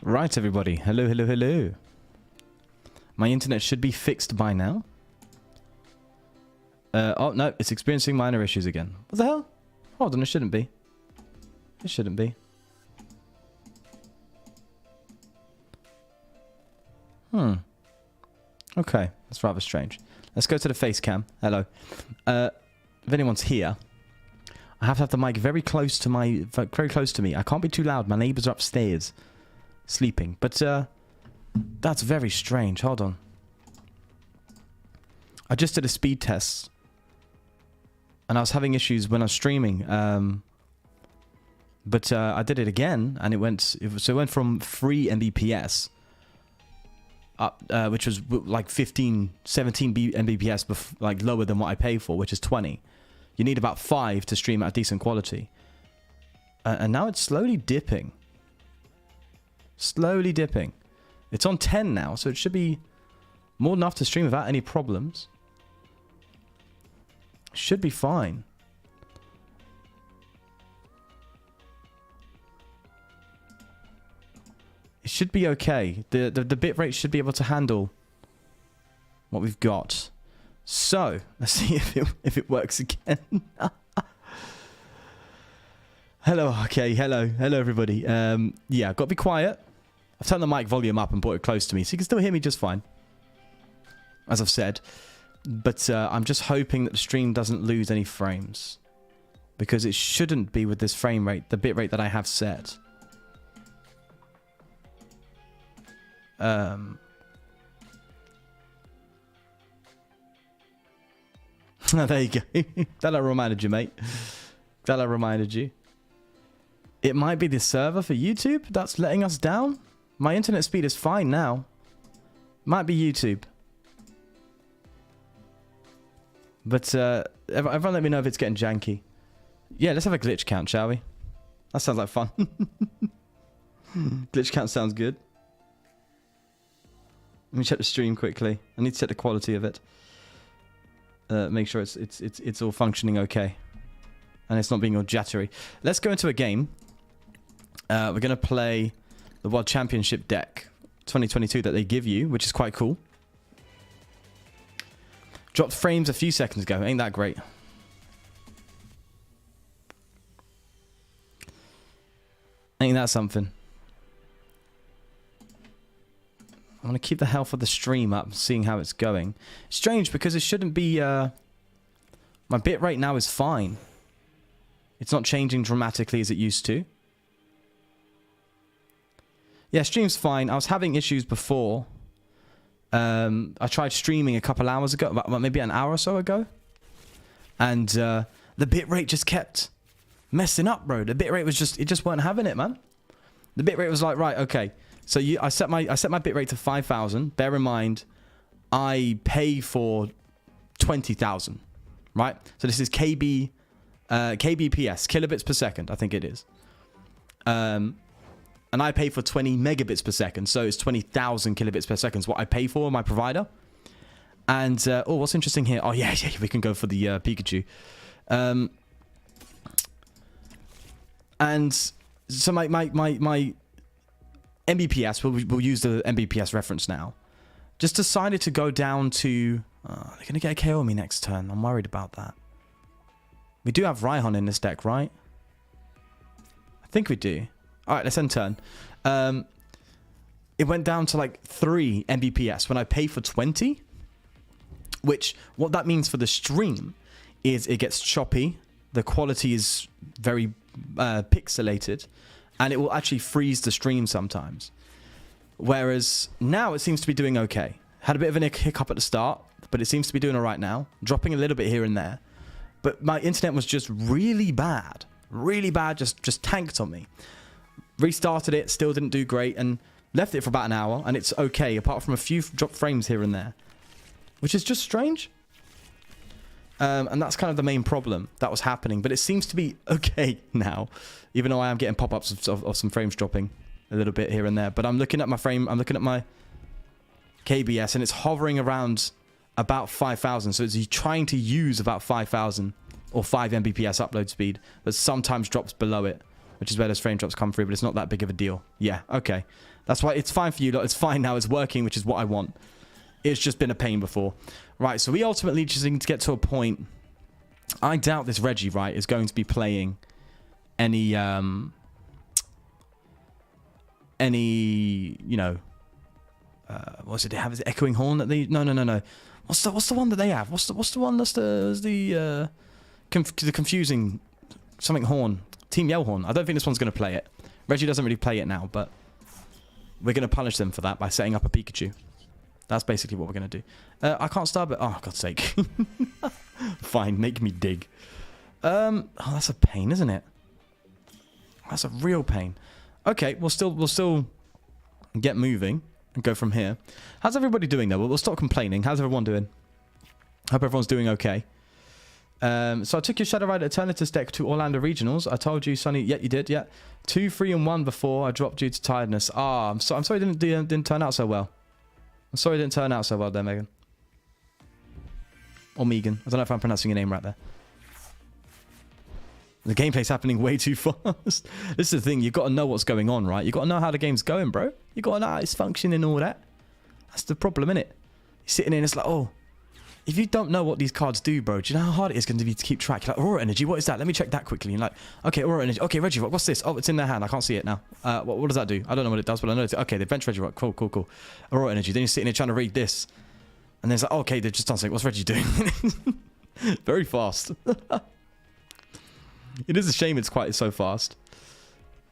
Right, everybody. Hello, hello, hello. My internet should be fixed by now. Oh, no. It's experiencing minor issues again. What the hell? Hold on. It shouldn't be. It shouldn't be. Okay. That's rather strange. Let's go to the face cam. Hello. If anyone's here, I have to have the mic very close to me. I can't be too loud. My neighbors are upstairs sleeping. But that's very strange. Hold on. I just did a speed test. And I was having issues when I was streaming. But I did it again. And it went from 3 Mbps up, which was like 15, 17 Mbps, like lower than what I pay for, which is 20. You need about 5 to stream at decent quality. And now it's slowly dipping. Slowly dipping. It's on 10 now, so it should be more than enough to stream without any problems. Should be fine. It should be okay. The bitrate should be able to handle what we've got. So, let's see if it works again. Hello, okay, hello everybody. Yeah, got to be quiet. I've turned the mic volume up and brought it close to me, so you can still hear me just fine. As I've said. But I'm just hoping that the stream doesn't lose any frames. Because it shouldn't be with this frame rate, the bitrate that I have set. There you go. That I reminded you, mate. That I reminded you. It might be the server for YouTube that's letting us down. My internet speed is fine now. Might be YouTube. But everyone let me know if it's getting janky. Yeah, let's have a glitch count, shall we? That sounds like fun. Glitch count sounds good. Let me check the stream quickly. I need to check the quality of it. Make sure it's all functioning okay. And it's not being all jattery. Let's go into a game. We're going to play the World Championship deck 2022 that they give you, which is quite cool. Dropped frames a few seconds ago. Ain't that great? Ain't that something? I want to keep the health of the stream up, seeing how it's going. Strange, because it shouldn't be... my bitrate now is fine. It's not changing dramatically as it used to. Yeah, stream's fine. I was having issues before. I tried streaming a couple hours ago, maybe an hour or so ago. And the bitrate just kept messing up, bro. The bitrate was just... It just weren't having it, man. The bitrate was like, right, okay... So I set my bitrate to 5,000. Bear in mind, I pay for 20,000, right? So this is kbps, kilobits per second, I think it is. And I pay for 20 megabits per second, so it's 20,000 kilobits per second is what I pay for my provider. And oh, what's interesting here? Oh yeah, we can go for the Pikachu. And so my Mbps, we'll use the Mbps reference now. Just decided to go down to... they're going to get a KO on me next turn. I'm worried about that. We do have Raihan in this deck, right? I think we do. Alright, let's end turn. It went down to like 3 Mbps when I pay for 20. Which, what that means for the stream is it gets choppy. The quality is very pixelated. And it will actually freeze the stream sometimes. Whereas now it seems to be doing okay. Had a bit of a hiccup at the start, but it seems to be doing all right now. Dropping a little bit here and there. But my internet was just really bad. Really bad, just tanked on me. Restarted it, still didn't do great, and left it for about an hour, and it's okay, apart from a few dropped frames here and there. Which is just strange. And that's kind of the main problem that was happening. But it seems to be okay now. Even though I am getting pop-ups of some frames dropping a little bit here and there. But I'm looking at my frame. I'm looking at my KBS. And it's hovering around about 5,000. So it's trying to use about 5,000 or 5 Mbps upload speed. But sometimes drops below it. which is where those frame drops come through, but it's not that big of a deal. Yeah, okay. That's why it's fine for you. It's fine now. It's working, which is what I want. It's just been a pain before. Right, so we ultimately just need to get to a point. I doubt this Reggie, right, is going to be playing any, you know, what's it? They have is it Echoing Horn that they? No. What's the one that they have? What's the one that's the confusing something horn? Team Yell Horn. I don't think this one's going to play it. Reggie doesn't really play it now, but we're going to punish them for that by setting up a Pikachu. That's basically what we're going to do. I can't start, but oh, God's sake. Fine, make me dig. Oh, that's a pain, isn't it? That's a real pain. Okay, we'll still get moving and go from here. How's everybody doing, though? We'll stop complaining. How's everyone doing? Hope everyone's doing okay. So I took your Shadow Rider Eternatus deck to Orlando Regionals. I told you, Sonny. Yeah, you did. Yeah, 2, 3, and 1 before I dropped due to tiredness. Ah, I'm sorry it didn't turn out so well. I'm sorry it didn't turn out so well there, Megan. Or Megan. I don't know if I'm pronouncing your name right there. The gameplay's happening way too fast. This is the thing. You've got to know what's going on, right? You've got to know how the game's going, bro. You've got to know how it's functioning and all that. That's the problem, innit? You're sitting in, it's like, oh, if you don't know what these cards do, bro, do you know how hard it is going to be to keep track? You're like, Aurora Energy, what is that? Let me check that quickly. And you're like, okay, Aurora Energy. Okay, Reggie Rock, what's this? Oh, it's in their hand. I can't see it now. What does that do? I don't know what it does, but I know it's... Okay, they've benched Reggie Rock. Cool. Aurora Energy. Then you're sitting there trying to read this. And then it's like, oh, okay, they've just done something. What's Reggie doing? Very fast. It is a shame it's quite so fast.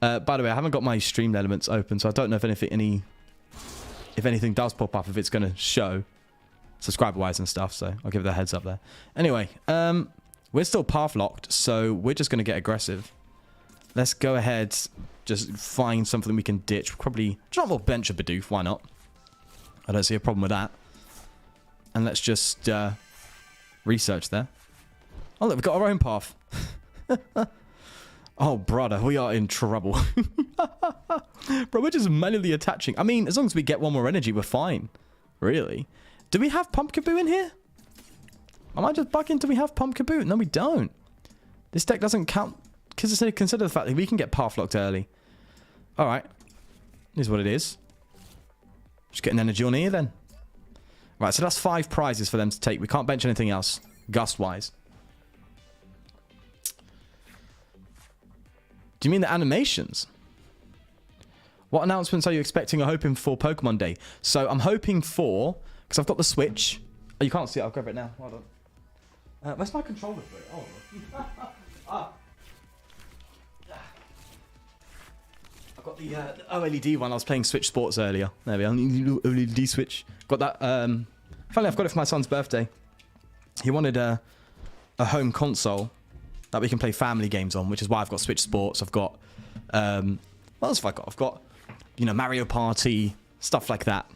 By the way, I haven't got my streamed elements open, so I don't know if anything does pop up, if it's going to show subscriber-wise and stuff, so I'll give it a heads up there. Anyway, we're still path locked, so we're just going to get aggressive. Let's go ahead, just find something we can ditch. Probably, we'll bench a Bidoof, why not? I don't see a problem with that. And let's just research there. Oh, look, we've got our own path. Oh, brother, we are in trouble. Bro, we're just manually attaching. I mean, as long as we get one more energy, we're fine. Really? Do we have Pumpkaboo in here? Am I just bugging? Do we have Pumpkaboo? No, we don't. This deck doesn't count. Because consider the fact that we can get path locked early. Alright. Here's what it is. Just get an energy on here then. Right, so that's 5 prizes for them to take. We can't bench anything else, Gust-wise. Do you mean the animations? What announcements are you expecting or hoping for Pokemon Day? So I'm hoping for... Because I've got the Switch. Oh, you can't see it. I'll grab it now. Hold on. Where's my controller for it? Oh, I've got the OLED one. I was playing Switch Sports earlier. There we are. OLED Switch. Got that. Finally, I've got it for my son's birthday. He wanted a home console that we can play family games on, which is why I've got Switch Sports. I've got... what else have I got? I've got, you know, Mario Party, stuff like that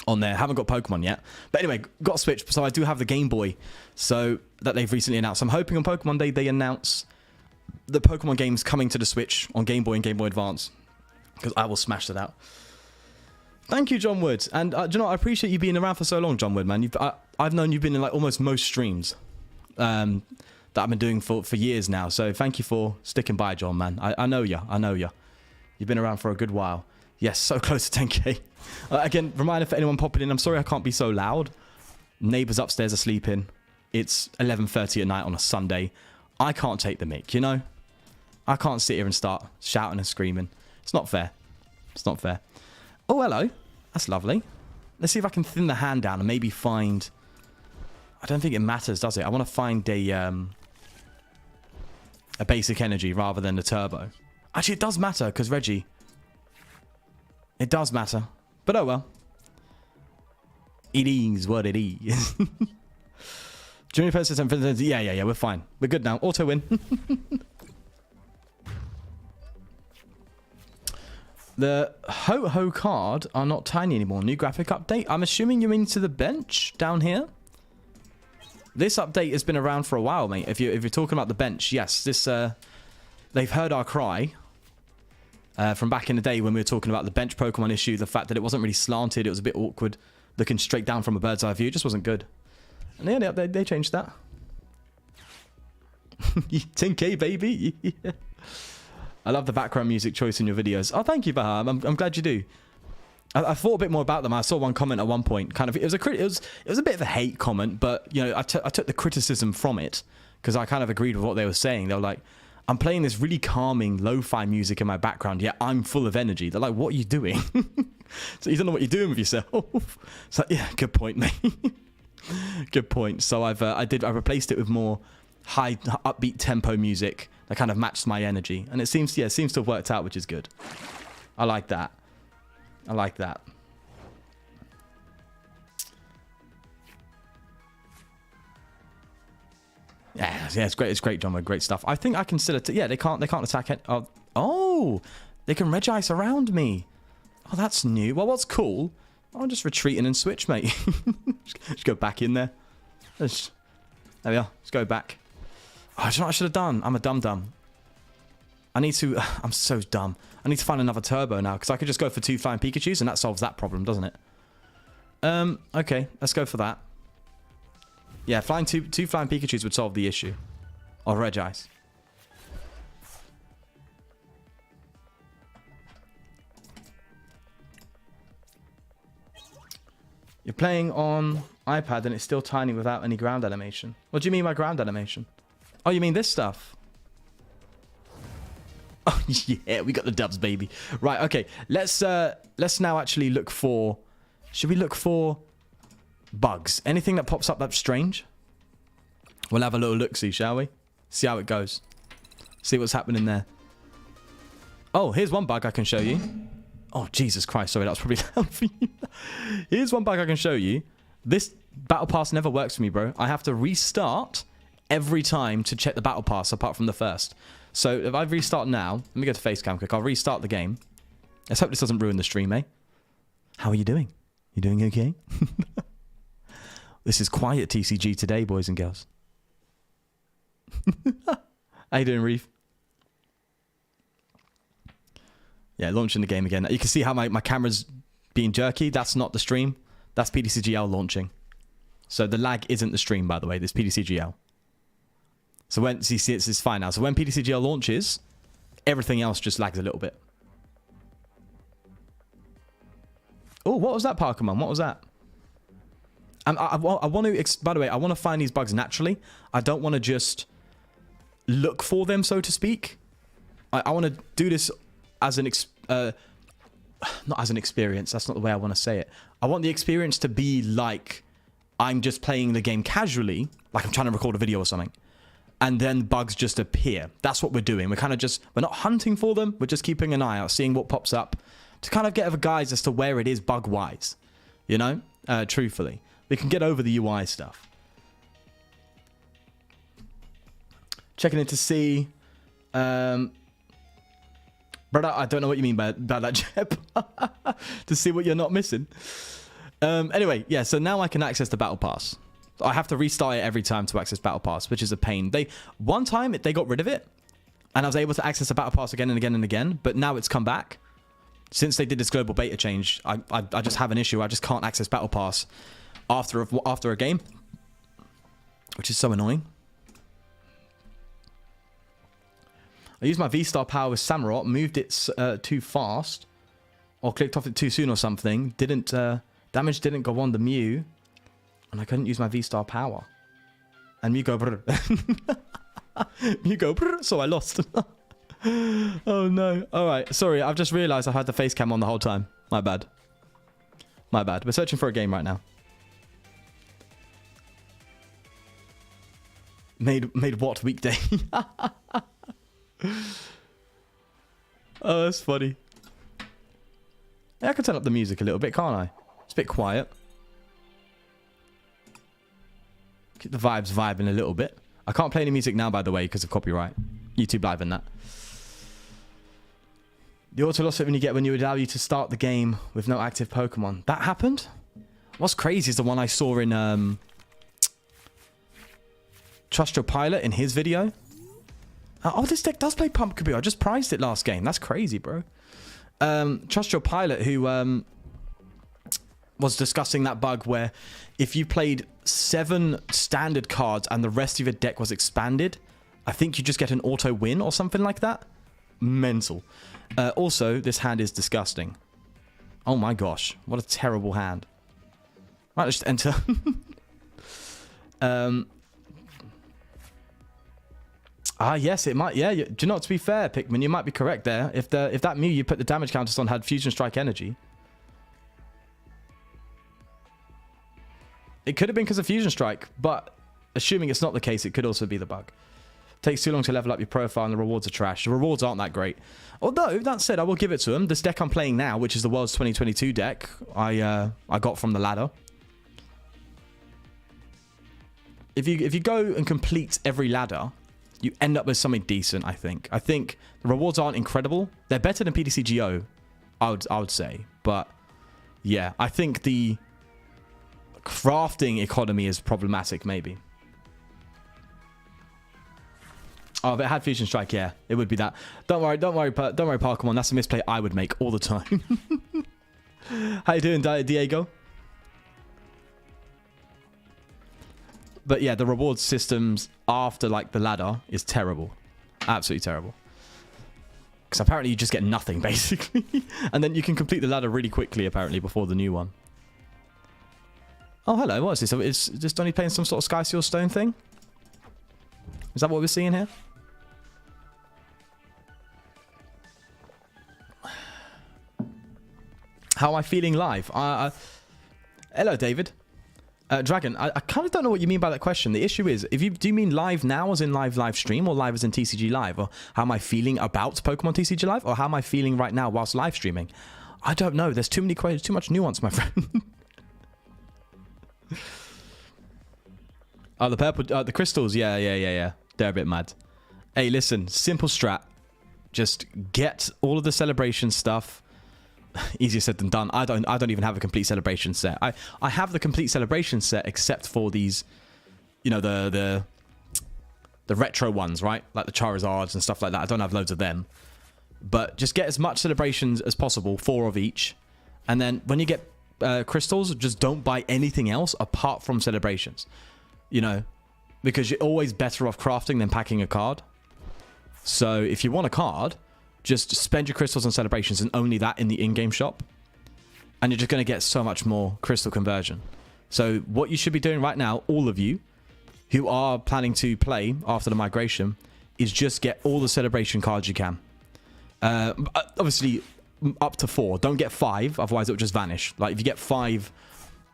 on there. Haven't got Pokemon yet. But anyway, got a Switch, so I do have the Game Boy, so that they've recently announced. I'm hoping on Pokemon Day they announce the Pokemon games coming to the Switch on Game Boy and Game Boy Advance, because I will smash that out. Thank you, John Wood. And do you know what? I appreciate you being around for so long, John Wood, man. I've known you've been in like almost most streams that I've been doing for years now. So thank you for sticking by, John, man. I know you. I know you. You've been around for a good while. Yes, so close to 10k. Again, reminder for anyone popping in, I'm sorry I can't be so loud. Neighbours upstairs are sleeping. It's 11:30 at night on a Sunday. I can't take the mic, you know? I can't sit here and start shouting and screaming. It's not fair. It's not fair. Oh, hello. That's lovely. Let's see if I can thin the hand down and maybe find... I don't think it matters, does it? I want to find a basic energy rather than the turbo. Actually, it does matter, because Reggie... It does matter. But oh well. It is what it is. Junior person, yeah, we're fine. We're good now. Auto win. The Ho-Ho card are not tiny anymore. New graphic update. I'm assuming you're into the bench down here. This update has been around for a while, mate. If you're talking about the bench, yes. This they've heard our cry from back in the day when we were talking about the bench Pokemon issue. The fact that it wasn't really slanted. It was a bit awkward. Looking straight down from a bird's eye view. It just wasn't good. And yeah, they changed that. 10k, baby. Yeah. I love the background music choice in your videos. Oh, thank you, Baham. I'm glad you do. I thought a bit more about them. I saw one comment at one point. Kind of, it was a bit of a hate comment, but you know, I took the criticism from it because I kind of agreed with what they were saying. They were like, I'm playing this really calming lo-fi music in my background, yet I'm full of energy. They're like, what are you doing? So you don't know what you're doing with yourself. So yeah, good point, mate. Good point. So I replaced it with more high upbeat tempo music that kind of matched my energy, and it seems to have worked out, which is good. I like that. I like that. Yeah, it's great. It's great, John. Great stuff. I think I consider. Yeah, they can't attack it. Oh, they can reg ice around me. Oh, that's new. Well, what's cool? I'll just retreat in and switch, mate. Just go back in there. There we are. Let's go back. Oh, I should have done. I'm a dum-dum. I need to... I'm so dumb. I need to find another turbo now, because I could just go for 2 flying Pikachus, and that solves that problem, doesn't it? Okay. Let's go for that. Yeah, flying two flying Pikachus would solve the issue. Or Regice. You're playing on iPad and it's still tiny without any ground animation. What do you mean by ground animation? Oh, you mean this stuff? Oh, yeah, we got the dubs, baby. Right, okay. Let's now actually look for... Should we look for bugs? Anything that pops up that's strange? We'll have a little look-see, shall we? See how it goes. See what's happening there. Oh, here's one bug I can show you. Oh, Jesus Christ. Sorry, that was probably loud for you. Here's one bug I can show you. This battle pass never works for me, bro. I have to restart every time to check the battle pass, apart from the first. So if I restart now, let me go to Facecam quick. I'll restart the game. Let's hope this doesn't ruin the stream, eh? How are you doing? You doing okay? This is quiet TCG today, boys and girls. How you doing, Reef? Yeah, launching the game again. You can see how my camera's being jerky. That's not the stream. That's PTCGL launching. So the lag isn't the stream, by the way. This PTCGL. So when you see it's fine now. So when PTCGL launches, everything else just lags a little bit. Oh, what was that, Pokemon? What was that? I want to, by the way, I want to find these bugs naturally. I don't want to just look for them, so to speak. I want to do this as an not as an experience. That's not the way I want to say it. I want the experience to be like I'm just playing the game casually, like I'm trying to record a video or something, and then bugs just appear. That's what we're doing. We're kind of just, we're not hunting for them. We're just keeping an eye out, seeing what pops up to kind of get a guide as to where it is bug-wise, you know, truthfully. We can get over the UI stuff. Checking in to see... Brother, I don't know what you mean by that, Jeb. To see what you're not missing. Anyway, yeah, so now I can access the Battle Pass. I have to restart it every time to access Battle Pass, which is a pain. One time, they got rid of it, and I was able to access the Battle Pass again and again and again, but now it's come back. Since they did this global beta change, I just have an issue. I just can't access Battle Pass after a game, which is so annoying. I used my V-Star power with Samurott, moved it too fast, or clicked off it too soon or something. Damage didn't go on the Mew, and I couldn't use my V-Star power. And Mew go brrr. Mew go brrr, so I lost. Oh no. Alright, sorry, I've just realised I had the face cam on the whole time. My bad. My bad. We're searching for a game right now. Made what weekday? Oh, that's funny. Yeah, I can turn up the music a little bit, can't I? It's a bit quiet. Keep the vibes vibing a little bit. I can't play any music now, by the way, because of copyright. YouTube Live and that. The auto loss when you would allow you to start the game with no active Pokemon. That happened? What's crazy is the one I saw in Trust Your Pilot in his video. Oh, this deck does play Pumpkaboo. I just prized it last game. That's crazy, bro. Trust Your Pilot, who was discussing that bug where if you played 7 standard cards and the rest of your deck was expanded, I think you just get an auto win or something like that. mental. Also, this hand is disgusting. Oh my gosh. What a terrible hand. Right, let's just enter. Yes, it might. Yeah, do you know what, to be fair, Pikmin, you might be correct there. If that Mew you put the damage counters on had Fusion Strike energy, it could have been because of Fusion Strike, but assuming it's not the case, it could also be the bug. Takes too long to level up your profile and the rewards are trash. The rewards aren't that great. Although, that said, I will give it to them. This deck I'm playing now, which is the World's 2022 deck, I got from the ladder. If you go and complete every ladder, you end up with something decent, I think. I think the rewards aren't incredible. They're better than PTCGO, I would say. But, yeah, I think the crafting economy is problematic, maybe. Oh, if it had Fusion Strike, yeah, it would be that. Don't worry, Pokemon. That's a misplay I would make all the time. How you doing, Diego? But yeah, the reward systems after like the ladder is terrible. Absolutely terrible. Because apparently you just get nothing, basically. And then you can complete the ladder really quickly, apparently, before the new one. Oh, hello. What is this? Is this Donnie playing some sort of Sky Seal Stone thing? Is that what we're seeing here? How am I feeling live? Hello, David. Dragon, I kind of don't know what you mean by that question. The issue is, do you mean live now as in live stream, or live as in TCG Live? Or how am I feeling about Pokemon TCG Live? Or how am I feeling right now whilst live streaming? I don't know. There's too many questions, too much nuance, my friend. Oh, the purple, the crystals. Yeah. They're a bit mad. Hey, listen, simple strat. Just get all of the celebration stuff. Easier said than done. I don't even have a complete celebration set. I have the complete celebration set except for these, you know, the retro ones, right? Like the Charizards and stuff like that. I don't have loads of them. But just get as much celebrations as possible, 4 of each. And then when you get crystals, just don't buy anything else apart from celebrations. You know, because you're always better off crafting than packing a card. So if you want a card, just spend your crystals on celebrations and only that in the in-game shop. And you're just going to get so much more crystal conversion. So what you should be doing right now, all of you who are planning to play after the migration, is just get all the celebration cards you can. Obviously, up to 4. Don't get 5, otherwise it will just vanish. Like if you get 5,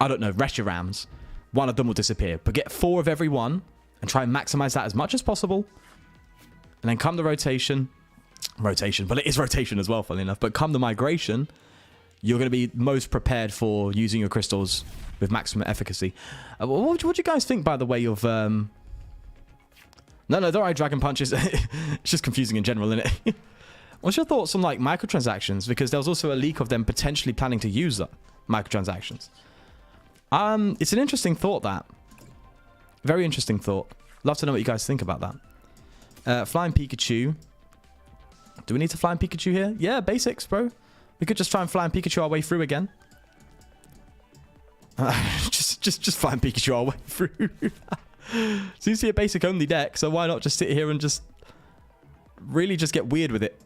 I don't know, Reshirams, one of them will disappear. But get 4 of every one and try and maximize that as much as possible. And then come the rotation, but it is rotation as well, funnily enough. But come the migration, you're going to be most prepared for using your crystals with maximum efficacy. What do you guys think, by the way, of... No, don't worry, Dragon Punches. It's just confusing in general, isn't it? What's your thoughts on, like, microtransactions? Because there was also a leak of them potentially planning to use microtransactions. It's an interesting thought, that. Very interesting thought. Love to know what you guys think about that. Flying Pikachu... Do we need to fly and Pikachu here? Yeah, basics, bro. We could just try and fly and Pikachu our way through again. Just fly and Pikachu our way through. Seems to be a basic only deck, so why not just sit here and just really just get weird with it?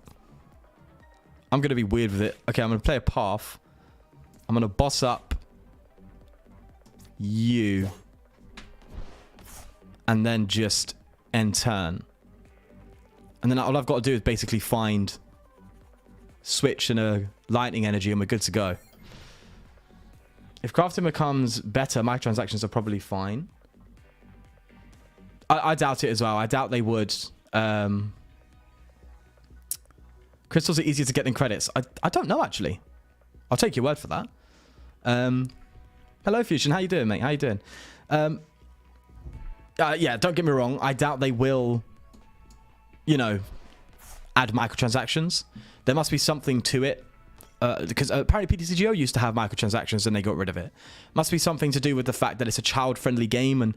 I'm going to be weird with it. Okay, I'm going to play a path. I'm going to boss up you. And then just end turn. And then all I've got to do is basically find Switch and a lightning energy and we're good to go. If crafting becomes better, microtransactions are probably fine. I doubt it as well. I doubt they would. Crystals are easier to get than credits. I don't know, actually. I'll take your word for that. Hello, Fusion. How you doing, mate? How you doing? Yeah, don't get me wrong. I doubt they will... you know, add microtransactions. There must be something to it. Because apparently PTCGO used to have microtransactions and they got rid of it. Must be something to do with the fact that it's a child-friendly game, and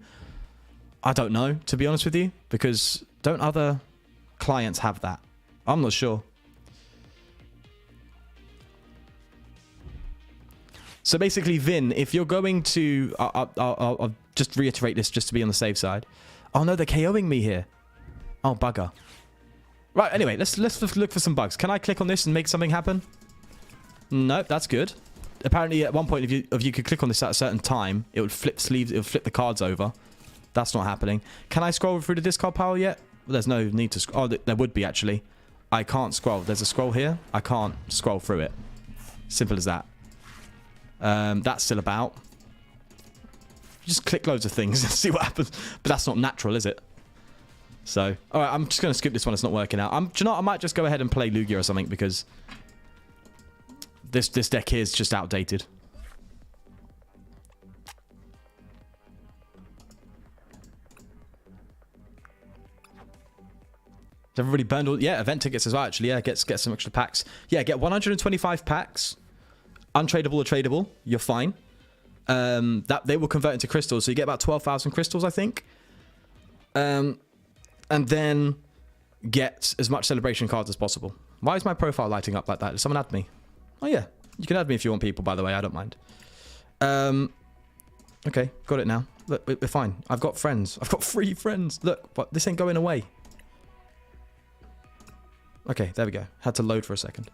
I don't know, to be honest with you. Because don't other clients have that? I'm not sure. So basically, Vin, if you're going to... I'll just reiterate this just to be on the safe side. Oh no, they're KOing me here. Oh, bugger. Right, anyway, let's look for some bugs. Can I click on this and make something happen? No, that's good. Apparently, at one point, if you could click on this at a certain time, it would flip sleeves, it would flip the cards over. That's not happening. Can I scroll through the discard pile yet? Well, there's no need to scroll. Oh, there would be, actually. I can't scroll. There's a scroll here. I can't scroll through it. Simple as that. That's still about. Just click loads of things and see what happens. But that's not natural, is it? So, all right, I'm just going to skip this one. It's not working out. Do you know what? I might just go ahead and play Lugia or something because this deck here is just outdated. Has everybody burned all... Yeah, event tickets as well, actually. Yeah, get some extra packs. Yeah, get 125 packs. Untradeable or tradable. You're fine. That they will convert into crystals. So you get about 12,000 crystals, I think. And then get as much celebration cards as possible. Why is my profile lighting up like that? Did someone add me? Oh, yeah. You can add me if you want people, by the way. I don't mind. Okay, got it now. Look, we're fine. I've got friends. I've got 3 friends. Look, but this ain't going away. Okay, there we go. Had to load for a second.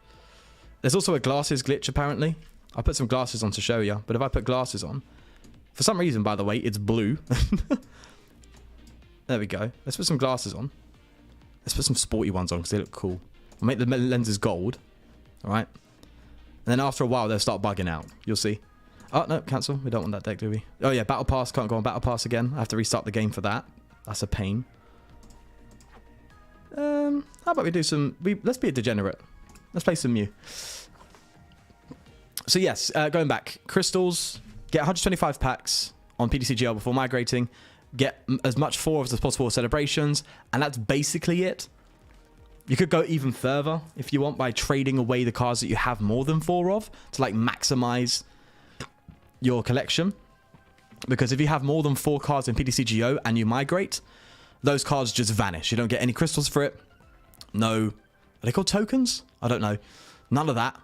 There's also a glasses glitch, apparently. I'll put some glasses on to show you. But if I put glasses on... For some reason, by the way, it's blue. There we go. Let's put some glasses on. Let's put some sporty ones on because they look cool. I'll make the lenses gold. Alright. And then after a while, they'll start bugging out. You'll see. Oh, no, cancel. We don't want that deck, do we? Oh, yeah, Battle Pass. Can't go on Battle Pass again. I have to restart the game for that. That's a pain. How about we do some... Let's be a degenerate. Let's play some Mew. So, yes, going back. Crystals. Get 125 packs on PTCGL before migrating. Get as much 4 as possible celebrations. And that's basically it. You could go even further if you want by trading away the cards that you have more than 4 of to like maximize your collection. Because if you have more than 4 cards in PTCGO and you migrate, those cards just vanish. You don't get any crystals for it. No. Are they called tokens? I don't know. None of that.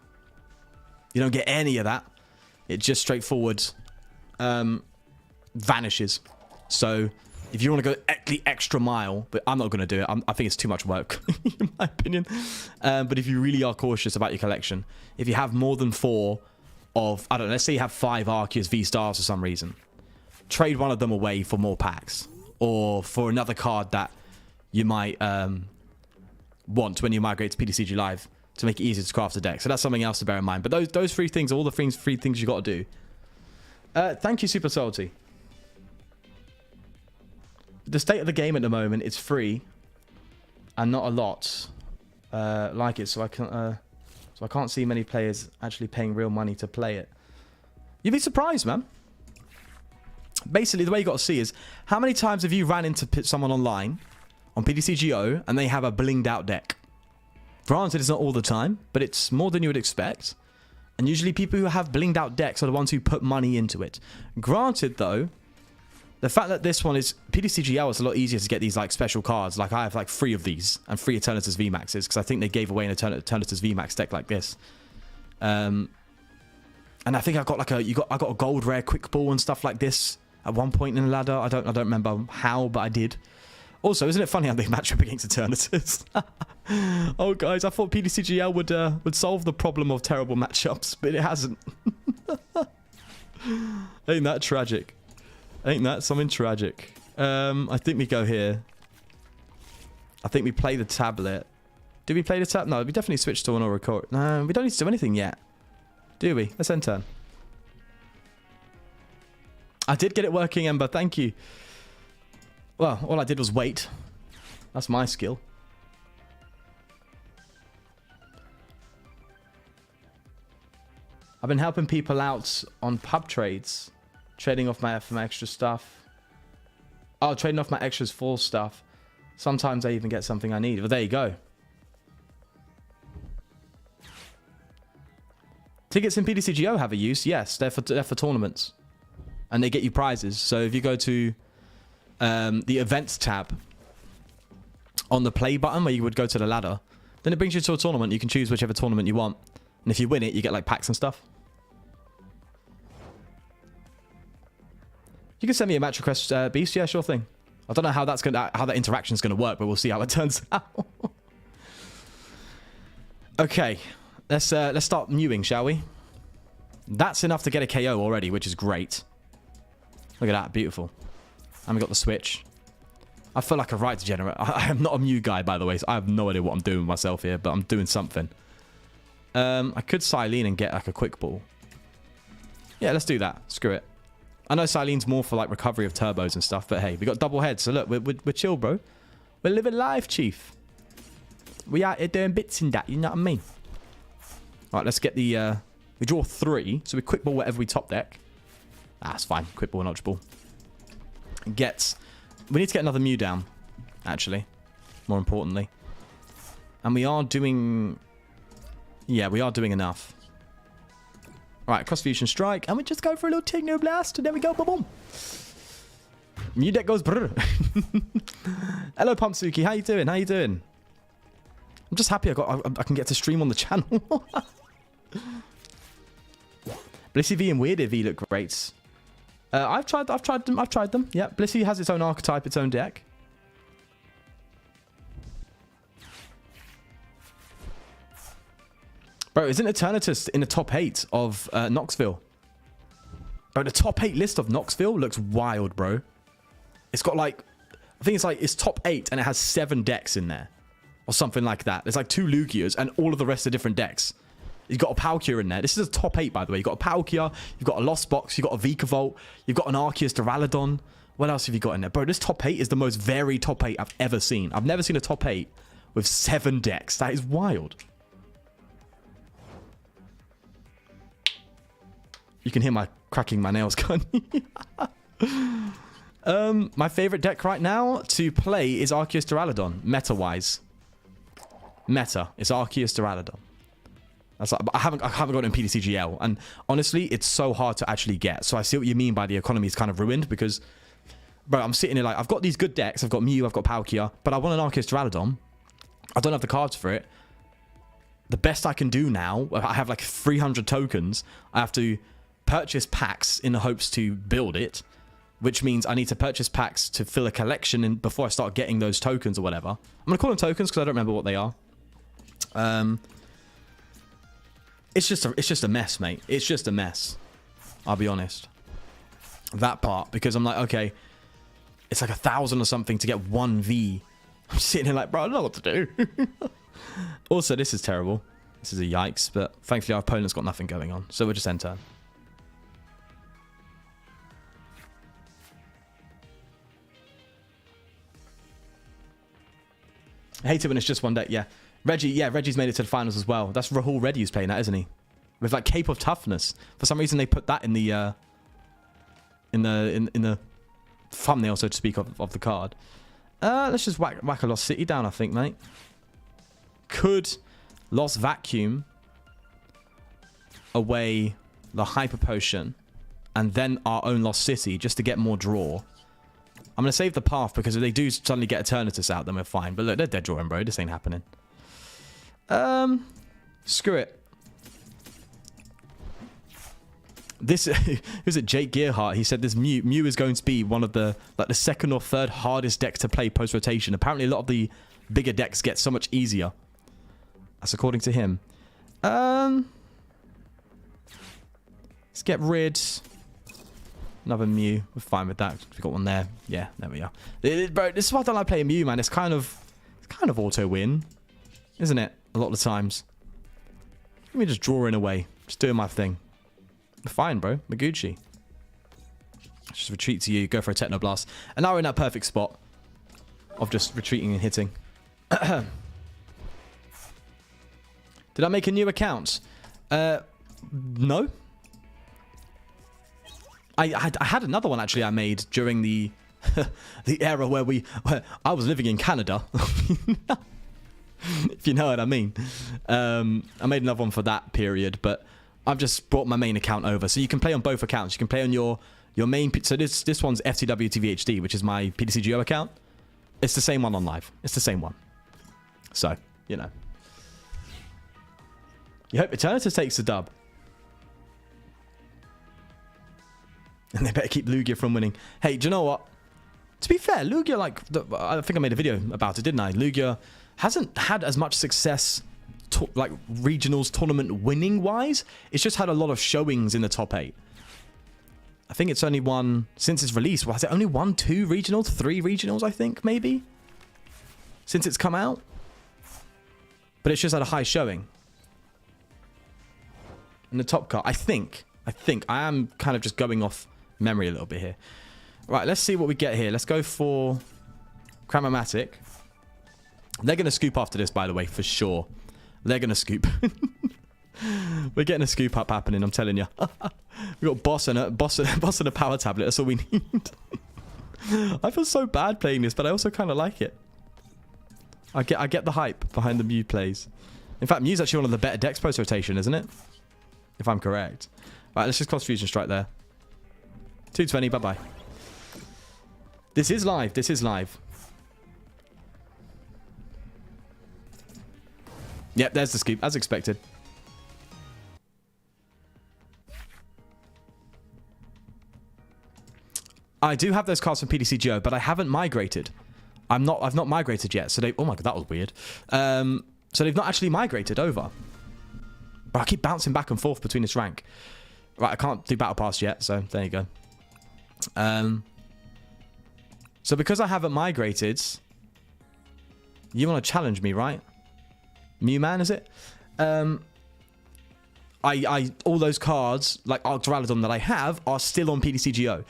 You don't get any of that. It just straightforward vanishes. So if you want to go the extra mile, but I'm not going to do it. I think it's too much work, in my opinion. But if you really are cautious about your collection, if you have more than 4 of, I don't know, let's say you have 5 Arceus V-Stars for some reason, trade one of them away for more packs. Or for another card that you might want when you migrate to PTCG Live to make it easier to craft a deck. So that's something else to bear in mind. But those 3 things are all the 3 things you got to do. Thank you, Super Salty. The state of the game at the moment is free and not a lot like it. So I can't see many players actually paying real money to play it. You'd be surprised, man. Basically, the way you got to see is how many times have you ran into someone online on PTCGO and they have a blinged out deck? Granted, it's not all the time, but it's more than you would expect. And usually people who have blinged out decks are the ones who put money into it. Granted, though, the fact that this one is PTCGL is a lot easier to get these like special cards. Like I have like 3 of these and 3 Eternatus VMAXs because I think they gave away an Eternatus VMAX deck like this. And I think I've got like I got a gold rare quick ball and stuff like this at one point in the ladder. I don't remember how, but I did. Also, isn't it funny how they match up against Eternatus? Oh, guys, I thought PTCGL would solve the problem of terrible matchups, but it hasn't. Ain't that tragic? Ain't that something tragic? I think we go here. I think we play the tablet. Do we play the tab? No, we definitely switch to an or record. No, we don't need to do anything yet. Do we? Let's end turn. I did get it working, Ember. Thank you. Well, all I did was wait. That's my skill. I've been helping people out on pub trades. Trading off my extra stuff. Oh, trading off my extras for stuff. Sometimes I even get something I need. But there you go. Tickets in PTCGO have a use. Yes, they're for tournaments. And they get you prizes. So if you go to the events tab on the play button where you would go to the ladder, then it brings you to a tournament. You can choose whichever tournament you want. And if you win it, you get like packs and stuff. You can send me a match request, Beast. Yeah, sure thing. I don't know how that interaction's gonna work, but we'll see how it turns out. Okay, let's start mewing, shall we? That's enough to get a KO already, which is great. Look at that, beautiful. And we got the switch. I feel like a right degenerate. I am not a mew guy, by the way, so I have no idea what I'm doing with myself here, but I'm doing something. I could Silene and get like a quick ball. Yeah, let's do that. Screw it. I know Silene's more for like recovery of turbos and stuff, but hey, we got double heads, so look, we're chill, bro. We're living life, chief. We out here doing bits in that, you know what I mean? Alright, let's get the, we draw 3, so we quick ball whatever we top deck. Ah, that's fine. Quick ball and ultra ball. We need to get another Mew down, actually. More importantly. And we are doing... Yeah, we are doing enough. Alright, cross fusion strike, and we just go for a little Techno Blast, and there we go, boom, boom. Mew deck goes brrr. Hello, Pumpsuki, how you doing? How you doing? I'm just happy I can get to stream on the channel. Blissey V and Weird V look great. I've tried them. Yeah, Blissey has its own archetype, its own deck. Bro, isn't Eternatus in the top 8 of Knoxville? Bro, the top 8 list of Knoxville looks wild, bro. It's got like, I think it's top 8 and it has 7 decks in there. Or something like that. There's like 2 Lugias and all of the rest are different decks. You've got a Palkia in there. This is a top 8, by the way. You've got a Palkia, you've got a Lost Box, you've got a Vikavolt, you've got an Arceus Duraludon. What else have you got in there? Bro, this top 8 is the most varied top 8 I've ever seen. I've never seen a top 8 with 7 decks. That is wild. You can hear my cracking my nails going. My favorite deck right now to play is Arceus Duraludon, meta-wise. Meta is Arceus Duraludon. That's like, I haven't got it in PTCGL, and honestly, it's so hard to actually get. So I see what you mean by the economy is kind of ruined because, bro, I'm sitting here like I've got these good decks. I've got Mew, I've got Palkia, but I want an Arceus Duraludon. I don't have the cards for it. The best I can do now, I have like 300 tokens. I have to purchase packs in the hopes to build it, which means I need to purchase packs to fill a collection in before I start getting those tokens or whatever. I'm gonna call them tokens because I don't remember what they are. It's just a mess, mate. It's just a mess. I'll be honest. That part, because I'm like, okay, it's like 1,000 or something to get 1 V. I'm sitting here like, bro, I don't know what to do. Also, this is terrible. This is a yikes, but thankfully our opponent's got nothing going on, so we'll just end turn. I hate it when it's just one deck, yeah. Reggie's made it to the finals as well. That's Rahul Reddy who's playing that, isn't he? With like Cape of Toughness. For some reason they put that in the thumbnail, so to speak, of the card. Let's just whack a Lost City down, I think, mate. Could Lost Vacuum away the Hyper Potion and then our own Lost City just to get more draw. I'm going to save the path because if they do suddenly get Eternatus out, then we're fine. But look, they're dead drawing, bro. This ain't happening. Screw it. This who's it? Jake Gearhart. He said this Mew is going to be one of the like the 2nd or 3rd hardest deck to play post rotation. Apparently, a lot of the bigger decks get so much easier. That's according to him. Let's get rid. Another Mew. We're fine with that. We got one there. Yeah, there we are. Bro, this is why I don't like playing Mew, man. It's kind of auto win, isn't it? A lot of the times. Let me just draw in away. Just doing my thing. We're fine, bro. We're Gucci. Just retreat to you. Go for a Techno Blast. And now we're in that perfect spot of just retreating and hitting. Did I make a new account? No. I had another one actually I made during the the era where I was living in Canada. If you know what I mean. I made another one for that period, but I've just brought my main account over. So you can play on both accounts. You can play on your main... So this one's FTWTVHD, which is my PTCGL account. It's the same one on live. It's the same one. So, you know. You hope Eternatus takes the dub. And they better keep Lugia from winning. Hey, do you know what? To be fair, Lugia, like... I think I made a video about it, didn't I? Lugia hasn't had as much success like regionals tournament winning wise. It's just had a lot of showings in the top 8. I think it's only won since its release. Well, has it only won 2 regionals, 3 regionals? I think maybe since it's come out. But it's just had a high showing in the top card. I think I am kind of just going off memory a little bit here. Right, let's see what we get here. Let's go for Cramomatic. They're going to scoop after this, by the way, for sure. They're going to scoop. We're getting a scoop up happening, I'm telling you. We got boss and a power tablet. That's all we need. I feel so bad playing this, but I also kind of like it. I get the hype behind the Mew plays. In fact, Mew's actually one of the better decks post rotation, isn't it? If I'm correct. Right, let's just cross Fusion Strike there. 220, bye-bye. This is live. This is live. Yep, there's the scoop, as expected. I do have those cards from PTCGL, but I haven't migrated. I've not migrated yet. So oh my god, that was weird. So they've not actually migrated over. But I keep bouncing back and forth between this rank. Right, I can't do Battle Pass yet, so there you go. So because I haven't migrated, you want to challenge me, right? Mew Man, is it? All those cards, like Arcturalodon that I have, are still on PTCGO.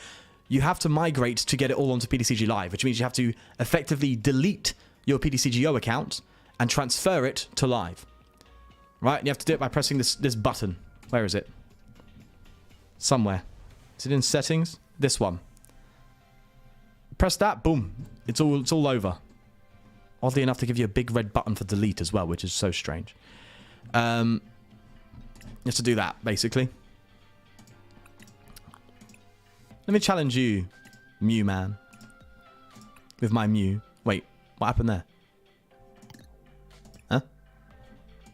You have to migrate to get it all onto PTCG Live, which means you have to effectively delete your PTCGO account and transfer it to Live. Right? And you have to do it by pressing this button. Where is it? Somewhere. Is it in settings? This one. Press that, boom. It's all over. Oddly enough, to give you a big red button for delete as well, which is so strange. You have to do that, basically. Let me challenge you, Mew Man. With my Mew. Wait, what happened there? Huh?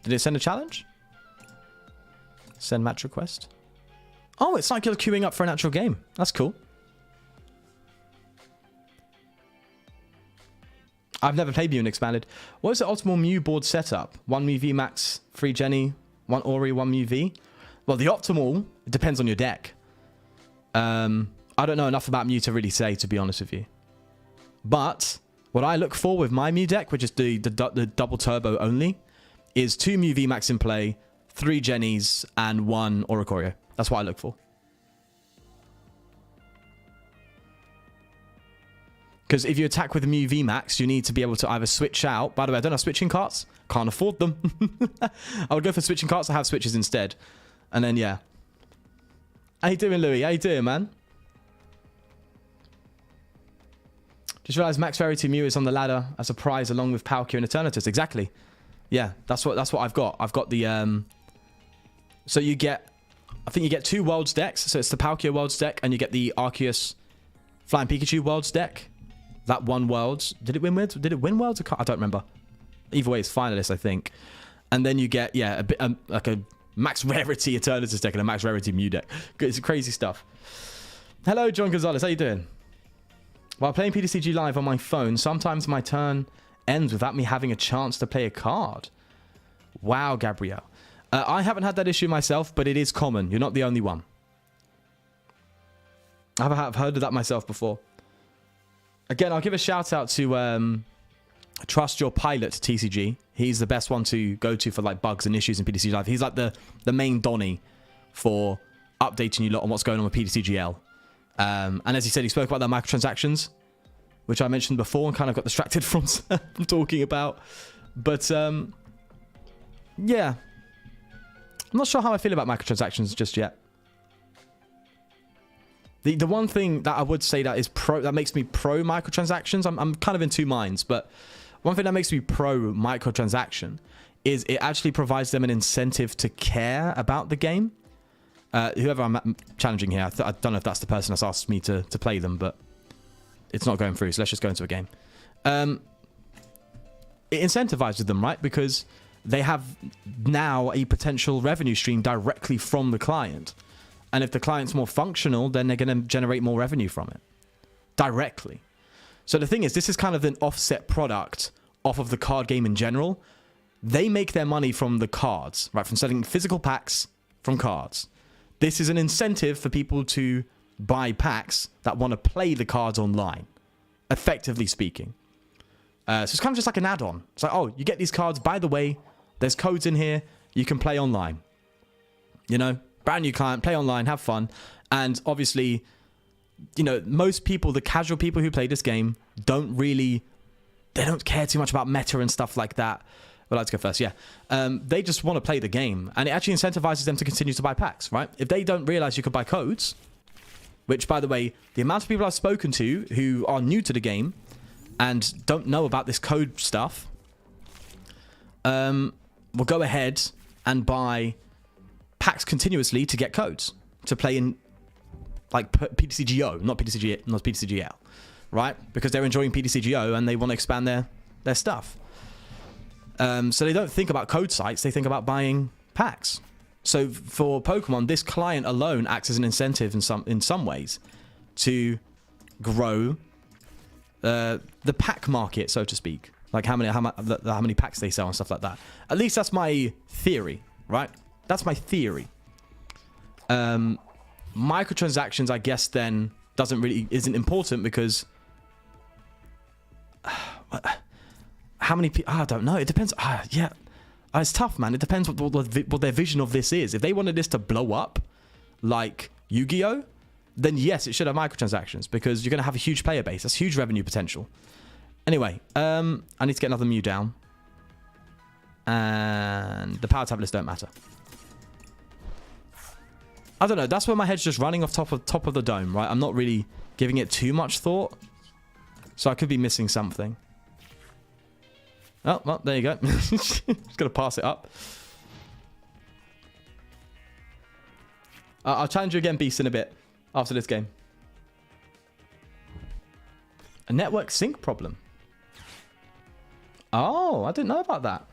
Did it send a challenge? Send match request? Oh, it's like you're queuing up for an actual game. That's cool. I've never played Mew and Expanded. What is the optimal Mew board setup? 1 Mew V Max, 3 Jenny, 1 Ori, 1 Mew V? Well, the optimal, it depends on your deck. I don't know enough about Mew to really say, to be honest with you. But what I look for with my Mew deck, which is the double turbo only, is 2 Mew V Max in play, 3 Jennies, and 1 Oricorio. That's what I look for. Because if you attack with a Mew V Max, you need to be able to either switch out. By the way, I don't have switching carts. Can't afford them. I would go for switching carts. I have switches instead. And then, yeah. How you doing, Louis? How you doing, man? Just realized Max Rarity Mew is on the ladder as a prize along with Palkia and Eternatus. Exactly. Yeah, that's what I've got. I've got the so you get, I think you get 2 Worlds decks. So it's the Palkia Worlds deck and you get the Arceus Flying Pikachu Worlds deck. That won Worlds. Did it win Worlds? Did it win Worlds? I don't remember. Either way, it's finalist, I think. And then you get, yeah, a bit like a Max Rarity Eternatus deck and a Max Rarity Mew deck. It's crazy stuff. Hello, John Gonzalez. How you doing? While playing PTCG Live on my phone, sometimes my turn ends without me having a chance to play a card. Wow, Gabrielle. I haven't had that issue myself, but it is common. You're not the only one. I've heard of that myself before. Again, I'll give a shout out to Trust Your Pilot TCG. He's the best one to go to for like bugs and issues in PTCG Live. He's like the main Donny for updating you lot on what's going on with PTCGL. And as he said, he spoke about the microtransactions, which I mentioned before and kind of got distracted from talking about. But yeah, I'm not sure how I feel about microtransactions just yet. The one thing that I would say that makes me pro microtransactions, I'm kind of in two minds, but one thing that makes me pro microtransaction is it actually provides them an incentive to care about the game. Whoever I'm challenging here, I don't know if that's the person that's asked me to play them, but it's not going through, so let's just go into a game. It incentivizes them, right? Because they have now a potential revenue stream directly from the client. And if the client's more functional, then they're going to generate more revenue from it. Directly. So the thing is, this is kind of an offset product off of the card game in general. they make their money from the cards, right? From selling physical packs from cards. This is an incentive for people to buy packs that want to play the cards online, effectively speaking. So it's kind of just like an add-on. It's like, oh, you get these cards. By the way, there's codes in here. You can play online. You know, brand new client, play online, have fun. And obviously, you know, most people, the casual people who play this game, they don't care too much about meta and stuff like that. Well, let's go first, yeah. They just want to play the game. And it actually incentivizes them to continue to buy packs, right? If they don't realize you could buy codes, which, by the way, the amount of people I've spoken to who are new to the game and don't know about this code stuff, will go ahead and buy packs continuously to get codes to play in, like, PTCGO, not PTCGL, right? Because they're enjoying PTCGO and they want to expand their stuff. So they don't think about code sites, they think about buying packs. So for Pokemon, this client alone acts as an incentive in some ways to grow the pack market, so to speak. Like how many packs they sell and stuff like that. At least that's my theory, right? That's my theory. Microtransactions, I guess, then isn't important because how many people? I don't know. It depends. Yeah, it's tough, man. It depends what their vision of this is. If they wanted this to blow up like Yu-Gi-Oh, then yes, it should have microtransactions because you're going to have a huge player base. That's huge revenue potential. Anyway, I need to get another Mew down. And the power tablets don't matter. I don't know. That's where my head's just running off top of the dome, right? I'm not really giving it too much thought. So I could be missing something. Oh, well, there you go. Just going to pass it up. I'll challenge you again, Beast, in a bit. After this game. A network sync problem. Oh, I didn't know about that.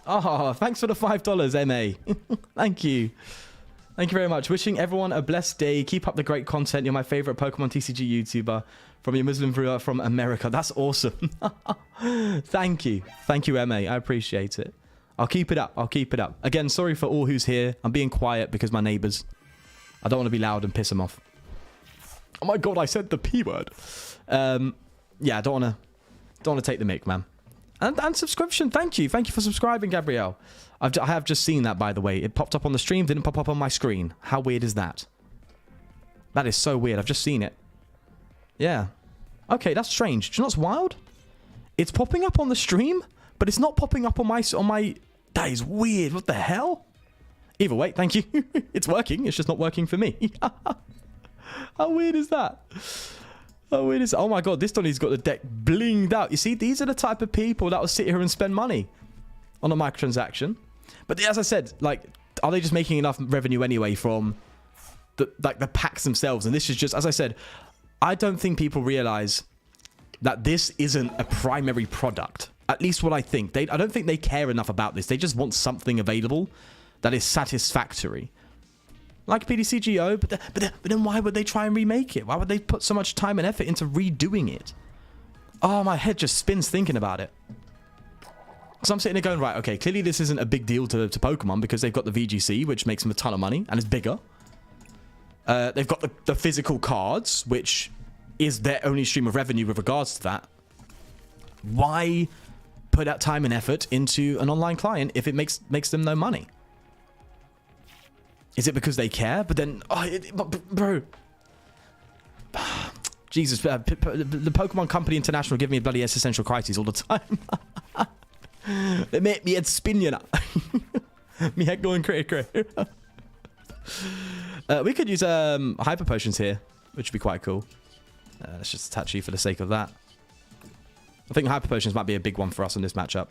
Oh, thanks for the $5, MA. Thank you. Thank you very much. Wishing everyone a blessed day. Keep up the great content. You're my favorite Pokemon TCG YouTuber from your Muslim viewer from America. That's awesome. Thank you. Thank you, MA. I appreciate it. I'll keep it up. I'll keep it up. Again, sorry for all who's here. I'm being quiet because my neighbors. I don't want to be loud and piss them off. Oh my god, I said the P word. Yeah, I don't want to take the mic, man. And subscription. Thank you. Thank you for subscribing, Gabrielle. I have just seen that, by the way. It popped up on the stream, didn't pop up on my screen. How weird is that? That is so weird. I've just seen it. Yeah. Okay, that's strange. Do you know what's wild? It's popping up on the stream, but it's not popping up on my... That is weird. What the hell? Either way, thank you. It's working. It's just not working for me. How weird is that? How weird is... Oh my god, this Donny's got the deck blinged out. You see, these are the type of people that will sit here and spend money on a microtransaction. But as I said, like, are they just making enough revenue anyway from the packs themselves? And this is just, as I said, I don't think people realize that this isn't a primary product. At least what I think. I don't think they care enough about this. They just want something available that is satisfactory. Like PTCGO, but then why would they try and remake it? Why would they put so much time and effort into redoing it? Oh, my head just spins thinking about it. So I'm sitting there going, right, okay, clearly this isn't a big deal to Pokemon because they've got the VGC, which makes them a ton of money and is bigger. They've got the physical cards, which is their only stream of revenue with regards to that. Why put that time and effort into an online client if it makes them no money? Is it because they care? But then, bro, Jesus, the Pokemon Company International give me a bloody existential crisis all the time. They make me head spin, you know. Me head going cray. We could use hyper potions here, which would be quite cool. Let's just attach you for the sake of that. I think hyper potions might be a big one for us in this matchup.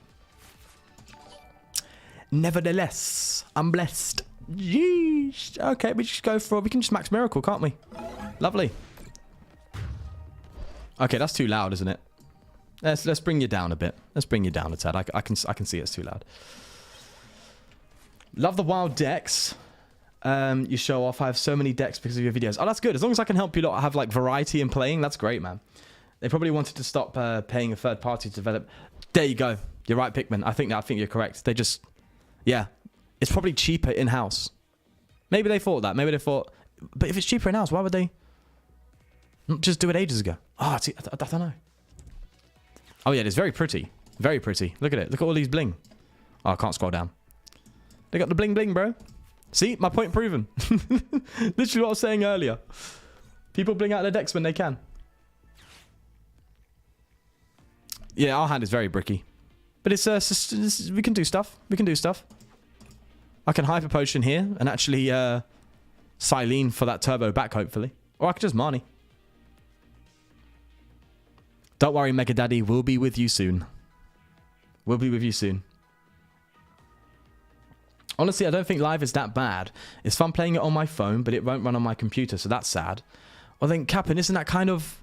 Nevertheless, I'm blessed. Yeesh. Okay, we can just max miracle, can't we? Lovely. Okay, that's too loud, isn't it? Let's bring you down a bit. Let's bring you down a tad. I can see it's too loud. Love the wild decks. You show off. I have so many decks because of your videos. Oh, that's good. As long as I can help you lot have like variety in playing, that's great, man. They probably wanted to stop paying a third party to develop. There you go. You're right, Pikmin. I think you're correct. They just, yeah, it's probably cheaper in house. Maybe they thought that. Maybe they thought, but if it's cheaper in house, why would they not just do it ages ago? Oh, I don't know. Oh yeah, it's very pretty. Very pretty. Look at it. Look at all these bling. Oh, I can't scroll down. They got the bling bling, bro. See, my point proven. Literally what I was saying earlier. People bling out their decks when they can. Yeah, our hand is very bricky. But it's we can do stuff. We can do stuff. I can Hyper Potion here and actually Silene for that turbo back, hopefully. Or I could just Marnie. Don't worry, Mega Daddy. We'll be with you soon. We'll be with you soon. Honestly, I don't think live is that bad. It's fun playing it on my phone, but it won't run on my computer, so that's sad. Well, then, Captain, isn't that kind of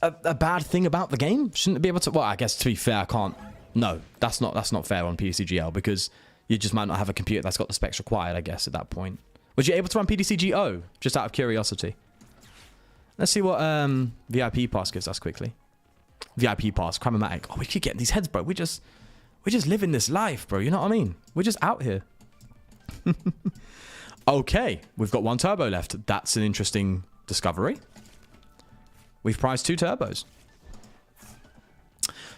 a bad thing about the game? Shouldn't it be able to... Well, I guess, to be fair, I can't... No, that's not fair on PTCGL, because you just might not have a computer that's got the specs required, I guess, at that point. Was you able to run PTCGO? Just out of curiosity. Let's see what VIP Pass gives us quickly. VIP Pass, Cramomatic. Oh, we keep getting these heads, bro. We're just living this life, bro. You know what I mean? We're just out here. Okay, we've got one turbo left. That's an interesting discovery. We've prized 2 turbos.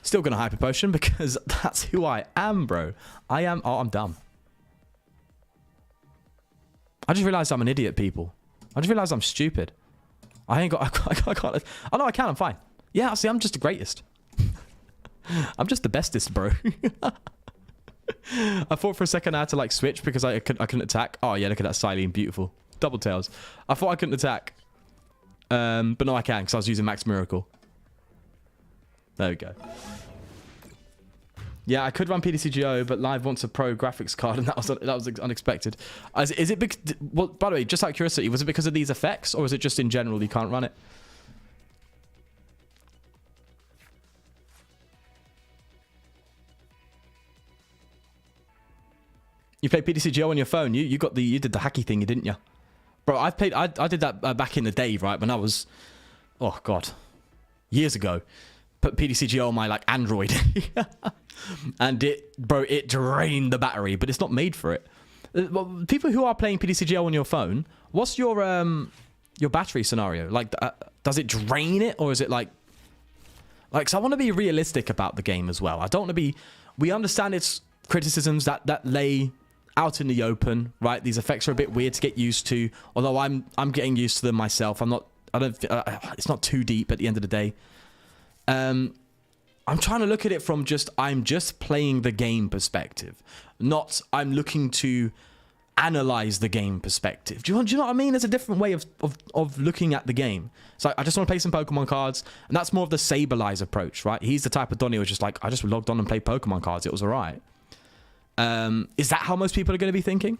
Still gonna Hyper Potion because that's who I am, bro. I am... Oh, I'm dumb. I just realized I'm an idiot, people. I just realized I'm stupid. I ain't got... I can't... Oh, no, I can. I'm fine. Yeah, see, I'm just the greatest. I'm just the bestest, bro. I thought for a second I had to, like, switch because I couldn't attack. Oh, yeah, look at that Silene. Beautiful. Double tails. I thought I couldn't attack. But no, I can because I was using Max Miracle. There we go. Yeah, I could run PTCGO, but Live wants a pro graphics card, and that was unexpected. Is it because... Well, by the way, just out of curiosity, was it because of these effects, or is it just in general you can't run it? You played PTCGO on your phone. You did the hacky thingy, didn't you? Bro, I did that back in the day, right? When I was... Oh, God. Years ago. Put PTCGO on my, like, Android. And it drained the battery, but it's not made for it. People who are playing PTCGO on your phone, what's your battery scenario? Like, does it drain it, or is it like... Like, so I want to be realistic about the game as well. I don't want to be... We understand its criticisms that lay out in the open, right? These effects are a bit weird to get used to, although I'm getting used to them myself. It's not too deep at the end of the day. I'm trying to look at it from I'm just playing the game perspective, not I'm looking to analyze the game perspective. Do you know what I mean? There's a different way of looking at the game. So I just want to play some Pokemon cards, and that's more of the Sableye approach, right? He's the type of Donnie who's just like, I just logged on and played Pokemon cards. It was all right. Is that how most people are going to be thinking?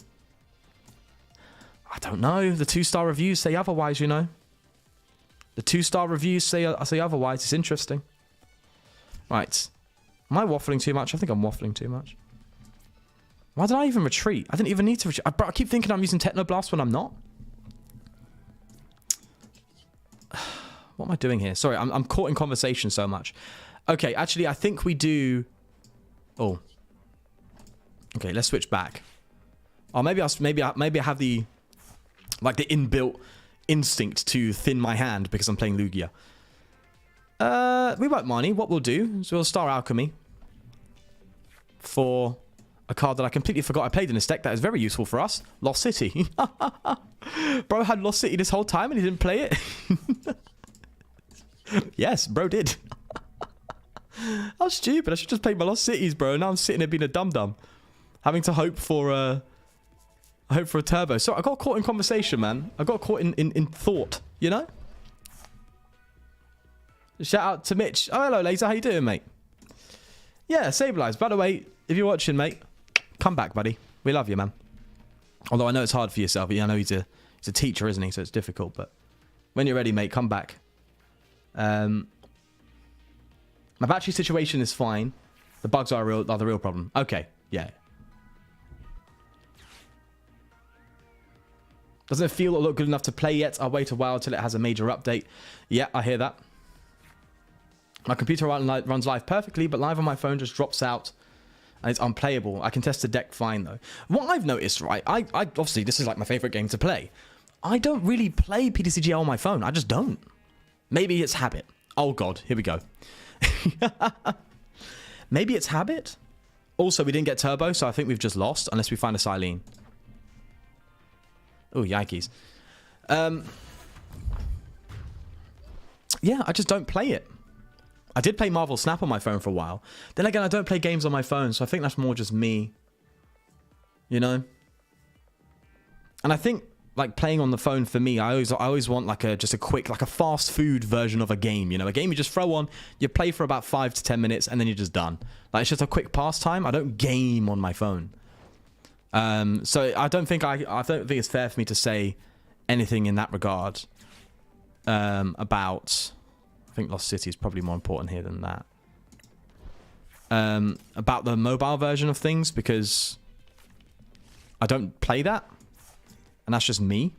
I don't know. The 2-star reviews say otherwise, you know. The 2-star reviews say otherwise. It's interesting. Right. Am I waffling too much? I think I'm waffling too much. Why did I even retreat? I didn't even need to retreat. I keep thinking I'm using Technoblast when I'm not. What am I doing here? Sorry, I'm caught in conversation so much. Okay, actually, I think we do... Oh. Okay, let's switch back. Oh, maybe I have the... Like, the inbuilt instinct to thin my hand because I'm playing Lugia. We won't Marnie. What we'll do is we'll Star Alchemy for a card that I completely forgot I played in this deck that is very useful for us. Lost City. Bro had Lost City this whole time and he didn't play it. Yes, bro did. How stupid. I should just play my Lost Cities, bro. Now I'm sitting there being a dum-dum. Having to hope for a turbo. So I got caught in conversation, man. I got caught in thought, you know? Shout out to Mitch. Oh, hello, Laser. How you doing, mate? Yeah, Sableye. By the way, if you're watching, mate, come back, buddy. We love you, man. Although I know it's hard for yourself. I know he's a teacher, isn't he? So it's difficult. But when you're ready, mate, come back. My battery situation is fine. The bugs are the real problem. Okay, yeah. Doesn't feel or look good enough to play yet. I'll wait a while till it has a major update. Yeah, I hear that. My computer runs live perfectly, but live on my phone just drops out and it's unplayable. I can test the deck fine though. What I've noticed, right, I obviously this is like my favorite game to play. I don't really play PTCGL on my phone. I just don't. Maybe it's habit. Oh god, here we go. Maybe it's habit. Also, we didn't get turbo, so I think we've just lost unless we find a Silene. Oh, yikes. Yeah, I just don't play it. I did play Marvel Snap on my phone for a while. Then again, I don't play games on my phone, so I think that's more just me. You know? And I think, like, playing on the phone for me, I always want, like, just a quick, like, a fast food version of a game, you know? A game you just throw on, you play for about 5 to 10 minutes, and then you're just done. Like, it's just a quick pastime. I don't game on my phone. So I don't think it's fair for me to say anything in that regard about... I think Lost City is probably more important here than that. About the mobile version of things, because I don't play that, and that's just me.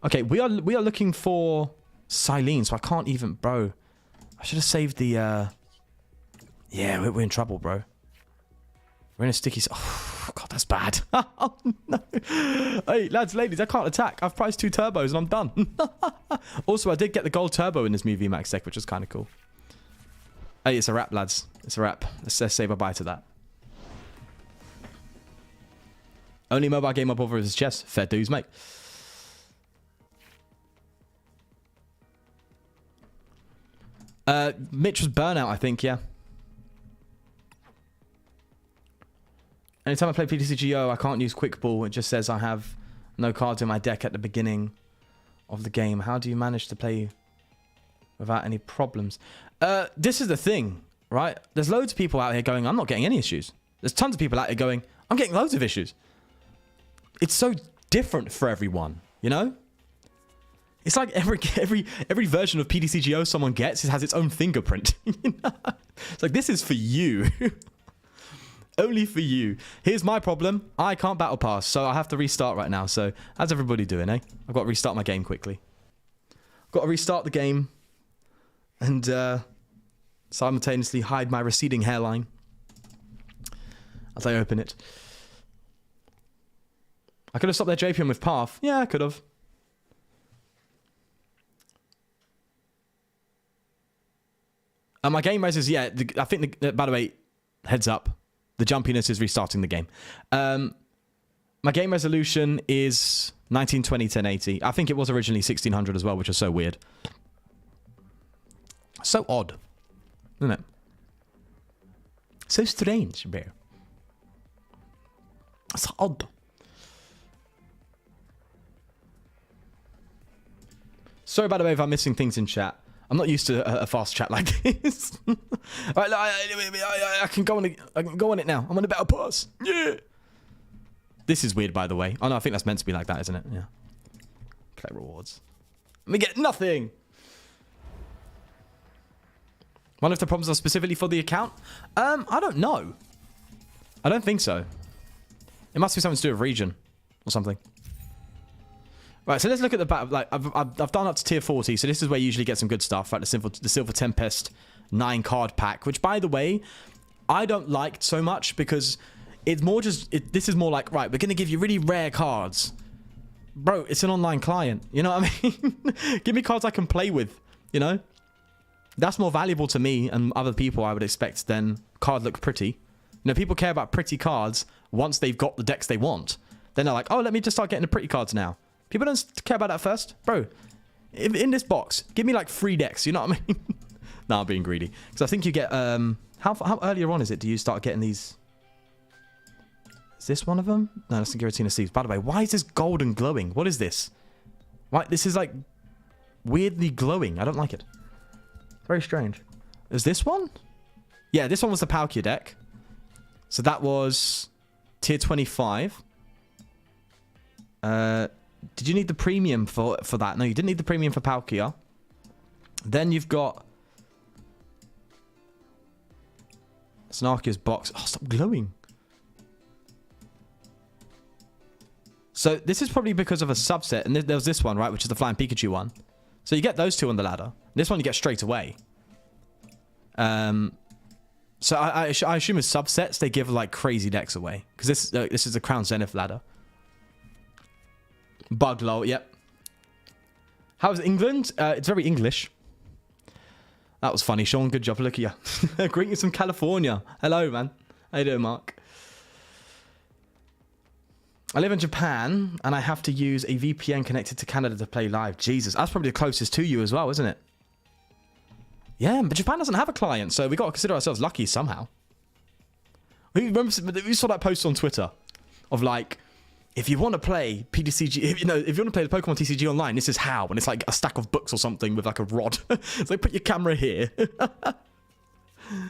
Okay, we are looking for Silene, so I can't even, bro. I should have saved the. Yeah, we're in trouble, bro. We're in a sticky. Oh god, that's bad. Oh no. Hey lads, ladies, I can't attack. I've priced 2 turbos and I'm done. Also, I did get the gold turbo in this new VMAX deck, which is kind of cool. Hey, it's a wrap, lads. It's a wrap. Let's say bye-bye to that. Only mobile game up over his chest. Fair dues, mate. Mitch was burnout, I think, yeah. Anytime I play PTCGO, I can't use Quick Ball. It just says I have no cards in my deck at the beginning of the game. How do you manage to play without any problems? This is the thing, right? There's loads of people out here going, I'm not getting any issues. There's tons of people out here going, I'm getting loads of issues. It's so different for everyone, you know? It's like every version of PTCGO someone gets, it has its own fingerprint. You know? It's like, this is for you. Only for you. Here's my problem. I can't battle pass, so I have to restart right now. So, how's everybody doing, eh? I've got to restart my game quickly. I've got to restart the game and simultaneously hide my receding hairline as I open it. I could have stopped their JPM with Path. Yeah, I could have. My game res is, yeah, I think, by the way, heads up. The jumpiness is restarting the game. My game resolution is 1920 1080. I think it was originally 1600 as well, which is so weird. So odd, isn't it? So strange, bear. It's odd. Sorry, by the way, if I'm missing things in chat. I'm not used to a fast chat like this. Right, I can go on it. I can go on it now. I'm on a battle pass. Yeah. This is weird, by the way. Oh no, I think that's meant to be like that, isn't it? Yeah. Play rewards. We get nothing. One of the problems are specifically for the account. I don't know. I don't think so. It must be something to do with region or something. Right, so let's look at the battle. Like, I've done up to tier 40, so this is where you usually get some good stuff, like the Silver Tempest 9 card pack, which, by the way, I don't like so much because it's more just, this is more like, right, we're going to give you really rare cards. Bro, it's an online client, you know what I mean? Give me cards I can play with, you know? That's more valuable to me and other people, I would expect, than card look pretty. You know, people care about pretty cards once they've got the decks they want. Then they're like, oh, let me just start getting the pretty cards now. People don't care about that first. Bro, in this box, give me like 3 decks, you know what I mean? Nah, I'm being greedy. Because I think you get, how earlier on is it? Do you start getting these? Is this one of them? No, that's the Giratina Seeds. By the way, why is this golden glowing? What is this? Why, this is like weirdly glowing. I don't like it. Very strange. Is this one? Yeah, this one was the Palkia deck. So that was tier 25. Did you need the premium for that? No, you didn't need the premium for Palkia. Then you've got Snarkia's box. Oh, stop glowing. So this is probably because of a subset. And there was this one, right, which is the Flying Pikachu one. So you get those two on the ladder. This one you get straight away. So I assume as subsets, they give like crazy decks away. Because this is the Crown Zenith ladder. Bug low, yep. How's England? It's very English. That was funny, Sean. Good job. Look at you. Greetings from California. Hello, man. How you doing, Mark? I live in Japan, and I have to use a VPN connected to Canada to play live. Jesus, that's probably the closest to you as well, isn't it? Yeah, but Japan doesn't have a client, so we got to consider ourselves lucky somehow. We saw that post on Twitter of like, if you want to play PTCG, if you want to play the Pokemon TCG online, this is how. And it's like a stack of books or something with like a rod. It's like, put your camera here.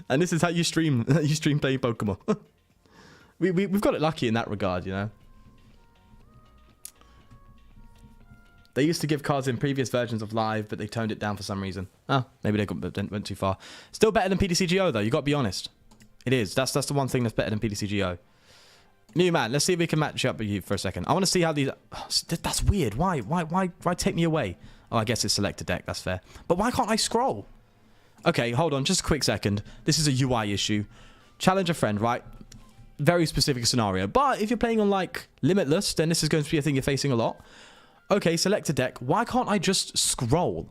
And this is how you stream playing Pokemon. We've got it lucky in that regard, you know. They used to give cards in previous versions of Live, but they toned it down for some reason. Oh, maybe they went too far. Still better than PTCGO, though. You got to be honest. It is. That's the one thing that's better than PTCGO. New man, let's see if we can match up with you for a second. I want to see how these... Oh, that's weird. Why take me away? Oh, I guess it's select a deck. That's fair. But why can't I scroll? Okay, hold on. Just a quick second. This is a UI issue. Challenge a friend, right? Very specific scenario. But if you're playing on, like, Limitless, then this is going to be a thing you're facing a lot. Okay, select a deck. Why can't I just scroll?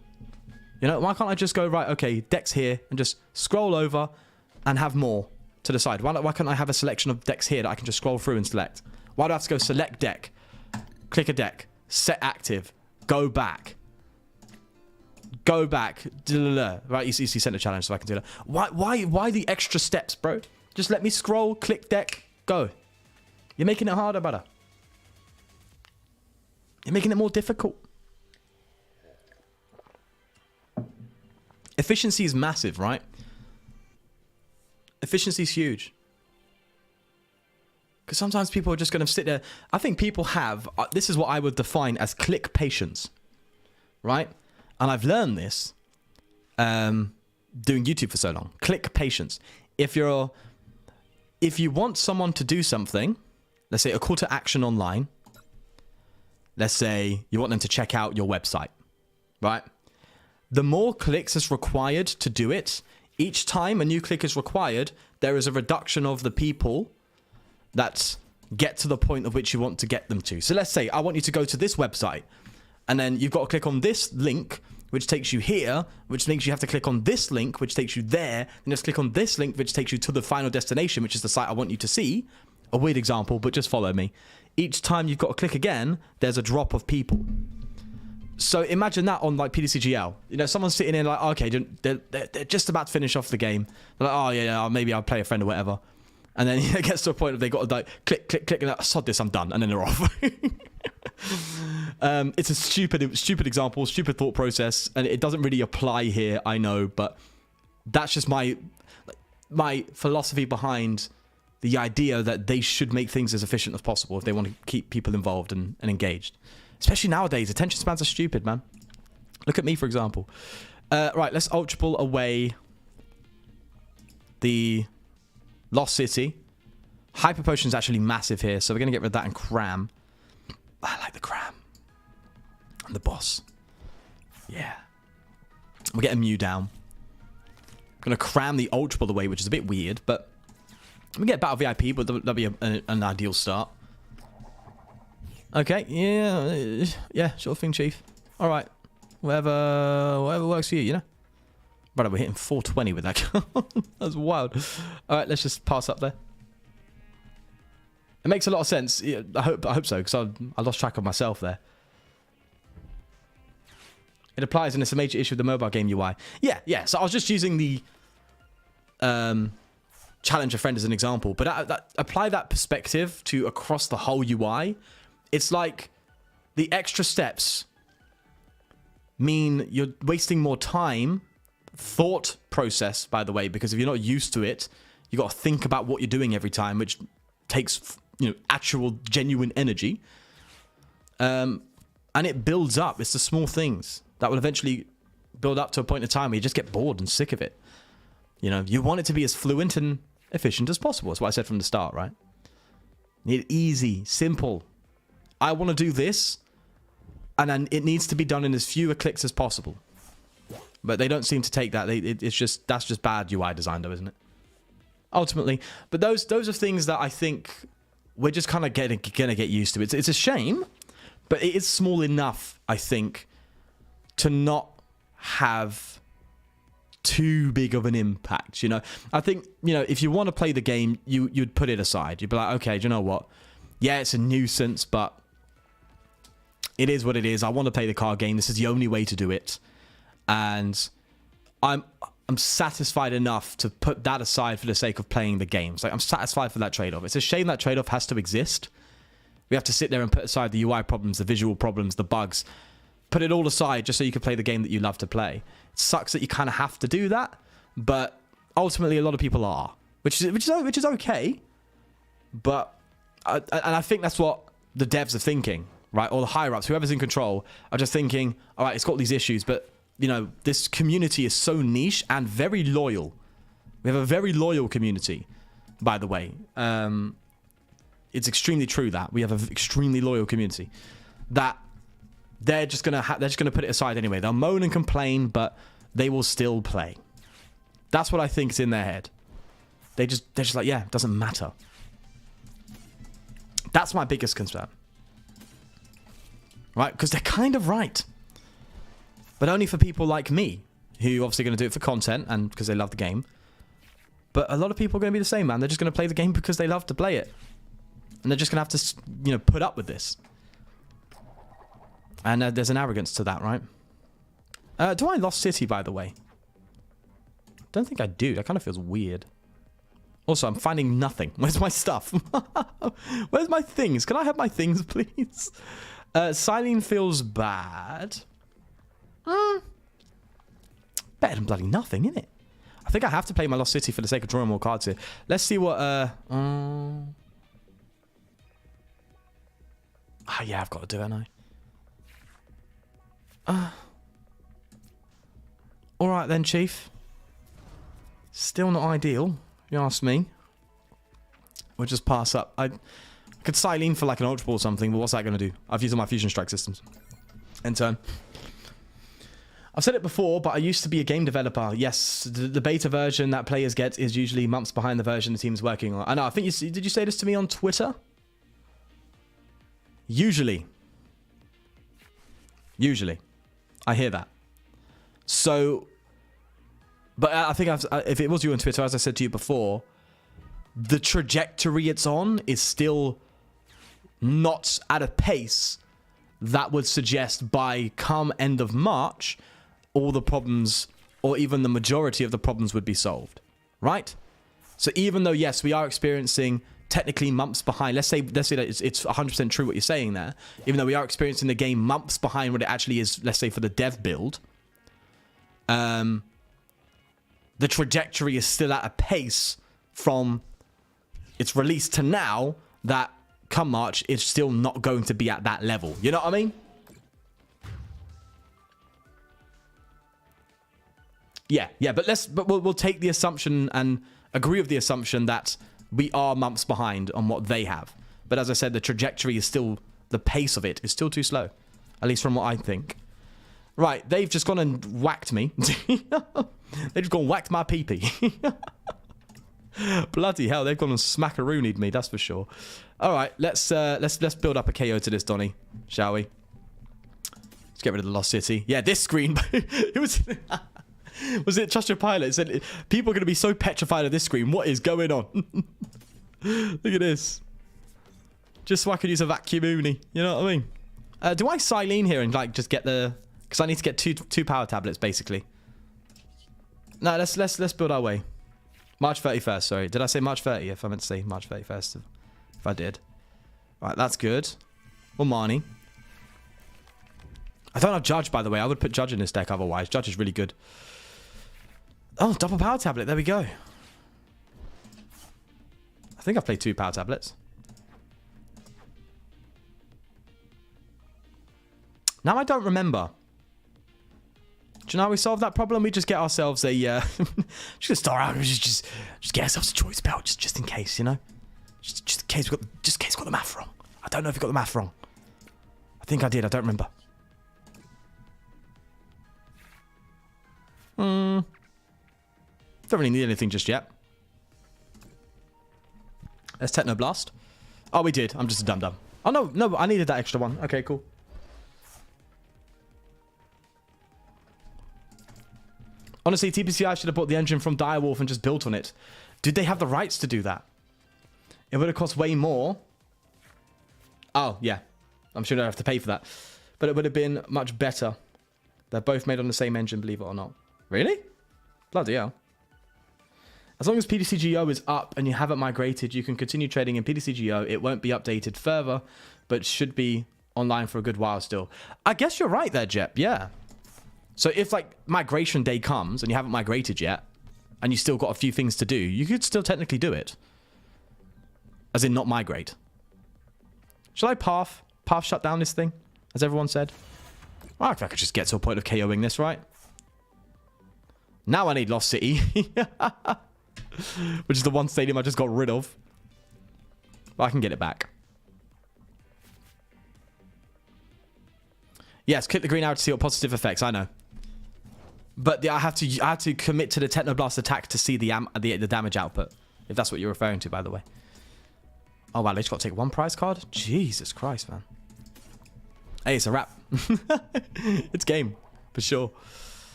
You know, why can't I just go, right, okay, deck's here, and just scroll over and have more to the side? Why can't I have a selection of decks here that I can just scroll through and select? Why do I have to go select deck, click a deck, set active, go back, right? You see center challenge, so I can do that. Why the extra steps, bro? Just let me scroll, click deck, go. You're making it harder, brother. You're making it more difficult. Efficiency is massive, right? Efficiency is huge. Because sometimes people are just going to sit there. I think people have, this is what I would define as click patience, right? And I've learned this doing YouTube for so long. Click patience. If you want someone to do something, let's say a call to action online, let's say you want them to check out your website, right? The more clicks is required to do it, each time a new click is required, there is a reduction of the people that get to the point of which you want to get them to. So let's say I want you to go to this website, and then you've got to click on this link, which takes you here, which means you have to click on this link, which takes you there, and just click on this link, which takes you to the final destination, which is the site I want you to see. A weird example, but just follow me. Each time you've got to click again, there's a drop of people. So imagine that on like PTCGL. You know, someone's sitting in like, okay, they're just about to finish off the game. They're like, oh yeah, maybe I'll play a friend or whatever. And then it gets to a point where they got to like click, and like, sod this, I'm done, and then they're off. It's a stupid example, stupid thought process, and it doesn't really apply here, I know, but that's just my philosophy behind the idea that they should make things as efficient as possible if they want to keep people involved and engaged. Especially nowadays, attention spans are stupid, man. Look at me, for example. Right, let's Ultra Ball away the Lost City. Hyper Potion is actually massive here, so we're going to get rid of that and Cram. I like the Cram. And the boss. Yeah. We'll get a Mew down. I'm going to Cram the Ultra Ball away, which is a bit weird, but we get Battle VIP, but that'll be an ideal start. Okay, yeah, sure thing, Chief. All right, whatever works for you, you know. Brother, we're hitting 420 with that. That's wild. All right, let's just pass up there. It makes a lot of sense. Yeah, I hope so, because I lost track of myself there. It applies, and it's a major issue with the mobile game UI. Yeah. So I was just using the challenge a friend as an example, but apply that perspective to across the whole UI. It's like the extra steps mean you're wasting more time. Thought process, by the way, because if you're not used to it, you got to think about what you're doing every time, which takes, you know, actual genuine energy. And it builds up. It's the small things that will eventually build up to a point in time where you just get bored and sick of it. You know, you want it to be as fluent and efficient as possible. That's what I said from the start, right? Need it easy, simple. I want to do this, and then it needs to be done in as fewer clicks as possible. But they don't seem to take that. It's just, that's just bad UI design, though, isn't it? Ultimately, but those are things that I think we're just kind of gonna get used to. It's a shame, but it is small enough, I think, to not have too big of an impact. You know, I think, you know, if you want to play the game, you'd put it aside. You'd be like, okay, do you know what? Yeah, it's a nuisance, but it is what it is. I want to play the card game. This is the only way to do it, and I'm satisfied enough to put that aside for the sake of playing the games. Like, I'm satisfied for that trade-off. It's a shame that trade-off has to exist. We have to sit there and put aside the UI problems, the visual problems, the bugs, put it all aside just so you can play the game that you love to play. It sucks that you kind of have to do that, but ultimately a lot of people are, which is okay. But and I think that's what the devs are thinking, right? Or the higher ups, whoever's in control, are just thinking, all right, it's got these issues, but you know, this community is so niche and very loyal. We have a very loyal community, by the way. It's extremely true that we have an extremely loyal community that they're just gonna put it aside anyway. They'll moan and complain, but they will still play. That's what I think is in their head. They're just like, yeah, it doesn't matter. That's my biggest concern, right? Because they're kind of right. But only for people like me, who obviously going to do it for content and because they love the game. But a lot of people are going to be the same, man. They're just going to play the game because they love to play it. And they're just going to have to, you know, put up with this. And there's an arrogance to that, right? Do I Lost City, by the way? Don't think I do. That kind of feels weird. Also, I'm finding nothing. Where's my stuff? Where's my things? Can I have my things, please? Silene feels bad. Better than bloody nothing, innit? I think I have to play my Lost City for the sake of drawing more cards here. Let's see what... yeah, I've got to do it, haven't I? Alright then, Chief. Still not ideal, if you ask me. We'll just pass up. I could Silene for like an Ultra Ball or something, but what's that going to do? I've used all my Fusion Strike systems. End turn. I've said it before, but I used to be a game developer. Yes, the beta version that players get is usually months behind the version the team's working on. I know, I think did you say this to me on Twitter? Usually. I hear that. So, but I think if it was you on Twitter, as I said to you before, the trajectory it's on is still not at a pace that would suggest by come end of March, all the problems, or even the majority of the problems would be solved, right? So even though, yes, we are experiencing technically months behind, let's say that it's 100% true what you're saying there, even though we are experiencing the game months behind what it actually is, let's say for the dev build, the trajectory is still at a pace from its release to now that come March, it's still not going to be at that level. You know what I mean? Yeah, but we'll take the assumption and agree with the assumption that we are months behind on what they have. But as I said, the trajectory is still, the pace of it is still too slow, at least from what I think. Right, they've just gone and whacked me. They've just gone and whacked my pee-pee. Bloody hell, they've gone and smackaroonied me, that's for sure. All right, let's build up a KO to this, Donny, shall we? Let's get rid of the Lost City. Yeah, this screen. It was. Was it Trust Your Pilot? It said people are going to be so petrified of this screen. What is going on? Look at this. Just so I could use a vacuum uni. You know what I mean? Do I Silene here and like just get the? Because I need to get two power tablets basically. No, let's build our way. March 31st. Sorry, did I say March 30th? I meant to say March 31st. If I did. Right, that's good. Or Marnie. I don't have Judge, by the way. I would put Judge in this deck otherwise. Judge is really good. Oh, double power tablet. There we go. I think I've played 2 power tablets. Now I don't remember. Do you know how we solve that problem? We just get ourselves a... just start out. Just get ourselves a choice belt. Just in case, you know? Just in case we got the math wrong. I don't know if we got the math wrong. I think I did. I don't remember. Don't really need anything just yet. Let's Technoblast. Oh, we did. I'm just a dum-dum. Oh, no, I needed that extra one. Okay, cool. Honestly, TPCI should have bought the engine from Direwolf and just built on it. Did they have the rights to do that? It would have cost way more. Oh, yeah. I'm sure I don't have to pay for that. But it would have been much better. They're both made on the same engine, believe it or not. Really? Bloody hell. As long as PTCGO is up and you haven't migrated, you can continue trading in PTCGO. It won't be updated further, but should be online for a good while still. I guess you're right there, Jep. Yeah. So if, like, migration day comes and you haven't migrated yet, and you still got a few things to do, you could still technically do it. As in not migrate. Shall I path shut down this thing? As everyone said. Well, I could just get to a point of KOing this, right? Now I need Lost City. Which is the one stadium I just got rid of. But I can get it back. Yes, click the green arrow to see what positive effects. I know. But I have to commit to the Technoblast attack to see the damage output. If that's what you're referring to, by the way. Oh, wow. They just got to take one prize card? Jesus Christ, man. Hey, it's a wrap. It's game. For sure.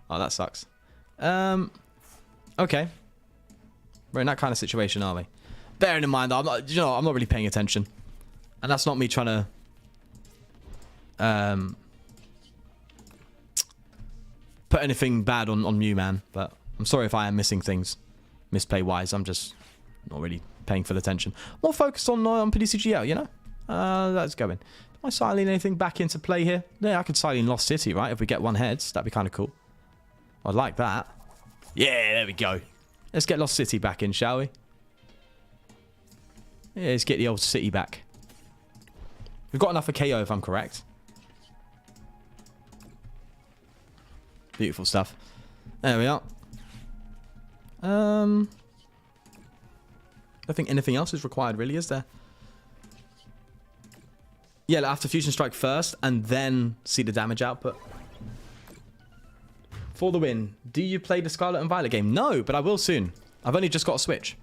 Oh, that sucks. Okay. We're in that kind of situation, are we? Bearing in mind that I'm not really paying attention. And that's not me trying to put anything bad on you, man. But I'm sorry if I am missing things misplay-wise. I'm just not really paying full attention. More focused on PTCGL, you know? Let's go in. Am I siling anything back into play here? Yeah, I could sile in Lost City, right? If we get one heads, that'd be kind of cool. I'd like that. Yeah, there we go. Let's get Lost City back in, shall we? Yeah, let's get the old city back. We've got enough for KO, if I'm correct. Beautiful stuff. There we are. I don't think anything else is required, really, is there? Yeah, after Fusion Strike first, and then see the damage output. For the win. Do you play the Scarlet and Violet game? No, but I will soon. I've only just got a Switch.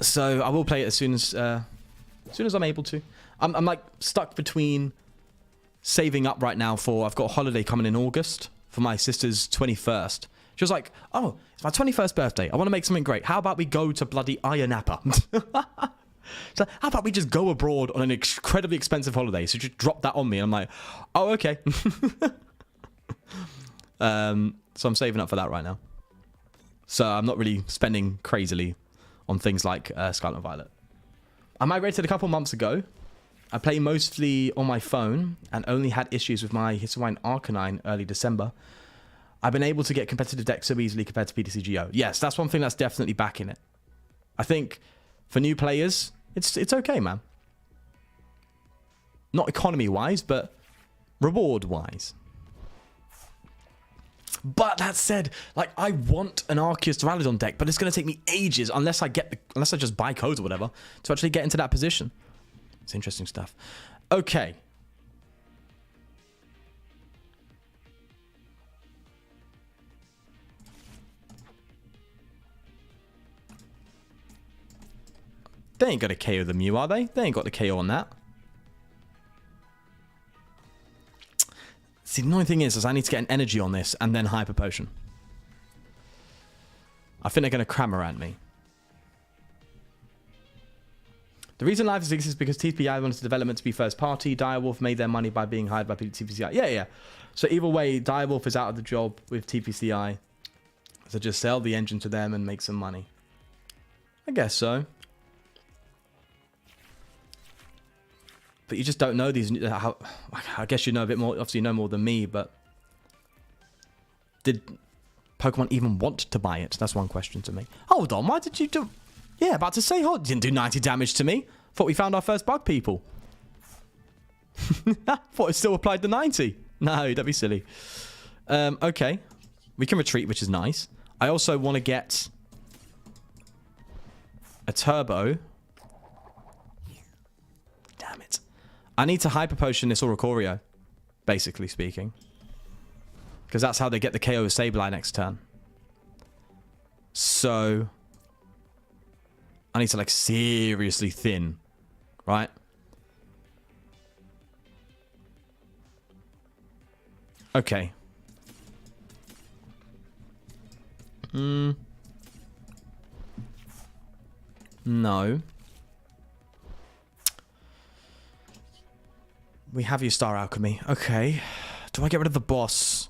So I will play it as soon as I'm able to. I'm like stuck between saving up right now for... I've got a holiday coming in August for my sister's 21st. She was like, oh, it's my 21st birthday. I want to make something great. How about we go to bloody Ayia Napa? So how about we just go abroad on an incredibly expensive holiday? So just drop that on me. And I'm like, oh, okay. So I'm saving up for that right now. So I'm not really spending crazily on things like Scarlet and Violet. I migrated a couple months ago. I play mostly on my phone and only had issues with my Hisuian Arcanine early December. I've been able to get competitive decks so easily compared to PTCGO. Yes, that's one thing that's definitely back in it. I think for new players, it's okay, man. Not economy-wise, but reward-wise. But that said, like, I want an Arceus Duraludon deck, but it's going to take me ages unless I just buy codes or whatever to actually get into that position. It's interesting stuff. Okay. They ain't got to KO the Mew, are they? They ain't got the KO on that. See, the annoying thing is I need to get an energy on this and then Hyper Potion. I think they're going to cram around me. The reason Live exists is because TPI wanted the development to be first party. Direwolf made their money by being hired by TPCI. Yeah. So either way, Direwolf is out of the job with TPCI. So just sell the engine to them and make some money. I guess so. But you just don't know these. I guess you know a bit more. Obviously, you know more than me. But did Pokemon even want to buy it? That's one question to me. Hold on, why did you do? Yeah, about to say, hold. Didn't do 90 damage to me. Thought we found our first bug, people. Thought it still applied to 90. No, don't be silly. Okay, we can retreat, which is nice. I also want to get a turbo. Damn it. I need to hyper potion this Oricorio, basically speaking. Because that's how they get the KO with Sableye next turn. So I need to like seriously thin, right? Okay. No. We have your Star Alchemy. Okay. Do I get rid of the boss?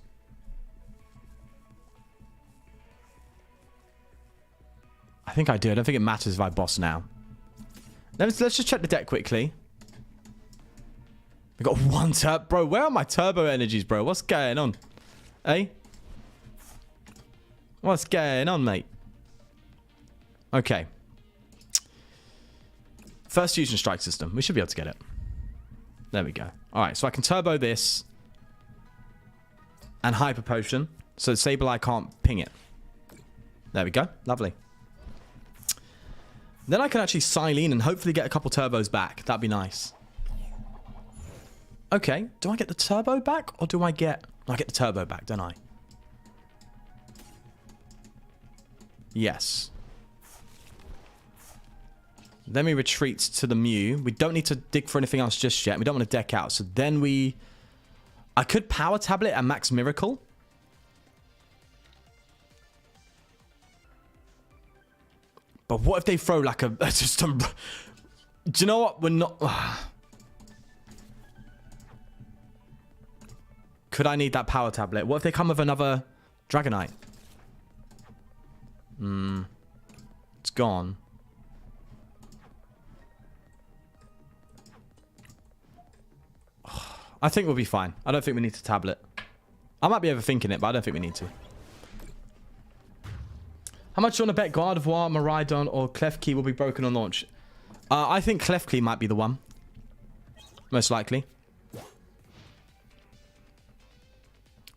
I think I do. I don't think it matters if I boss now. Let's just check the deck quickly. We got one turbo. Bro, where are my turbo energies, bro? What's going on? Eh? What's going on, mate? Okay. First fusion strike system. We should be able to get it. There we go. All right, so I can turbo this and hyper potion, so Sableye can't ping it. There we go. Lovely. Then I can actually Silene and hopefully get a couple turbos back. That'd be nice. Okay, do I get the turbo back or do I get... I get the turbo back, don't I? Yes. Then we retreat to the Mew. We don't need to dig for anything else just yet. We don't want to deck out. So then we... I could Power Tablet and Max Miracle. But what if they throw like a... just a... Do you know what? We're not... Could I need that Power Tablet? What if they come with another Dragonite? It's gone. I think we'll be fine. I don't think we need to tablet. I might be overthinking it, but I don't think we need to. How much do you want to bet Gardevoir, Miraidon, or Klefki will be broken on launch? I think Klefki might be the one. Most likely.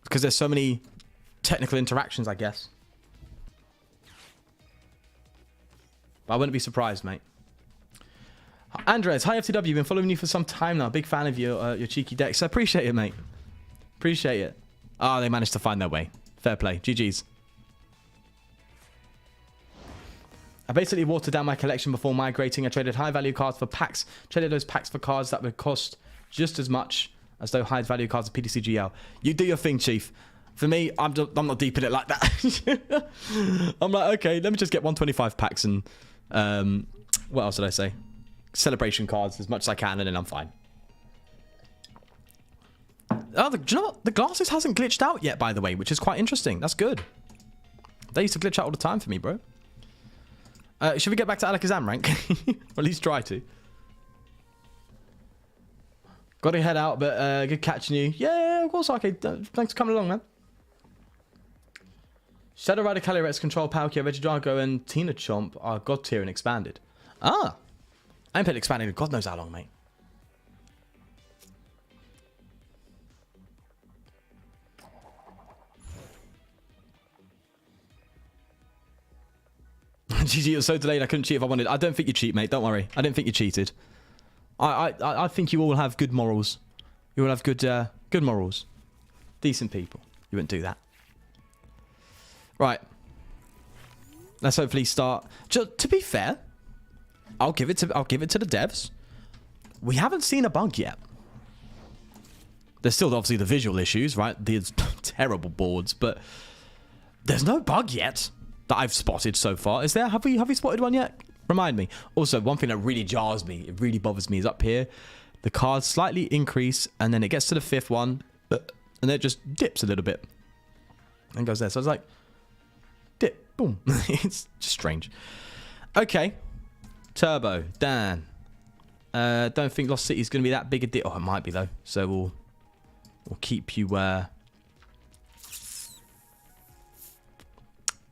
Because there's so many technical interactions, I guess. But I wouldn't be surprised, mate. Andres, hi FTW, been following you for some time now. Big fan of your cheeky decks. I appreciate it, mate. Appreciate it. Oh, they managed to find their way. Fair play. GG's. I basically watered down my collection before migrating. I traded high value cards for packs. Traded those packs for cards that would cost just as much as though high value cards of PTCGL. You do your thing, Chief. For me, I'm not deep in it like that. I'm like, okay, let me just get 125 packs and what else did I say? Celebration cards as much as I can, and then I'm fine. Oh, do you know what? The glasses hasn't glitched out yet, by the way, which is quite interesting. That's good. They used to glitch out all the time for me, bro. Should we get back to Alakazam rank? Or at least try to. Got to head out, but good catching you. Yeah, of course, Arcade. Thanks for coming along, man. Shadow Rider, Calyrex, Control, Palkia, Regidrago, and Tina Chomp are God tier and expanded. Ah! I haven't played expanded in God knows how long, mate. GG, it was so delayed I couldn't cheat if I wanted. I don't think you cheat, mate. Don't worry. I don't think you cheated. I think you all have good morals. You all have good morals. Decent people. You wouldn't do that. Right. Let's hopefully start. To be fair, I'll give it to the devs. We haven't seen a bug yet. There's still obviously the visual issues, right? These terrible boards, but there's no bug yet that I've spotted so far. Is there? Have we spotted one yet? Remind me. Also, one thing that really jars me, it really bothers me, is up here. The cards slightly increase, and then it gets to the fifth one, and then it just dips a little bit. And goes there. So it's like, dip, boom. It's just strange. Okay. Turbo, Dan. Don't think Lost City is going to be that big a deal. Oh, it might be, though. So we'll keep you...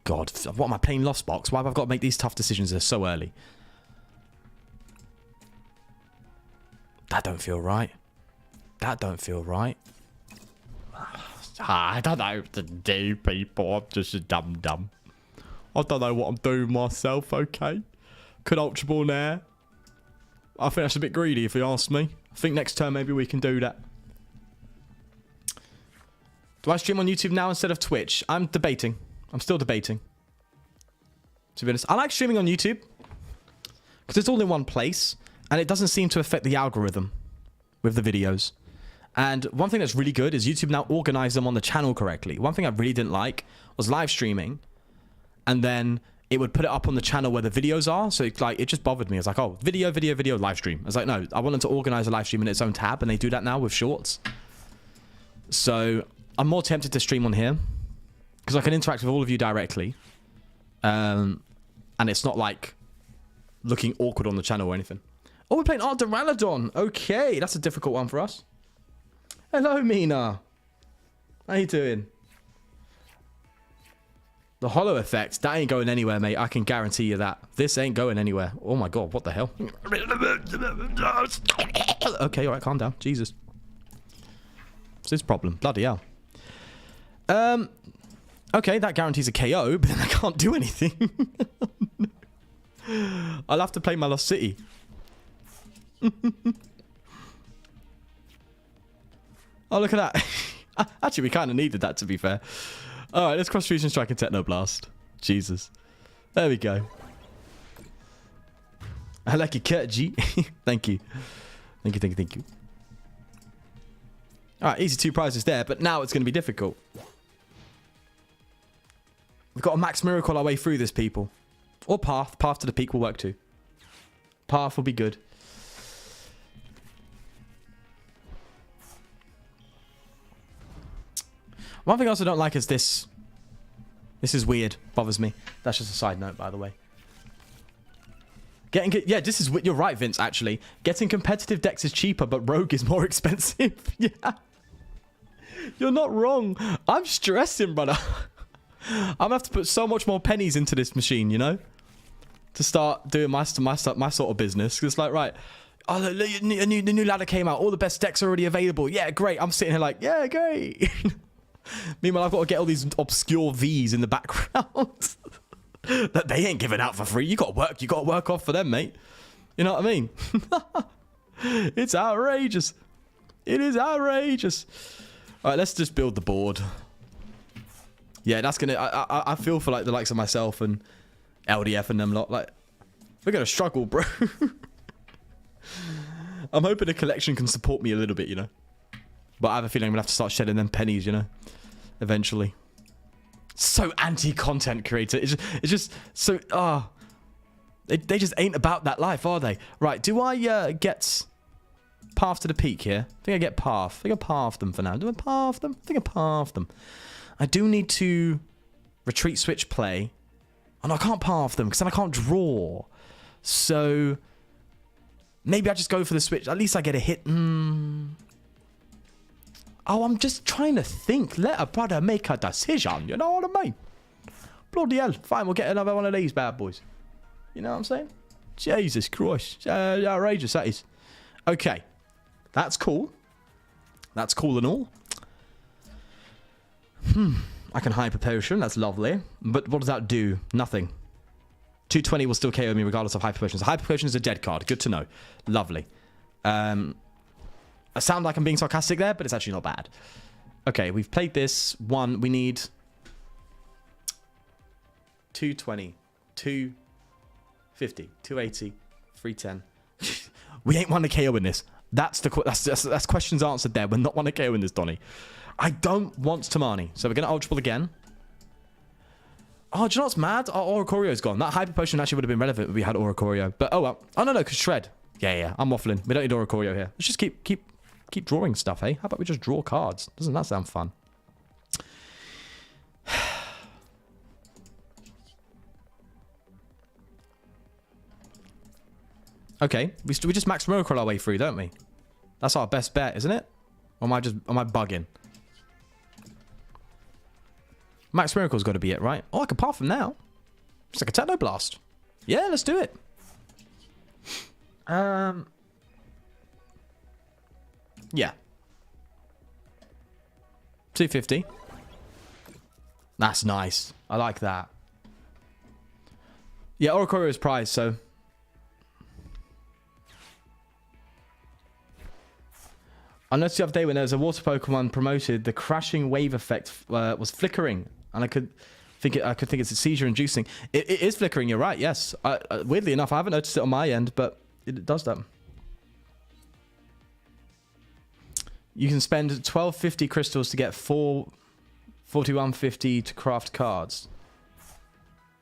God, what am I playing Lost Box? Why have I got to make these tough decisions so early? That don't feel right. That don't feel right. I don't know what to do, people. I'm just a dum-dum. I don't know what I'm doing myself, okay? Could Ultra Ball there. I think that's a bit greedy if you ask me. I think next turn maybe we can do that. Do I stream on YouTube now instead of Twitch? I'm debating. I'm still debating. To be honest, I like streaming on YouTube because it's all in one place and it doesn't seem to affect the algorithm with the videos. And one thing that's really good is YouTube now organize them on the channel correctly. One thing I really didn't like was live streaming and then it would put it up on the channel where the videos are. So it just bothered me. It's like, oh, video, live stream. I was like, no, I want them to organize a live stream in its own tab and they do that now with shorts. So I'm more tempted to stream on here because I can interact with all of you directly. And it's not like looking awkward on the channel or anything. Oh, we're playing Art Duraludon. Okay, that's a difficult one for us. Hello, Mina. How you doing? The hollow effect, that ain't going anywhere, mate. I can guarantee you that. This ain't going anywhere. Oh my god, what the hell? Okay, alright, calm down. Jesus. What's his problem? Bloody hell. Okay, that guarantees a KO, but then I can't do anything. I'll have to play my Lost City. Oh, look at that. Actually, we kind of needed that, to be fair. All right, let's cross Fusion Strike and Techno Blast. Jesus. There we go. I like your cut, G. Thank you. Thank you. All right, easy 2 prizes there, but now it's going to be difficult. We've got to Max Miracle our way through this, people. Or Path. Path to the peak will work too. Path will be good. One thing else I don't like is this. This is weird. Bothers me. That's just a side note, by the way. Yeah, this is... You're right, Vince, actually. Getting competitive decks is cheaper, but Rogue is more expensive. Yeah. You're not wrong. I'm stressing, brother. I'm going to have to put so much more pennies into this machine, you know? To start doing my sort of business. Because it's like, right... Oh, the new ladder came out. All the best decks are already available. Yeah, great. I'm sitting here like, yeah, great. Meanwhile, I've got to get all these obscure Vs in the background that they ain't giving out for free. You got to work off for them, mate. You know what I mean? It's outrageous. It is outrageous. All right, let's just build the board. Yeah, that's gonna. I feel for like the likes of myself and LDF and them lot. Like, we're gonna struggle, bro. I'm hoping the collection can support me a little bit, you know. But I have a feeling I'm going to have to start shedding them pennies, you know. Eventually. So anti-content creator. It's just so... They just ain't about that life, are they? Right, do I get Path to the Peak here? I think I get Path. I think I path them for now. Do I path them? I think I path them. I do need to retreat, switch, play. Oh, no, I can't path them because then I can't draw. So... Maybe I just go for the switch. At least I get a hit. Oh, I'm just trying to think. Let a brother make a decision. You know what I mean? Bloody hell. Fine, we'll get another one of these bad boys. You know what I'm saying? Jesus Christ. Outrageous, that is. Okay. That's cool. That's cool and all. I can Hyper Potion. That's lovely. But what does that do? Nothing. 220 will still KO me regardless of Hyper Potion. So Hyper Potion is a dead card. Good to know. Lovely. I sound like I'm being sarcastic there, but it's actually not bad. Okay, we've played this one. We need 220, 250, 280, 310. We ain't won a KO in this. That's questions answered there. We're not won a KO in this, Donny. I don't want Tamani, so we're going to Ultra Ball again. Oh, do you know what's mad? Our Oricorio's gone. That Hyper Potion actually would have been relevant if we had Oricorio. But, oh well. Oh, no, because Shred. Yeah, I'm waffling. We don't need Oricorio here. Let's just keep drawing stuff, eh? How about we just draw cards? Doesn't that sound fun? Okay, we just Max Miracle our way through, don't we? That's our best bet, isn't it? Or am I bugging? Max Miracle's got to be it, right? Oh, I can path him now. It's like a Techno Blast. Yeah, let's do it. Yeah. 250. That's nice. I like that. Yeah, Oricorio is prize, so... I noticed the other day when there was a water Pokemon promoted, the crashing wave effect was flickering, and I could think it's a seizure inducing. It is flickering. You're right. Yes. Weirdly enough, I haven't noticed it on my end, but it does that. You can spend 1250 crystals to get 4150 to craft cards.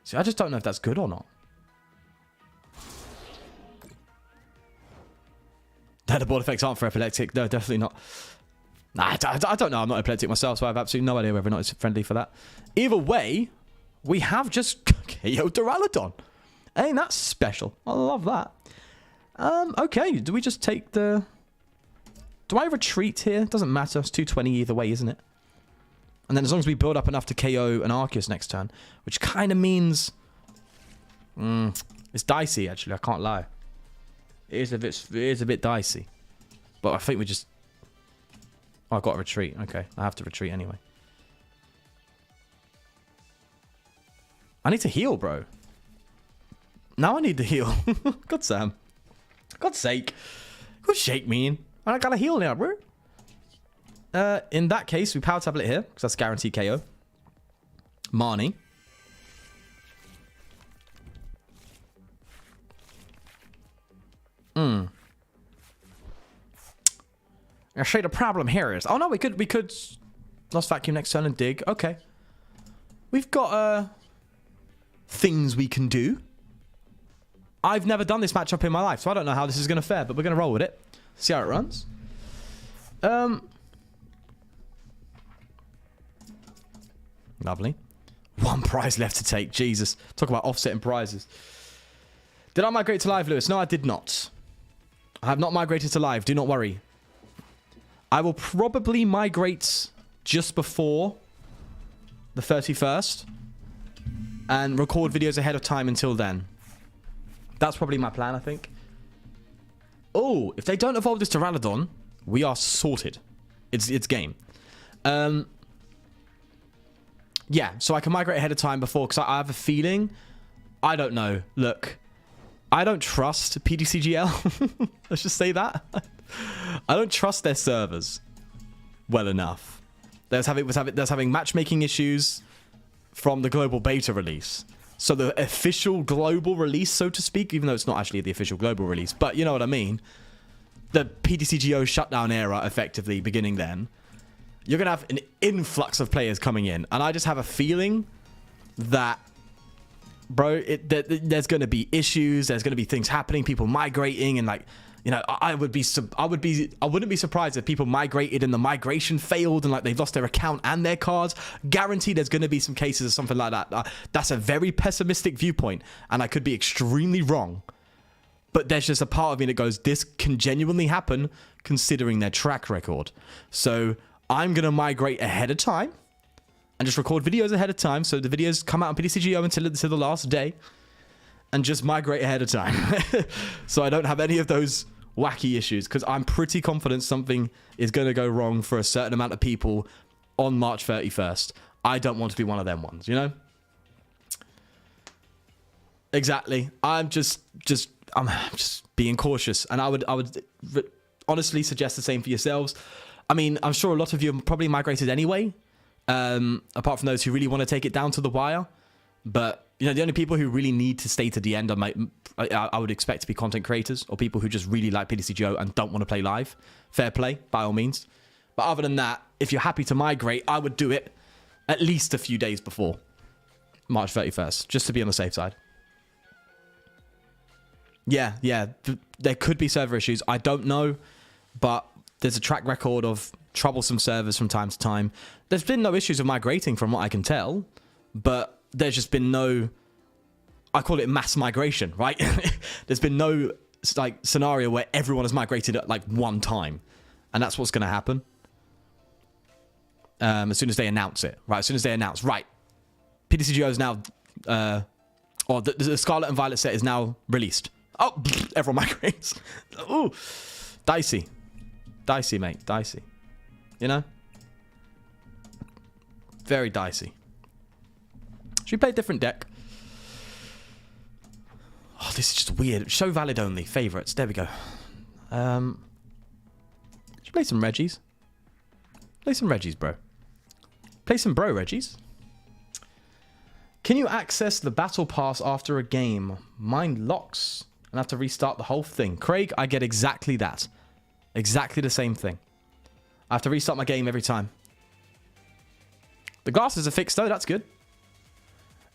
See, I just don't know if that's good or not. The board effects aren't for epileptic. No, definitely not. Nah, I don't know. I'm not epileptic myself, so I have absolutely no idea whether or not it's friendly for that. Either way, we have just KO'd Duraludon. Ain't that special? I love that. Okay, do we just take the... Do I retreat here? Doesn't matter. It's 220 either way, isn't it? And then as long as we build up enough to KO an Arceus next turn, which kind of means... it's dicey, actually. I can't lie. It is a bit dicey. But I think we just... Oh, I've got to retreat. Okay, I have to retreat anyway. I need to heal, bro. Now I need to heal. God, Sam. God's sake. God's shake me. I gotta heal now, bro. In that case, we power tablet here, because that's guaranteed KO. Marnie. I say the problem here is... Oh, no, we could Lost Vacuum next turn and dig. Okay. We've got things we can do. I've never done this matchup in my life, so I don't know how this is going to fare, but we're going to roll with it. See how it runs. Lovely. One prize left to take. Jesus. Talk about offsetting prizes. Did I migrate to live, Lewis? No, I did not. I have not migrated to live. Do not worry. I will probably migrate just before the 31st and record videos ahead of time until then. That's probably my plan, I think. Oh, if they don't evolve this to Duraludon, we are sorted. It's game. Yeah, so I can migrate ahead of time before, because I have a feeling... I don't know. Look, I don't trust PTCGL. Let's just say that. I don't trust their servers well enough. There's having matchmaking issues from the global beta release. So the official global release, so to speak, even though it's not actually the official global release, but you know what I mean. The PTCGO shutdown era, effectively beginning then. You're going to have an influx of players coming in. And I just have a feeling that, bro, there's going to be issues. There's going to be things happening, people migrating, and like, you know, I wouldn't be surprised if people migrated and the migration failed and like they've lost their account and their cards. Guaranteed there's going to be some cases or something like that. That's a very pessimistic viewpoint, and I could be extremely wrong. But there's just a part of me that goes, this can genuinely happen considering their track record. So I'm going to migrate ahead of time and just record videos ahead of time. So the videos come out on PTCGO until the last day. And just migrate ahead of time. So I don't have any of those wacky issues. Because I'm pretty confident something is going to go wrong for a certain amount of people on March 31st. I don't want to be one of them ones, you know? Exactly. I'm just being cautious. And I would honestly suggest the same for yourselves. I mean, I'm sure a lot of you have probably migrated anyway. Apart from those who really want to take it down to the wire. But... you know, the only people who really need to stay to the end I would expect to be content creators or people who just really like PTCGO and don't want to play live. Fair play, by all means. But other than that, if you're happy to migrate, I would do it at least a few days before March 31st, just to be on the safe side. Yeah, there could be server issues. I don't know, but there's a track record of troublesome servers from time to time. There's been no issues of migrating from what I can tell, but... there's just been no, I call it mass migration, right? There's been no like scenario where everyone has migrated at like one time, and that's what's going to happen. As soon as they announce it, right? As soon as they announce, right, PTCGO is now, or the Scarlet and Violet set is now released. Oh, everyone migrates. Ooh, dicey, mate, dicey. You know, very dicey. Should we play a different deck? Oh, this is just weird. Show valid only. Favorites. There we go. Just play some Reggies. Play some Reggies, bro. Play some bro Reggies. Can you access the battle pass after a game? Mine locks and have to restart the whole thing. Craig, I get exactly that. Exactly the same thing. I have to restart my game every time. The glasses are fixed though, that's good.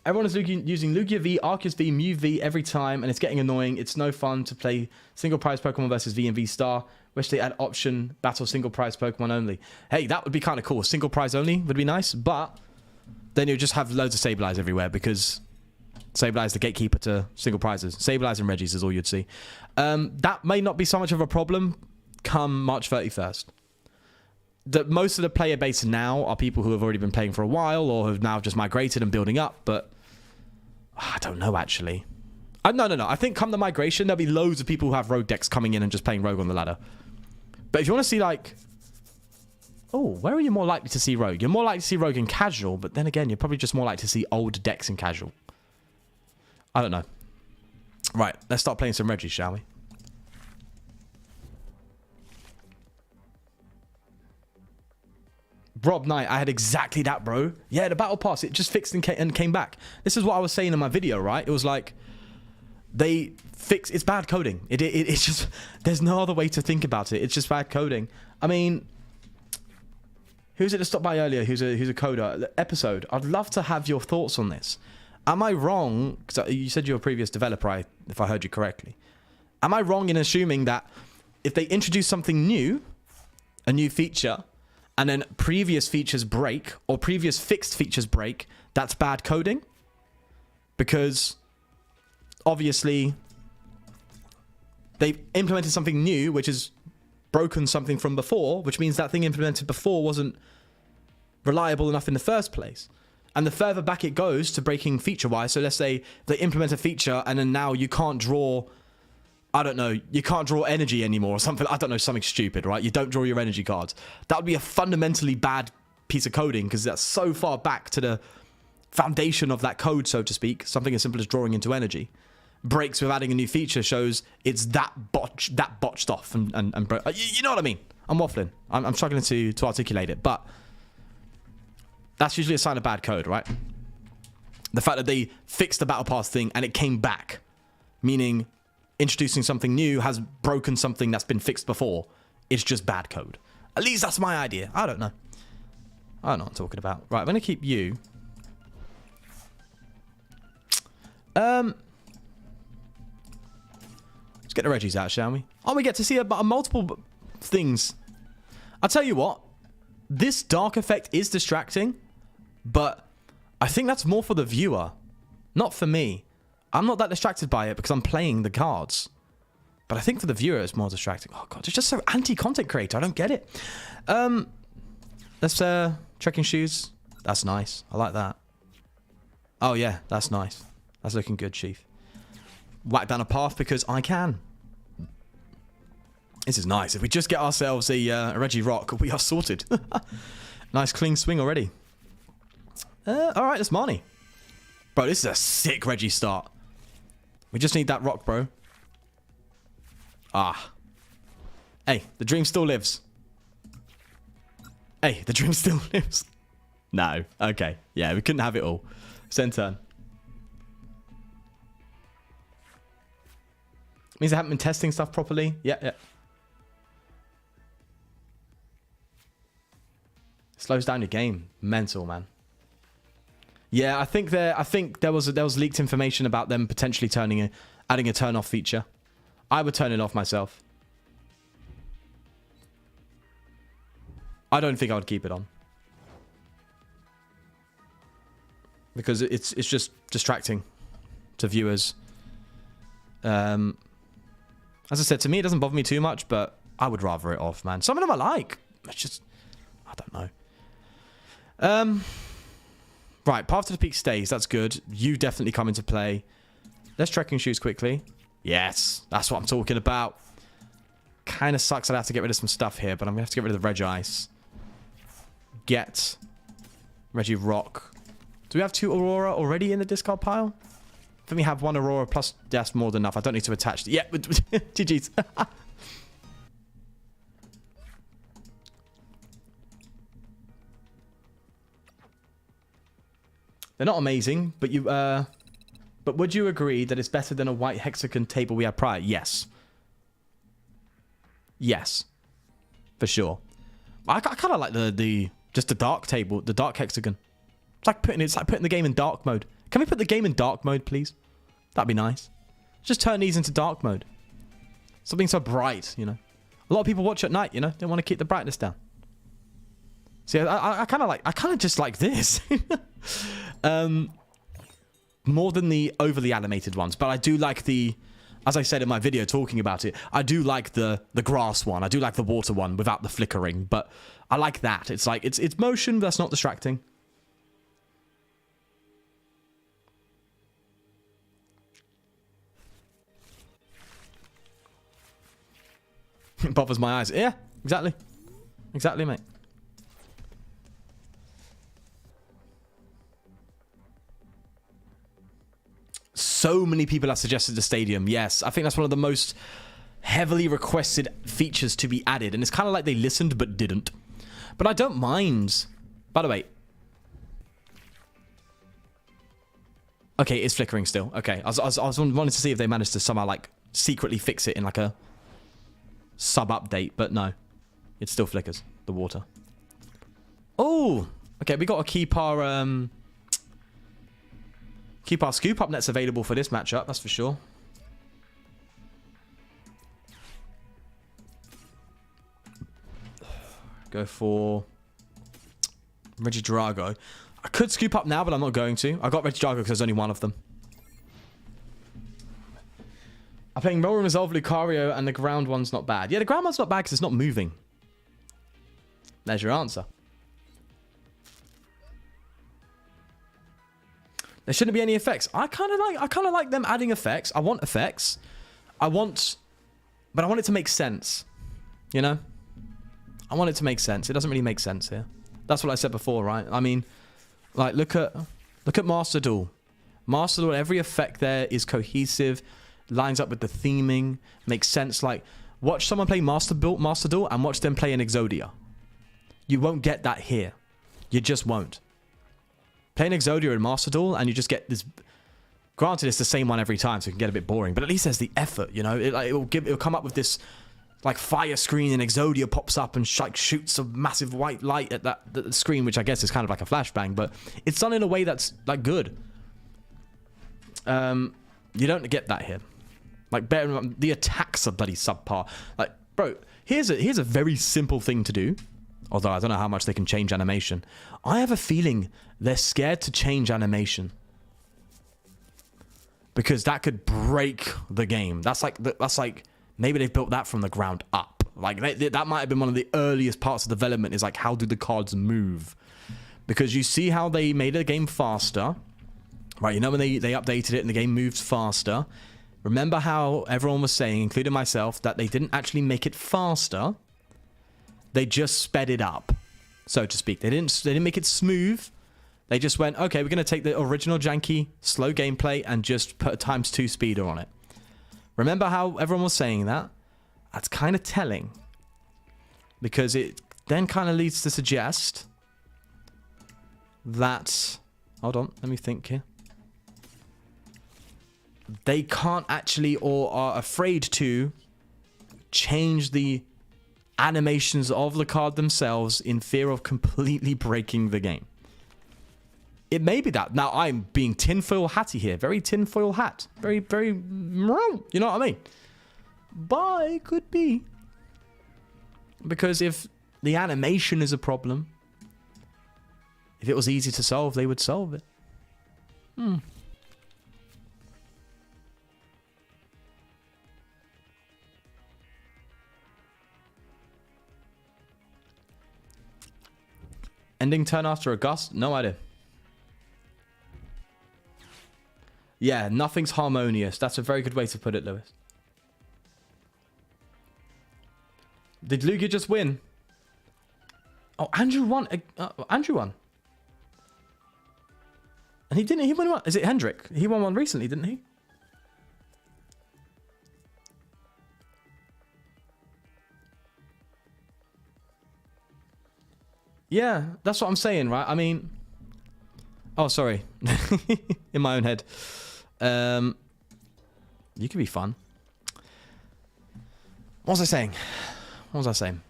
Everyone is using Lugia V, Arceus V, Mew V every time, and it's getting annoying. It's no fun to play single prize Pokemon versus V and V Star. Wish they add option battle single prize Pokemon only. Hey, that would be kind of cool. Single prize only would be nice, but then you'll just have loads of Sableyes everywhere because Sableye is the gatekeeper to single prizes. Sableyes and Reggies is all you'd see. That may not be so much of a problem come March 31st. Most of the player base now are people who have already been playing for a while or have now just migrated and building up, but I don't know, actually. No. I think come the migration, there'll be loads of people who have rogue decks coming in and just playing rogue on the ladder. But if you want to see, like... Oh, where are you more likely to see rogue? You're more likely to see rogue in casual, but then again, you're probably just more likely to see old decks in casual. I don't know. Right, let's start playing some Reggies, shall we? Rob Knight, I had exactly that, bro. Yeah, the battle pass, it just fixed and came back. This is what I was saying in my video, right? It was like, they fix, it's bad coding. It's just, there's no other way to think about it. It's just bad coding. I mean, who's it that stopped by earlier? Who's a coder? Episode. I'd love to have your thoughts on this. Am I wrong? Because you said you're a previous developer, if I heard you correctly. Am I wrong in assuming that if they introduce something new, a new feature, and then previous features break, or previous fixed features break, that's bad coding? Because obviously they've implemented something new, which has broken something from before, which means that thing implemented before wasn't reliable enough in the first place. And the further back it goes to breaking feature-wise, so let's say they implement a feature and then now you can't draw, I don't know, you can't draw energy anymore or something, I don't know, something stupid, right? You don't draw your energy cards. That would be a fundamentally bad piece of coding because that's so far back to the foundation of that code, so to speak. Something as simple as drawing into energy. Breaks with adding a new feature shows it's that botched off and you know what I mean? I'm waffling. I'm struggling to articulate it, but that's usually a sign of bad code, right? The fact that they fixed the battle pass thing and it came back, meaning introducing something new has broken something that's been fixed before. It's just bad code. At least that's my idea. I don't know. I don't know what I'm talking about. Right, I'm going to keep you. Let's get the Reggies out, shall we? Oh, we get to see multiple things. I'll tell you what. This dark effect is distracting, but I think that's more for the viewer, not for me. I'm not that distracted by it because I'm playing the cards. But I think for the viewer, it's more distracting. Oh, God, it's just so anti-content creator. I don't get it. Let's, trekking shoes. That's nice. I like that. Oh, yeah, that's nice. That's looking good, Chief. Whack down a path because I can. This is nice. If we just get ourselves a Reggie Rock, we are sorted. Nice clean swing already. All right, that's Marnie. Bro, this is a sick Reggie start. We just need that rock, bro. Ah. Hey, the dream still lives. Hey, the dream still lives. No. Okay. Yeah, we couldn't have it all. Send turn. Means I haven't been testing stuff properly. Yeah. Slows down your game. Mental, man. Yeah, I think there was leaked information about them potentially adding a turn off feature. I would turn it off myself. I don't think I would keep it on. Because it's just distracting to viewers. As I said, to me it doesn't bother me too much, but I would rather it off, man. Some of them I like. It's just I don't know. Right, Path to the Peak stays. That's good. You definitely come into play. Let's trekking shoes quickly. Yes, that's what I'm talking about. Kind of sucks I'd have to get rid of some stuff here, but I'm going to have to get rid of the Reg Ice. Get Reggie Rock. Do we have 2 Aurora already in the discard pile? I think we have 1 Aurora plus that's more than enough. I don't need to attach. Yeah, GG's. They're not amazing, but but would you agree that it's better than a white hexagon table we had prior? Yes. Yes. For sure. I kind of like just the dark table, the dark hexagon. It's like putting the game in dark mode. Can we put the game in dark mode, please? That'd be nice. Just turn these into dark mode. Something so bright, you know. A lot of people watch at night, you know. They want to keep the brightness down. See, I kind of just like this. More than the overly animated ones, but I do like as I said in my video talking about it, I do like the grass one. I do like the water one without the flickering, but I like that. It's like, it's motion, but that's not distracting. It bothers my eyes. Yeah, exactly. Exactly, mate. So many people have suggested the stadium. Yes, I think that's one of the most heavily requested features to be added. And it's kind of like they listened but didn't. But I don't mind. By the way. Okay, it's flickering still. Okay, I was wanting to see if they managed to somehow like secretly fix it in like a sub-update. But no, it still flickers, the water. Oh, okay, we got to keep our scoop up nets available for this matchup, that's for sure. Go for Reggie Drago. I could scoop up now, but I'm not going to. I got Reggie Drago because there's only one of them. I'm playing Roll and Resolve Lucario, and the ground one's not bad. Yeah, the ground one's not bad because it's not moving. There's your answer. There shouldn't be any effects. I kind of like them adding effects. I want effects. But I want it to make sense. You know? I want it to make sense. It doesn't really make sense here. That's what I said before, right? I mean, like, look at Master Duel. Master Duel, every effect there is cohesive, lines up with the theming, makes sense. Like, watch someone play Master Duel and watch them play an Exodia. You won't get that here. You just won't. Play an Exodia in Master Duel and you just get this. Granted, it's the same one every time, so it can get a bit boring. But at least there's the effort, you know. It'll come up with this like fire screen, and Exodia pops up and like shoots a massive white light at the screen, which I guess is kind of like a flashbang. But it's done in a way that's like good. You don't get that here. Like, the attacks are bloody subpar. Like, bro, here's a very simple thing to do. Although I don't know how much they can change animation. I have a feeling they're scared to change animation. Because that could break the game. That's like maybe they've built that from the ground up. Like that might have been one of the earliest parts of development, is like, how do the cards move? Because you see how they made the game faster. Right, you know when they updated it and the game moved faster. Remember how everyone was saying, including myself, that they didn't actually make it faster. They just sped it up, so to speak. They didn't make it smooth. They just went, okay, we're going to take the original janky, slow gameplay and just put a ×2 speeder on it. Remember how everyone was saying that? That's kind of telling. Because it then kind of leads to suggest that... Hold on, let me think here. They can't actually, or are afraid to, change the animations of the card themselves in fear of completely breaking the game. It may be that. Now, I'm being tinfoil hatty here. Very tinfoil hat. Very, very... You know what I mean? But it could be. Because if the animation is a problem, if it was easy to solve, they would solve it. Ending turn after a gust? No idea. Yeah, nothing's harmonious. That's a very good way to put it, Lewis. Did Lugia just win? Oh, Andrew won. Andrew won. And he won one. Is it Hendrick? He won one recently, didn't he? Yeah, that's what I'm saying, right? I mean, Oh, sorry. In my own head. You could be fun. What was I saying? What was I saying?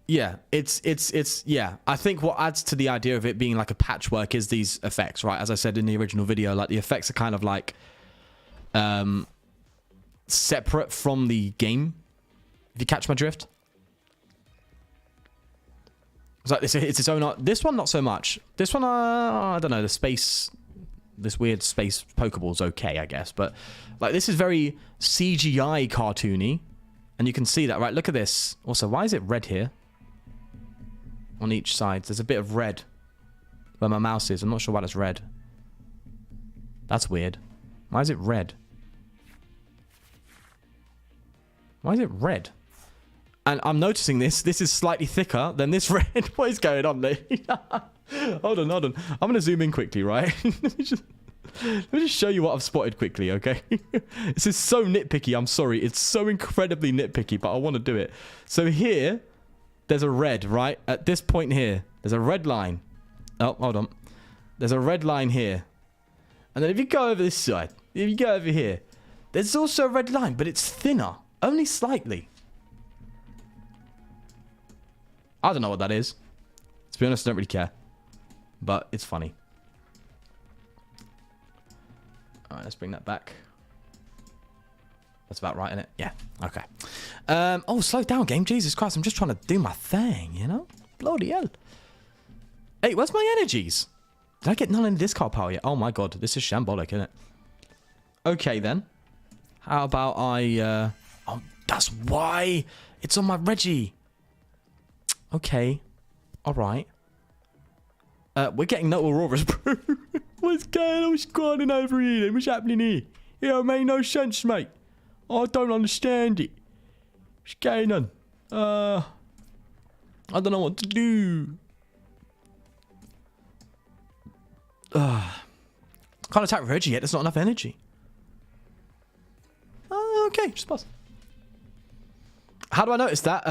Yeah, it's yeah. I think what adds to the idea of it being like a patchwork is these effects, right? As I said in the original video, like the effects are kind of like separate from the game. If you catch my drift. It's like it's its own art. This one not so much. This one I don't know, this weird space Pokeball's okay, I guess, but like this is very CGI cartoony, and you can see that, right? Look at this. Also, why is it red here? On each side, there's a bit of red where my mouse is. I'm not sure why that's red. That's weird. Why is it red? Why is it red? And I'm noticing this. This is slightly thicker than this red. What is going on there? Hold on. I'm going to zoom in quickly, right? Let me just show you what I've spotted quickly, okay? This is so nitpicky. I'm sorry. It's so incredibly nitpicky, but I want to do it. So here, there's a red, right? At this point here, there's a red line. Oh, hold on. There's a red line here. And then if you go over this side, if you go over here, there's also a red line, but it's thinner. Only slightly. I don't know what that is. To be honest, I don't really care. But it's funny. Alright, let's bring that back. That's about right, isn't it? Yeah. Okay. Oh, slow down, game. Jesus Christ, I'm just trying to do my thing, you know? Bloody hell. Hey, where's my energies? Did I get none in the discard pile yet? Oh my god, this is shambolic, isn't it? Okay, then. How about I, Oh, that's why! It's on my Reggie! Okay. Alright. We're getting no auroras, bro. What's going on? What's going on over here then? What's happening here? It don't make no sense, mate. I don't understand it. What's going on? I don't know what to do. Can't attack Reggie yet. There's not enough energy. Okay, just pass. How do I notice that?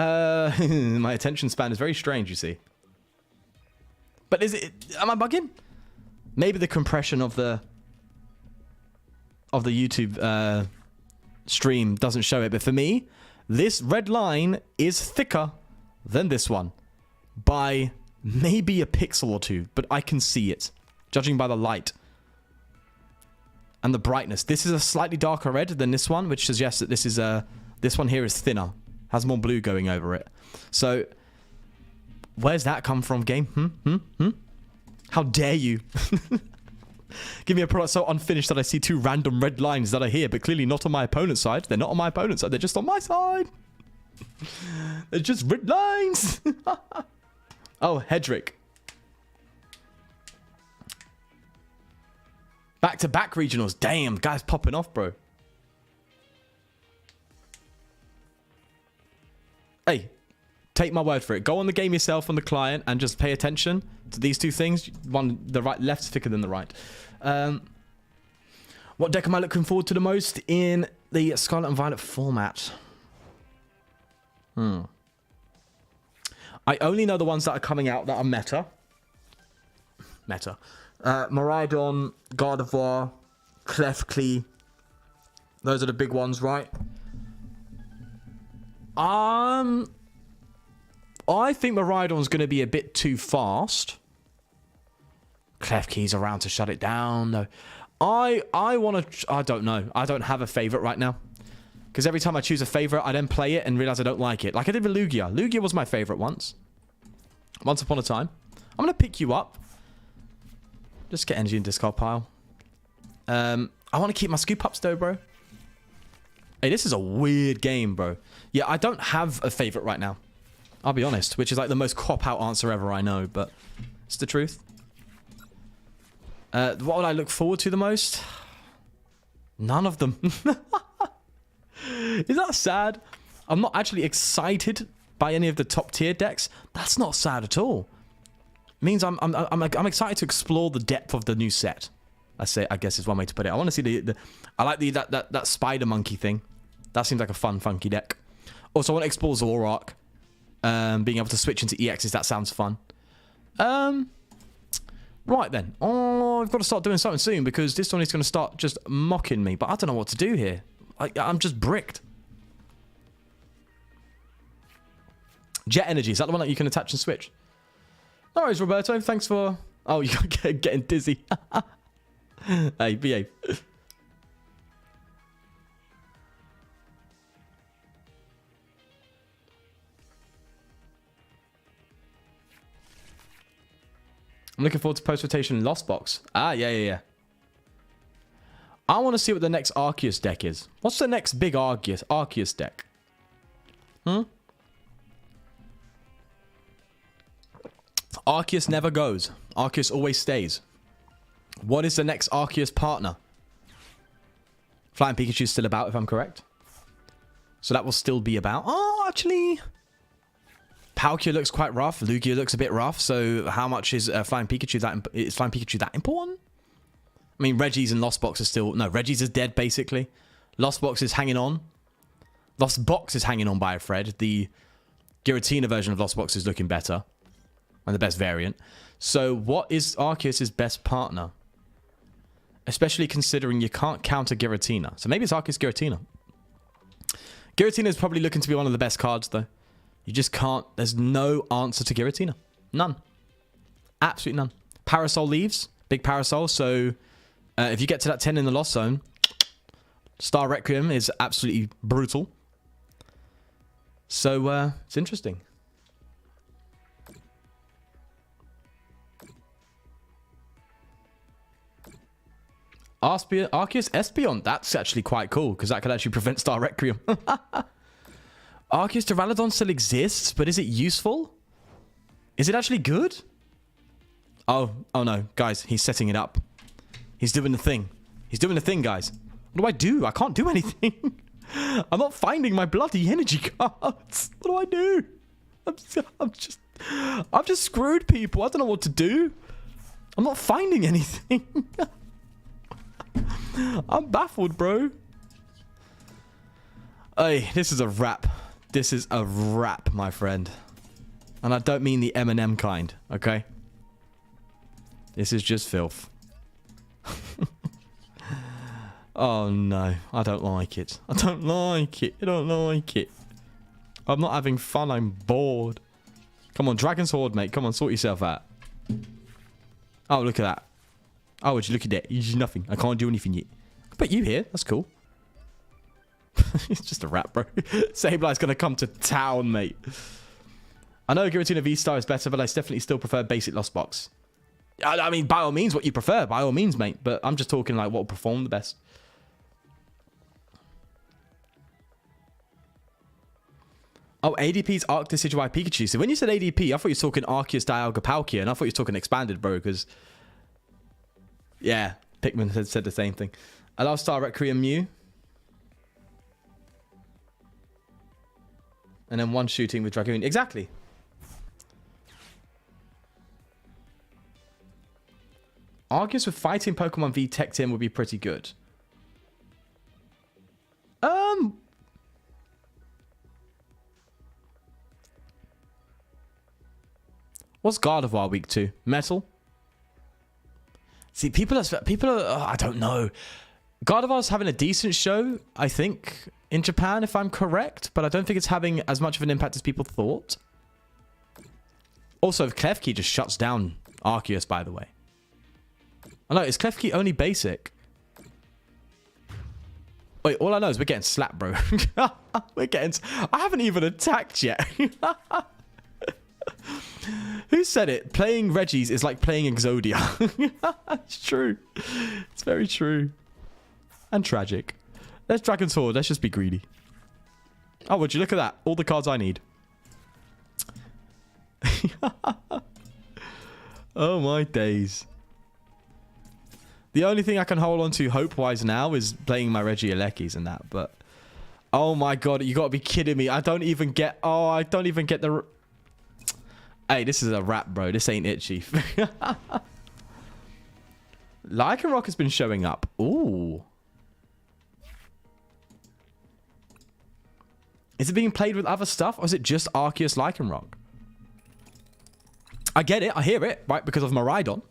My attention span is very strange, you see. But is it... Am I bugging? Maybe the compression of the YouTube stream doesn't show it. But for me, this red line is thicker than this one. By maybe a pixel or two. But I can see it. Judging by the light. And the brightness. This is a slightly darker red than this one. Which suggests that this is this one here is thinner. Has more blue going over it. So... Where's that come from, game? How dare you? Give me a product so unfinished that I see two random red lines that are here, but clearly not on my opponent's side. They're not on my opponent's side. They're just on my side. They're just red lines. Oh, Hedrick. Back-to-back regionals. Damn, guys popping off, bro. Hey. Take my word for it. Go on the game yourself on the client and just pay attention to these two things. One, the right, left's thicker than the right. What deck am I looking forward to the most in the Scarlet and Violet format? I only know the ones that are coming out that are meta. Miraidon, Gardevoir, Clefairy. Those are the big ones, right? I think Miraidon's going to be a bit too fast. Clefairy's around to shut it down. No, I want to... I don't know. I don't have a favourite right now. Because every time I choose a favourite, I then play it and realise I don't like it. Like I did with Lugia. Lugia was my favourite once. Once upon a time. I'm going to pick you up. Just get energy in discard pile. I want to keep my scoop ups though, bro. Hey, this is a weird game, bro. Yeah, I don't have a favourite right now. I'll be honest, which is like the most cop-out answer ever I know, but it's the truth. What would I look forward to the most? None of them. Is that sad? I'm not actually excited by any of the top tier decks. That's not sad at all. It means I'm excited to explore the depth of the new set. I guess is one way to put it. I want to see I like that spider monkey thing. That seems like a fun, funky deck. Also, I want to explore Zoroark. Being able to switch into EXs, that sounds fun. Right then. Oh, I've got to start doing something soon because this one is going to start just mocking me. But I don't know what to do here. I'm just bricked. Jet energy. Is that the one that you can attach and switch? No worries, Roberto. Thanks for... Oh, you're getting dizzy. Hey, behave. I'm looking forward to post-rotation Lost Box. Ah, yeah. I want to see what the next Arceus deck is. What's the next big Arceus deck? Arceus never goes. Arceus always stays. What is the next Arceus partner? Flying Pikachu's still about, if I'm correct. So that will still be about. Oh, actually... Palkia looks quite rough. Lugia looks a bit rough. So how much is Flying Pikachu that... Is Flying Pikachu that important? I mean, Reggie's and Lost Box are still... No, Reggie's is dead, basically. Lost Box is hanging on. Lost Box is hanging on by a thread. The Giratina version of Lost Box is looking better. And the best variant. So what is Arceus' best partner? Especially considering you can't counter Giratina. So maybe it's Arceus Giratina. Giratina is probably looking to be one of the best cards, though. You just can't... There's no answer to Giratina. None. Absolutely none. Parasol leaves. Big Parasol. So if you get to that 10 in the Lost Zone, Star Requiem is absolutely brutal. So it's interesting. Arceus Espeon. That's actually quite cool because that could actually prevent Star Requiem. Arceus Duraludon still exists, but is it useful? Is it actually good? Oh no, guys, he's setting it up. He's doing the thing. He's doing the thing, guys. What do? I can't do anything. I'm not finding my bloody energy cards. What do? I've just screwed people. I don't know what to do. I'm not finding anything. I'm baffled, bro. Hey, this is a wrap. This is a wrap, my friend. And I don't mean the M&M kind, okay? This is just filth. Oh, no. I don't like it. I don't like it. I don't like it. I'm not having fun. I'm bored. Come on, Dragon's Horde, mate. Come on, sort yourself out. Oh, look at that. Oh, would you look at that? It's nothing. I can't do anything yet. I put you here. That's cool. It's just a wrap, bro. Sableye's going to come to town, mate. I know Giratina V-Star is better, but I definitely still prefer basic Lost Box. I mean, by all means, what you prefer. By all means, mate. But I'm just talking like what will perform the best. Oh, ADP's Arc Decidueye Pikachu. So when you said ADP, I thought you were talking Arceus Dialga Palkia, and I thought you were talking expanded, bro, because... Yeah, Pikmin had said the same thing. I love Star Requiem Mew. And then one shooting with Dragoon. Exactly. Arceus with fighting Pokemon V Tech Team would be pretty good. What's Gardevoir week 2? Metal? See, people are I don't know. Gardevoir's having a decent show, I think, in Japan, if I'm correct. But I don't think it's having as much of an impact as people thought. Also, Klefki just shuts down Arceus, by the way. I know, is Klefki only basic? Wait, all I know is we're getting slapped, bro. We're getting... I haven't even attacked yet. Who said it? Playing Reggie's is like playing Exodia. It's true. It's very true. And tragic. Let's Dragon's Horde. Let's just be greedy. Oh, would you look at that? All the cards I need. Oh my days. The only thing I can hold on to hope-wise now is playing my Regielekis and that, but... Oh my god, you gotta be kidding me. I don't even get... Oh, I don't even get the... Hey, this is a wrap, bro. This ain't it, Chief. Lycanroc has been showing up. Ooh. Is it being played with other stuff, or is it just Arceus Lycanroc? I get it. I hear it, right? Because of Miraidon.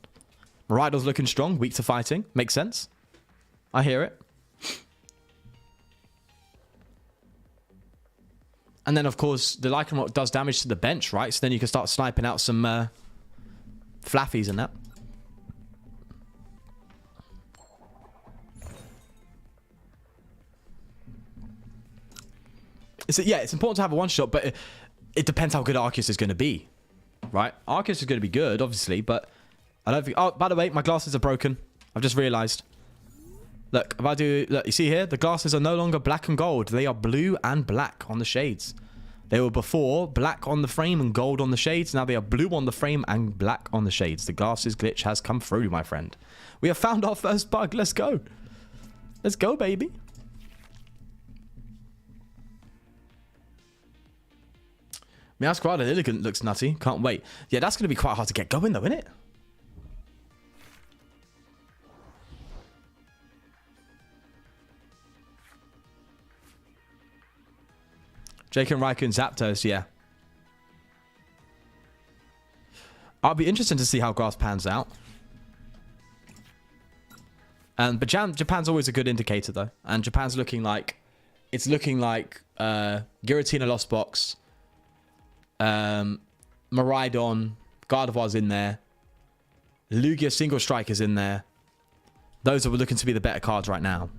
Miraidon's looking strong, weak to fighting. Makes sense. I hear it. And then, of course, the Lycanroc does damage to the bench, right? So then you can start sniping out some flaffies and that. Yeah, it's important to have a one-shot, but it depends how good Arceus is going to be, right? Arceus is going to be good, obviously, but I don't think... Oh, by the way, my glasses are broken. I've just realized. Look, if I do... Look, you see here? The glasses are no longer black and gold. They are blue and black on the shades. They were before black on the frame and gold on the shades. Now they are blue on the frame and black on the shades. The glasses glitch has come through, my friend. We have found our first bug. Let's go. Let's go, baby. Meowscarada Lilligant looks nutty. Can't wait. Yeah, that's going to be quite hard to get going, though, isn't it? Jake and Raikkoon Zapdos, yeah. I'll be interested to see how grass pans out. But Japan's always a good indicator, though. And Japan's looking like... It's looking like Giratina Lost Box... Miraidon, Gardevoir's in there. Lugia Single Strike is in there. Those are looking to be the better cards right now.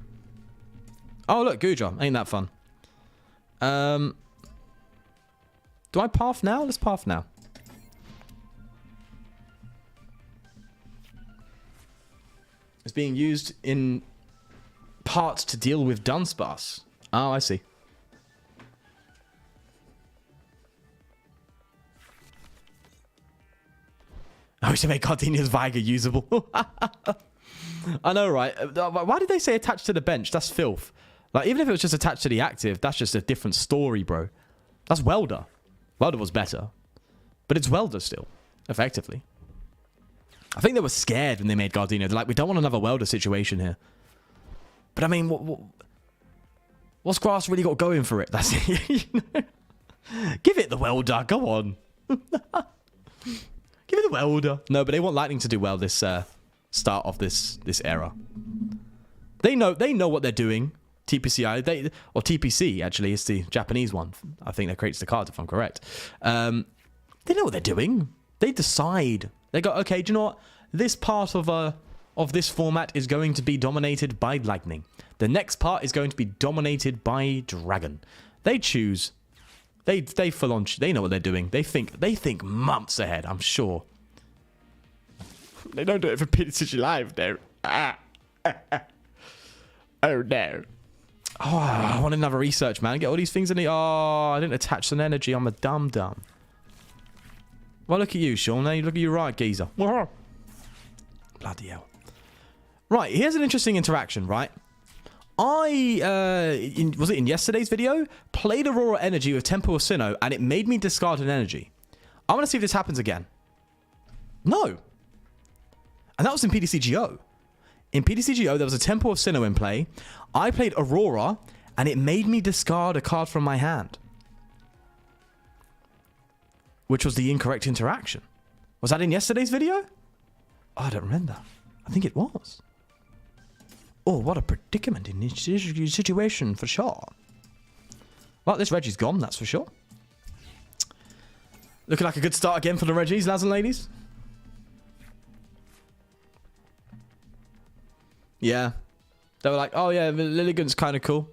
Oh, look, Goodra. Ain't that fun? Do I path now? Let's path now. It's being used in parts to deal with Dunsparce. Oh, I see. I wish to make Gardenia's Viger usable. I know, right? Why did they say attached to the bench? That's filth. Like, even if it was just attached to the active, that's just a different story, bro. That's Welder. Welder was better. But it's Welder still, effectively. I think they were scared when they made Gardenia. They're like, we don't want another Welder situation here. But I mean, what's Grass really got going for it? That's it. You know? Give it the Welder. Go on. Give it the Welder. No, but they want Lightning to do well this start of this era. They know what they're doing. TPCI, or TPC actually is the Japanese one. I think that creates the cards if I'm correct. They know what they're doing. They decide. They go, okay, do you know what? This part of this format is going to be dominated by Lightning. The next part is going to be dominated by Dragon. They choose. They full on. They know what they're doing. They think months ahead. I'm sure. They don't do it for PTCGL Live, though. Oh no. Oh, I want another research, man. Get all these things in the... Oh, I didn't attach some energy. I'm a dum-dum. Well, look at you, Sean. Now you look at you right, geezer. Bloody hell. Right, here's an interesting interaction, right? Was it in yesterday's video? Played Aurora Energy with Temple of Sinnoh, and it made me discard an energy. I want to see if this happens again. No. And that was in PTCGO. In PTCGO, there was a Temple of Sinnoh in play. I played Aurora, and it made me discard a card from my hand. Which was the incorrect interaction. Was that in yesterday's video? Oh, I don't remember. I think it was. Oh, what a predicament in this situation, for sure. Well, this Reggie's gone, that's for sure. Looking like a good start again for the Reggies, lads and ladies. Yeah. They were like, oh yeah, Lilligant's kind of cool.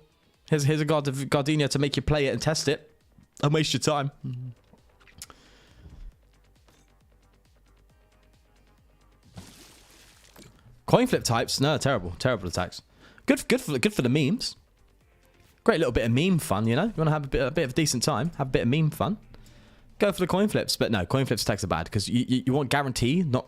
Here's a Gardenia to make you play it and test it. Don't waste your time. Coin flip types, no, terrible attacks. Good for the memes. Great little bit of meme fun, you know. You want to have a bit of a decent time, have a bit of meme fun. Go for the coin flips, but no, coin flips attacks are bad because you want guarantee, not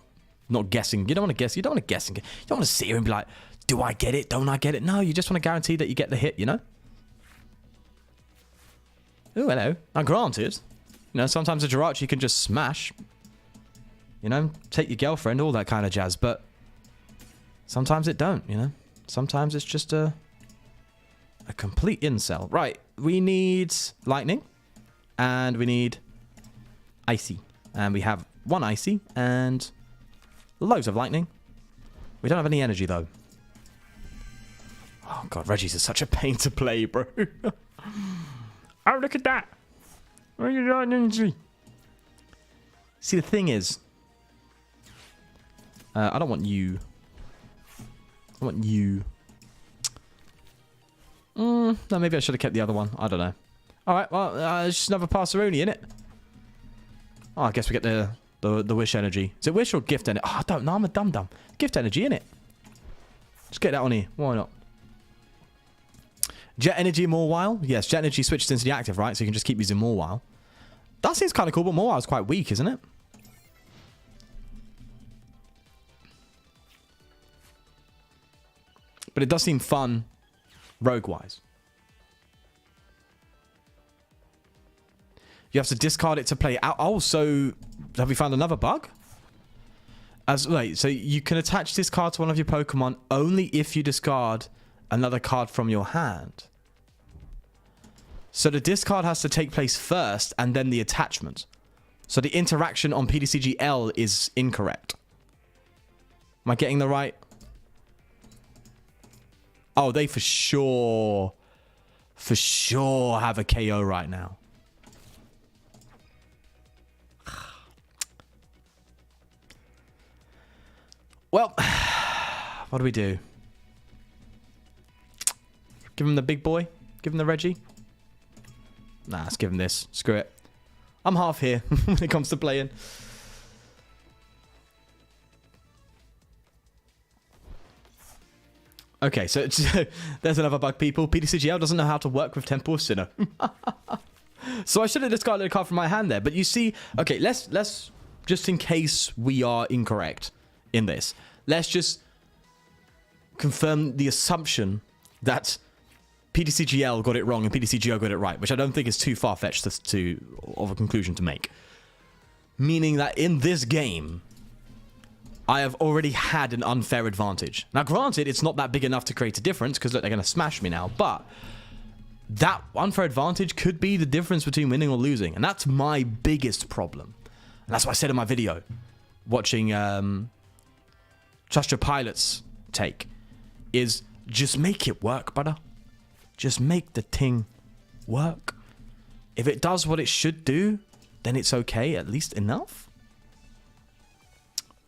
guessing. You don't want to guess. You don't want to guess. You don't want to sit here and be like, do I get it? Don't I get it? No, you just want to guarantee that you get the hit, you know? Oh, hello. Now, granted, you know, sometimes a Jirachi can just smash. You know, take your girlfriend, all that kind of jazz, but sometimes it don't, you know? Sometimes it's just a complete incel. Right, we need Lightning, and we need Icy, and we have 1 icy, and loads of lightning. We don't have any energy, though. Oh, God, Reggie's is such a pain to play, bro. Oh, look at that. Where are you got energy? See, the thing is, I don't want you. I want you. No, maybe I should have kept the other one. I don't know. All right, well, it's just another Passeroni, innit? Oh, I guess we get the wish energy. Is it wish or gift energy? Oh, I don't know. I'm a dum-dum. Gift energy, innit? Just get that on here. Why not? Jet energy more while? Yes, jet energy switches into the active, right? So you can just keep using more while. That seems kind of cool, but more while is quite weak, isn't it? But it does seem fun rogue-wise. You have to discard it to play out. Oh, so have we found another bug? Wait, so you can attach this card to one of your Pokemon only if you discard another card from your hand. So the discard has to take place first and then the attachment. So the interaction on PTCGL is incorrect. Am I getting the right? Oh, they for sure have a KO right now. Well, what do we do? Give him the big boy? Give him the Reggie? Nah, let's give him this. Screw it. I'm half here when it comes to playing. Okay, so there's another bug, people. PTCGL doesn't know how to work with Temple of Sinnoh. So I should have discarded a card from my hand there. But you see, okay, let's just in case we are incorrect in this, let's just confirm the assumption that PTCGL got it wrong and PTCGO got it right, which I don't think is too far-fetched of a conclusion to make. Meaning that in this game, I have already had an unfair advantage. Now, granted, it's not that big enough to create a difference, because look, they're going to smash me now, but that unfair advantage could be the difference between winning or losing, and that's my biggest problem. And that's what I said in my video, watching Trust Your Pilot's take, is just make it work, brother. Just make the thing work. If it does what it should do, then it's okay, at least enough.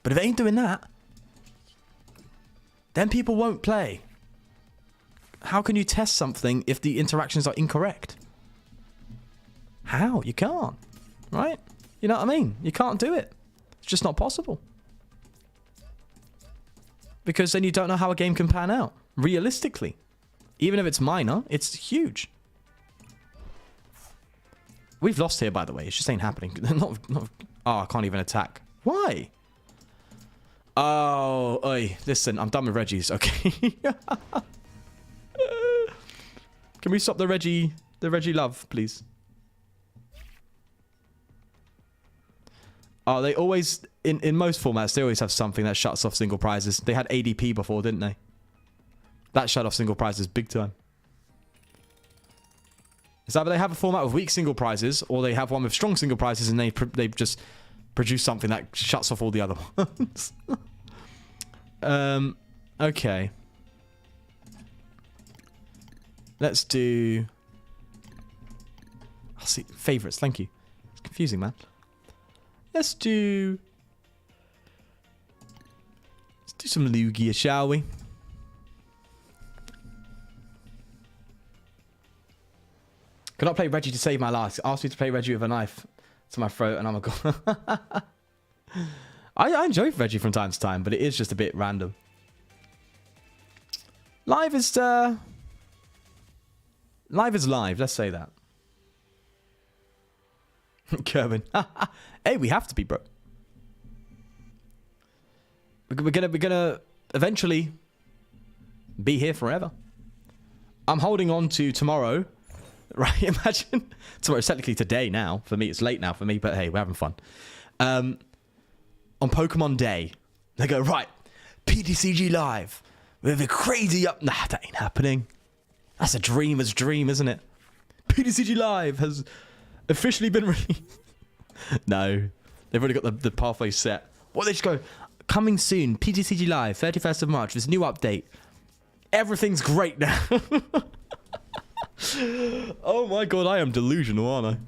But if it ain't doing that, then people won't play. How can you test something if the interactions are incorrect? How? You can't, right? You know what I mean? You can't do it. It's just not possible. Because then you don't know how a game can pan out, realistically. Even if it's minor, it's huge. We've lost here, by the way. It just ain't happening. Oh, I can't even attack. Why? Oh, oi, listen, I'm done with Reggie's, okay? Can we stop the Reggie love, please? Oh, they always, in most formats, they always have something that shuts off single prizes. They had ADP before, didn't they? That shut off single prizes big time. It's either they have a format with weak single prizes, or they have one with strong single prizes, and they just produce something that shuts off all the other ones. Okay. Let's do... I'll see. Favorites, thank you. It's confusing, man. Let's do some Lugia, shall we? Could not play Reggie to save my life. Asked me to play Reggie with a knife to my throat, and I'm a god. I enjoy Reggie from time to time, but it is just a bit random. Live is live. Let's say that. Kerwin. Hey, we have to be, bro. We're gonna eventually be here forever. I'm holding on to tomorrow. Right, imagine. Tomorrow's technically today now. For me, it's late now for me, but hey, we're having fun. On Pokemon Day, they go, right, PTCG Live. With a crazy up... Nah, that ain't happening. That's a dreamer's dream, isn't it? PTCG Live has officially been released. No. They've already got the pathway set. What, they just go, coming soon, PTCG Live, 31st of March, this new update. Everything's great now. Oh my god, I am delusional, aren't I?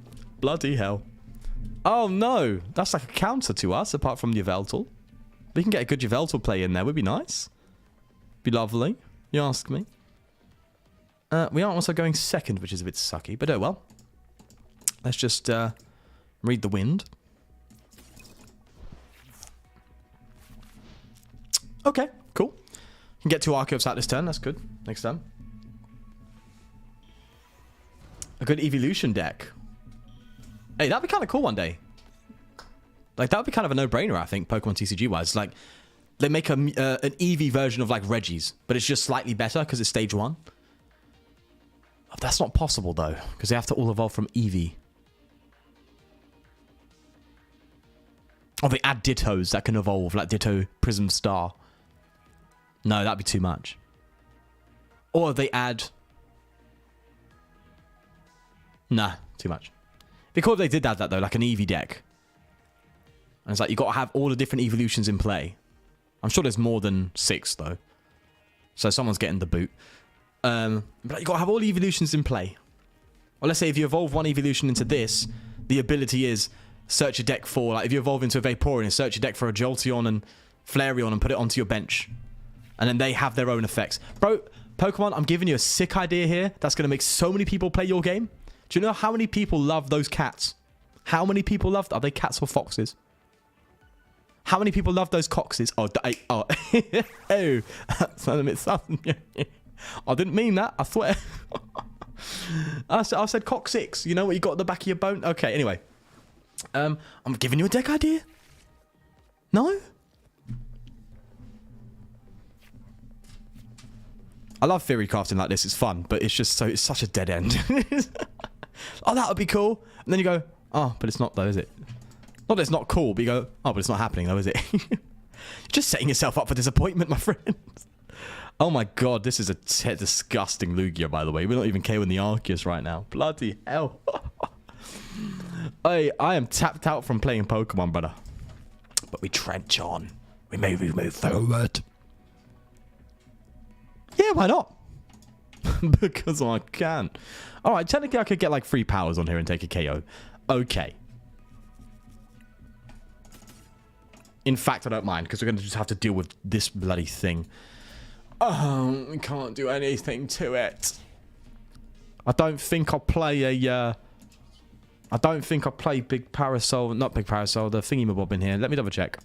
Bloody hell. Oh no, that's like a counter to us, apart from Yveltal. We can get a good Yveltal play in there, would be nice. Be lovely, you ask me. We are also going second, which is a bit sucky, but oh well. Let's just read the wind. Okay, cool. Can get 2 Archeops out this turn, that's good. Next turn. A good evolution deck. Hey, that'd be kind of cool one day. Like, that would be kind of a no-brainer, I think, Pokemon TCG-wise. Like, they make an Eevee version of, like, Reggie's, but it's just slightly better because it's stage 1. That's not possible, though, because they have to all evolve from Eevee. Or they add Dittos that can evolve, like Ditto Prism Star. No, that'd be too much. Or they add... Nah, too much. Because they did add that, though, like an Eevee deck. And it's like, you got to have all the different evolutions in play. I'm sure there's more than 6, though. So someone's getting the boot. But you got to have all the evolutions in play. Or let's say if you evolve one evolution into this, the ability is search your deck for, like, if you evolve into a Vaporeon, search your deck for a Jolteon and Flareon and put it onto your bench. And then they have their own effects. Bro, Pokemon, I'm giving you a sick idea here. That's going to make so many people play your game. Do you know how many people love those cats? How many people love... Are they cats or foxes? How many people love those coxes? Oh, oh. Oh, that sounded a bit sudden. I didn't mean that, I swear. I said cock 6. You know what you got at the back of your bone? Okay, anyway. I'm giving you a deck idea. No? I love theory crafting like this. It's fun, but it's just it's such a dead end. Oh, that would be cool. And then you go, oh, but it's not though, is it? Not that it's not cool, but you go, oh, but it's not happening though, is it? You're just setting yourself up for disappointment, my friend. Oh my god, this is a disgusting Lugia, by the way. We're not even KOing the Arceus right now. Bloody hell. I am tapped out from playing Pokemon, brother. But we trench on. We move forward. Yeah, why not? Because I can. Alright, technically I could get like 3 powers on here and take a KO. Okay. In fact, I don't mind, because we're going to just have to deal with this bloody thing. Oh, we can't do anything to it. I don't think I'll play a... I don't think I'll play Big Parasol... Not Big Parasol, the thingy-mabob in here. Let me double check.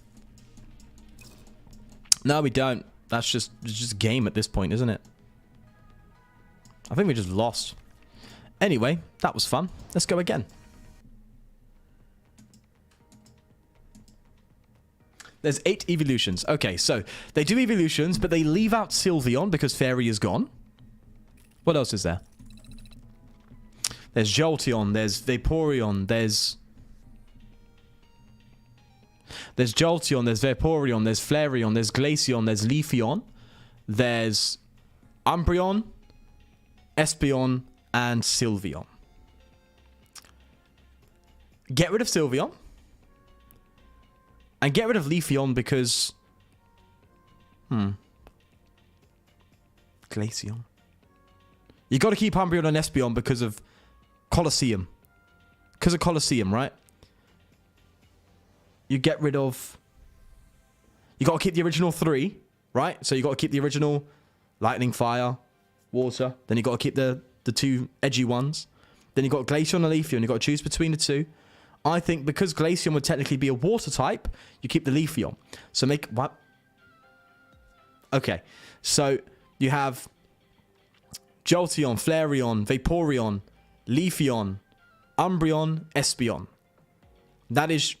No, we don't. That's just... It's just a game at this point, isn't it? I think we just lost. Anyway, that was fun. Let's go again. There's 8 evolutions. Okay, so they do evolutions, but they leave out Sylveon because Fairy is gone. What else is there? There's Jolteon, there's Vaporeon, there's Jolteon, there's Vaporeon, there's Flareon, there's Glaceon, there's Leafeon, there's Umbreon, Espeon, and Sylveon. Get rid of Sylveon. And get rid of Leafeon because... Glaceon. You got to keep Umbreon and Espeon because of Colosseum. Because of Colosseum, right? You get rid of... You got to keep the original 3, right? So you got to keep the original Lightning, Fire, Water. Then you got to keep the 2 edgy ones. Then you got Glaceon and Leafeon. You got to choose between the 2. I think because Glaceon would technically be a water type, you keep the Leafeon. So make... What? Okay. So you have Jolteon, Flareon, Vaporeon, Leafeon, Umbreon, Espeon. That is...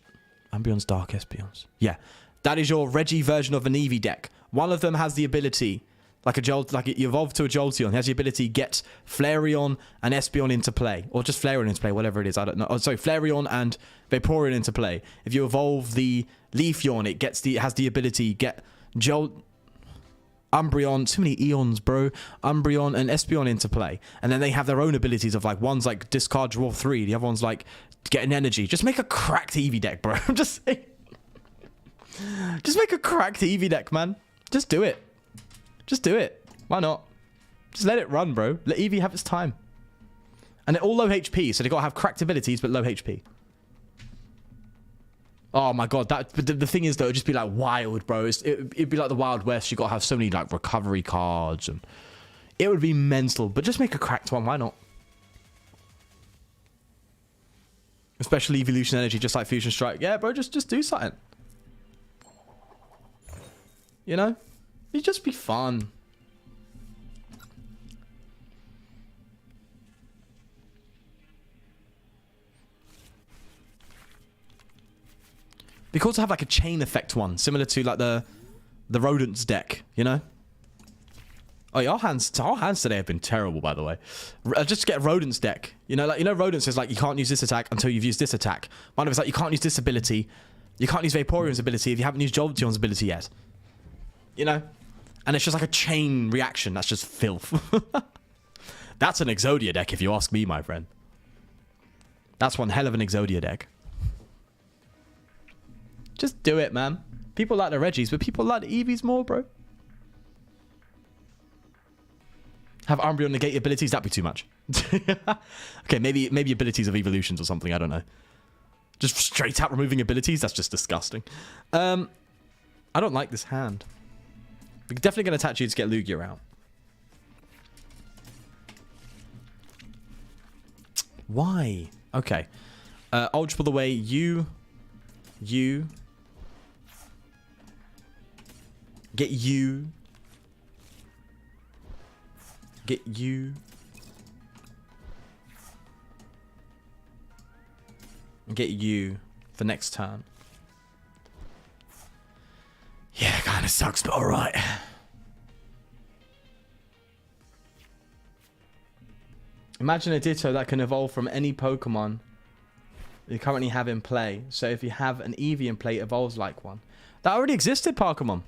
Umbreon's Dark Espeons. Yeah. That is your Reggie version of an Eevee deck. One of them has the ability... Like you evolve to a Jolteon. He has the ability to get Flareon and Espeon into play. Or just Flareon into play, whatever it is. I don't know. Oh, sorry, Flareon and Vaporeon into play. If you evolve the Leafeon, it has the ability to get Umbreon, too many eons, bro. Umbreon and Espeon into play. And then they have their own abilities of like, one's like discard draw 3. The other one's like Getting energy. Just make a cracked Eevee deck, bro. I'm just saying. Just make a cracked Eevee deck, man. Just do it. Just do it. Why not? Just let it run, bro. Let Eevee have its time. And they're all low HP, so they got to have cracked abilities, but low HP. Oh my god, but the thing is, though, it'd just be like wild, bro. It'd be like the Wild West. You got to have so many like recovery cards, and it would be mental. But just make a cracked one. Why not? Especially evolution energy, just like Fusion Strike. Yeah, bro, just do something. You know? It'd just be fun. Be cool to have like a chain effect one, similar to like the Rodents deck, you know? Oh, yeah, our hands today have been terrible, by the way. Just get a Rodents deck. You know, Rodents is like, you can't use this attack until you've used this attack. Mine is like, you can't use this ability. You can't use Vaporeon's ability if you haven't used Jolteon's ability yet. You know? And it's just like a chain reaction. That's just filth. That's an Exodia deck, if you ask me, my friend. That's one hell of an Exodia deck. Just do it, man. People like the Reggies, but people like the Eevees more, bro. Have Umbreon negate abilities? That'd be too much. Okay, maybe abilities of evolutions or something. I don't know. Just straight out removing abilities? That's just disgusting. I don't like this hand. We're definitely going to attach you to get Lugia out. Why? Okay. Algebra the way you... Get you... Get you. Get you for next turn. Yeah, kind of sucks, but alright. Imagine a Ditto that can evolve from any Pokemon you currently have in play. So if you have an Eevee in play, it evolves like one. That already existed, Pokemon.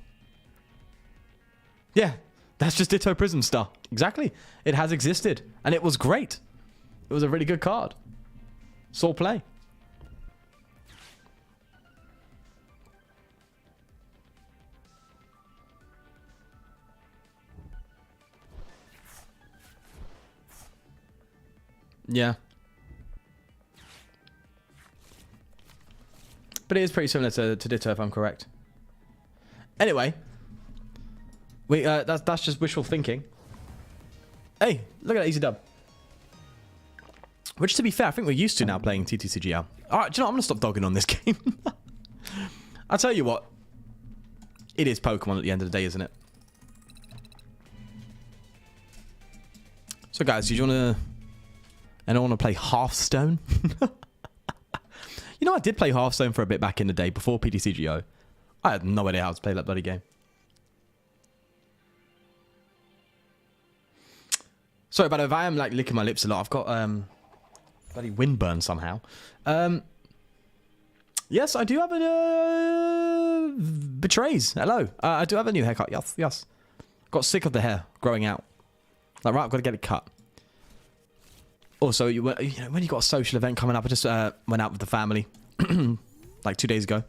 Yeah. That's just Ditto Prism Star. Exactly. It has existed. And it was great. It was a really good card. Saw play. Yeah. But it is pretty similar to Ditto, if I'm correct. Anyway. That's just wishful thinking. Hey, look at that easy dub. Which, to be fair, I think we're used to now playing TTCGL. Alright, do you know what? I'm going to stop dogging on this game. I'll tell you what. It is Pokemon at the end of the day, isn't it? So, guys, do you want to... Anyone want to play Hearthstone? You know, I did play Hearthstone for a bit back in the day, before PTCGO. I had no idea how to play that bloody game. Sorry, but if I am like licking my lips a lot, I've got bloody windburn somehow. Yes, I do have a betrays. Hello, I do have a new haircut. Yes. Got sick of the hair growing out. Like, right, I've got to get it cut. Also, you know, when you got a social event coming up, I just went out with the family like 2 days ago.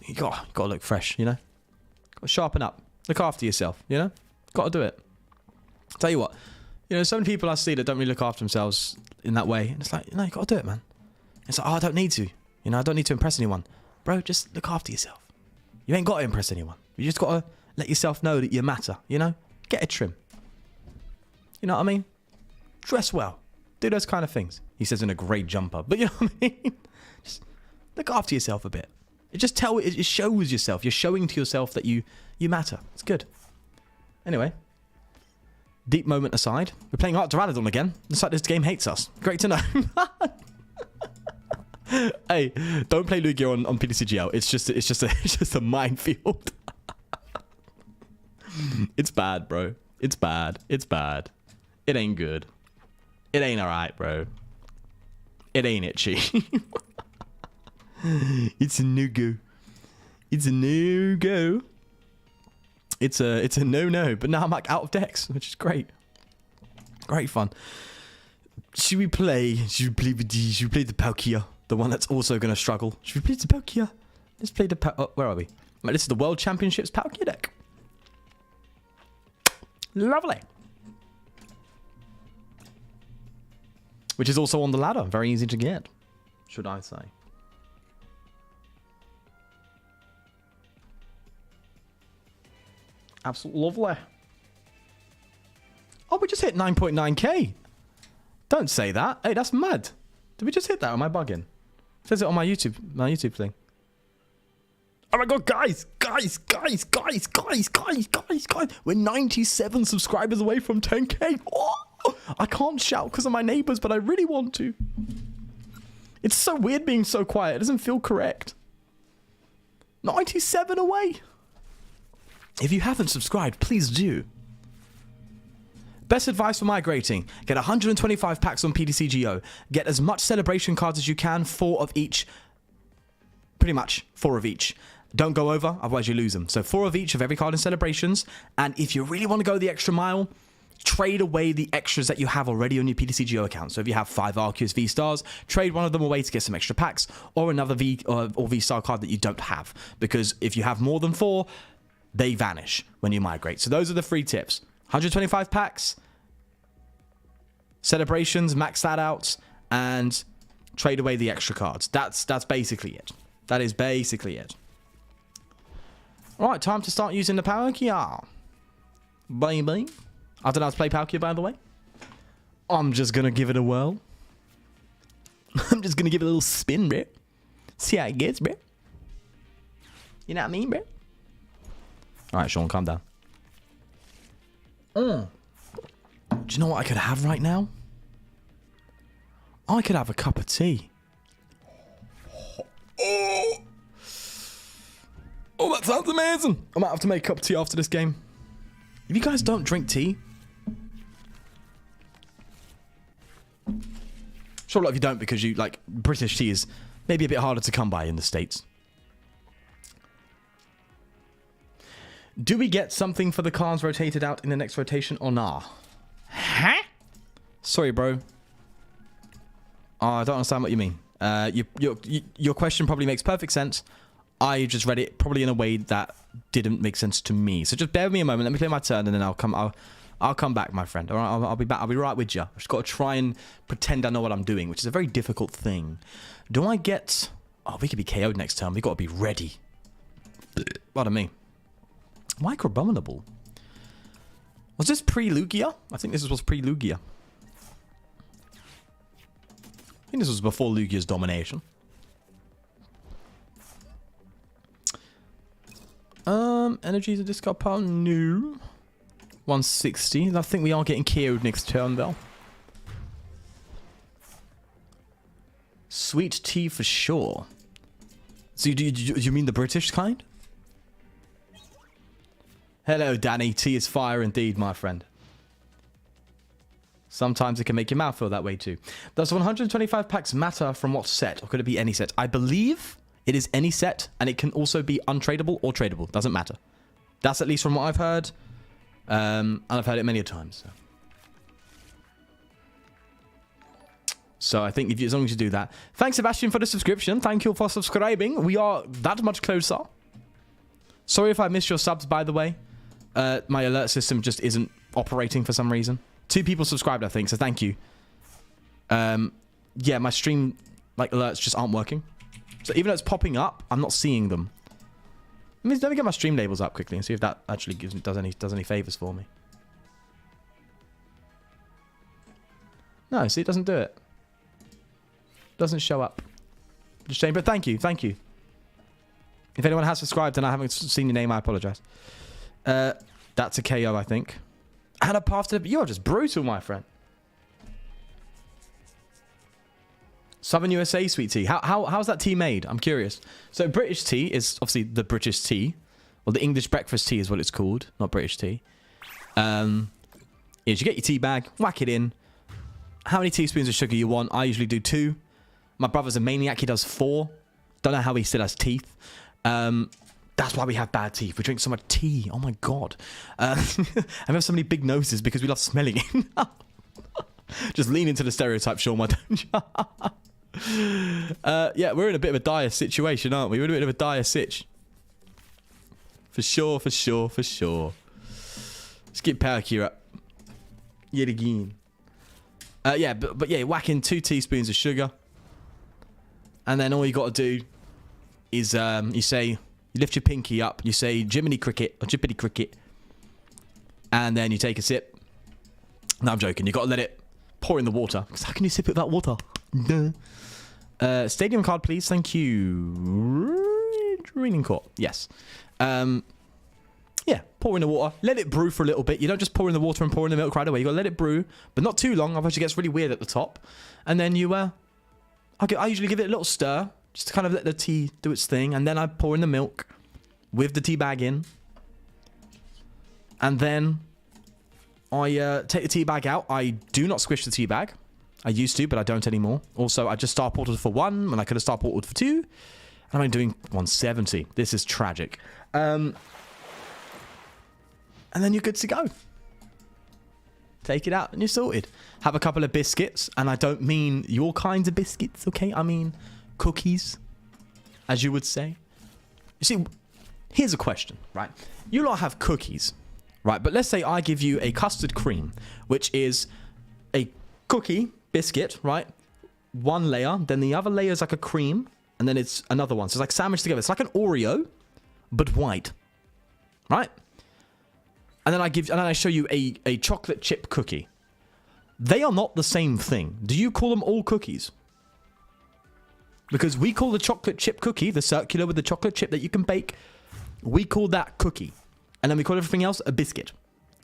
You got to look fresh, you know. Got to sharpen up, look after yourself, you know. Got to do it. Tell you what. You know, so many people I see that don't really look after themselves in that way. And it's like, no, you got to do it, man. It's like, oh, I don't need to. You know, I don't need to impress anyone. Bro, just look after yourself. You ain't got to impress anyone. You just got to let yourself know that you matter, you know? Get a trim. You know what I mean? Dress well. Do those kind of things. He says in a great jumper. But you know what I mean? Just look after yourself a bit. It shows yourself. You're showing to yourself that you matter. It's good. Anyway. Deep moment aside, we're playing Art Duraludon again. Looks like this game hates us. Great to know. Hey, don't play Lugia on PTCGL. It's just a minefield. It's bad, bro. It's bad. It's bad. It ain't good. It ain't alright, bro. It ain't itchy. It's a no-go. It's a no-go. It's a no-no, but now I'm like out of decks, which is great. Great fun. Should we play the Palkia? The one that's also going to struggle. Should we play the Palkia? Let's play the oh, where are we? Right, this is the World Championships Palkia deck. Lovely. Which is also on the ladder. Very easy to get, should I say. Absolutely lovely. Oh, we just hit 9.9k. Don't say that. Hey, that's mad. Did we just hit that? Or am I bugging? It says it on my YouTube thing. Oh my god, guys. We're 97 subscribers away from 10k. Oh, I can't shout because of my neighbors, but I really want to. It's so weird being so quiet. It doesn't feel correct. 97 away. If you haven't subscribed, please do. Best advice for migrating. Get 125 packs on PTCGL. Get as much celebration cards as you can. 4 of each. Pretty much 4 of each. Don't go over, otherwise you lose them. So 4 of each of every card in celebrations. And if you really want to go the extra mile, trade away the extras that you have already on your PTCGO account. So if you have 5 Arceus V-Stars, trade one of them away to get some extra packs. Or another V or V-Star card that you don't have. Because if you have more than 4... they vanish when you migrate. So those are the 3 tips. 125 packs, celebrations, max that out, and trade away the extra cards. That's basically it. That is basically it. Alright, time to start using the Palkia. Baby. I don't know how to play Palkia, by the way. I'm just going to give it a whirl. I'm just going to give it a little spin, bro. See how it gets, bro. You know what I mean, bro? Alright, Sean, calm down. Do you know what I could have right now? I could have a cup of tea. Oh, that sounds amazing. I might have to make a cup of tea after this game. If you guys don't drink tea... sure, a lot of you don't because you, like, British tea is maybe a bit harder to come by in the States. Do we get something for the cards rotated out in the next rotation or nah? Huh? Sorry, bro. I don't understand what you mean. Your question probably makes perfect sense. I just read it probably in a way that didn't make sense to me. So just bear with me a moment. Let me play my turn, and then I'll come back, my friend. All right, I'll be back. I'll be right with you. I've just got to try and pretend I know what I'm doing, which is a very difficult thing. Do I get... oh, we could be KO'd next turn. We got to be ready. Pardon me. Microabominable. Was this pre-Lugia? I think this was pre-Lugia. I think this was before Lugia's domination. Energy's a discard pile? No. 160. I think we are getting KO'd next turn, though. Sweet tea for sure. So do you mean the British kind? Hello, Danny. Tea is fire indeed, my friend. Sometimes it can make your mouth feel that way too. Does 125 packs matter from what set? Or could it be any set? I believe it is any set, and it can also be untradeable or tradable. Doesn't matter. That's at least from what I've heard. And I've heard it many a times. So I think as long as you do that. Thanks, Sebastian, for the subscription. Thank you for subscribing. We are that much closer. Sorry if I missed your subs, by the way. My alert system just isn't operating for some reason. 2 people subscribed, I think, so thank you. Yeah, my stream like alerts just aren't working. So even though it's popping up, I'm not seeing them. Let me get my stream labels up quickly and see if that actually does any favors for me. No, see, it doesn't do it. Doesn't show up. Just shame, but thank you. If anyone has subscribed and I haven't seen your name, I apologize. That's a KO, I think. And a path to... you're just brutal, my friend. Southern USA sweet tea. How's that tea made? I'm curious. So British tea is obviously the British tea. Or the English breakfast tea is what it's called. Not British tea. Is you get your tea bag, whack it in. How many teaspoons of sugar you want? I usually do 2. My brother's a maniac. He does 4. Don't know how he still has teeth. That's why we have bad teeth. We drink so much tea. Oh my god. And we have so many big noses because we love smelling it. Just lean into the stereotype, Sean, why don't you? Yeah, we're in a bit of a dire situation, aren't we? We're in a bit of a dire sitch. For sure, for sure, for sure. Let's get Parakeet up. Yet again. Yeah, but yeah, whack in 2 teaspoons of sugar. And then all you got to do is you lift your pinky up, you say Jiminy Cricket or Jippity Cricket. And then you take a sip. No, I'm joking. You got to let it pour in the water. Because how can you sip it without water? Duh. Stadium card, please. Thank you. Training court. Yes. Yeah, pour in the water. Let it brew for a little bit. You don't just pour in the water and pour in the milk right away. You got to let it brew, but not too long. Otherwise, it gets really weird at the top. And then you, I usually give it a little stir, just to kind of let the tea do its thing. And then I pour in the milk with the tea bag in. And then I take the tea bag out. I do not squish the tea bag. I used to, but I don't anymore. Also, I just star ported for 1 when I could have star ported for 2. And I'm only doing 170. This is tragic. And then you're good to go. Take it out and you're sorted. Have a couple of biscuits. And I don't mean your kinds of biscuits, okay? I mean cookies, as you would say. You see, here's a question, right? You lot have cookies, right? But let's say I give you a custard cream, which is a cookie biscuit, right? One layer, then the other layer is like a cream, and then it's another one. So it's like sandwiched together. It's like an Oreo, but white, right? And then I show you a chocolate chip cookie. They are not the same thing. Do you call them all cookies? Because we call the chocolate chip cookie, the circular with the chocolate chip that you can bake, we call that cookie. And then we call everything else a biscuit.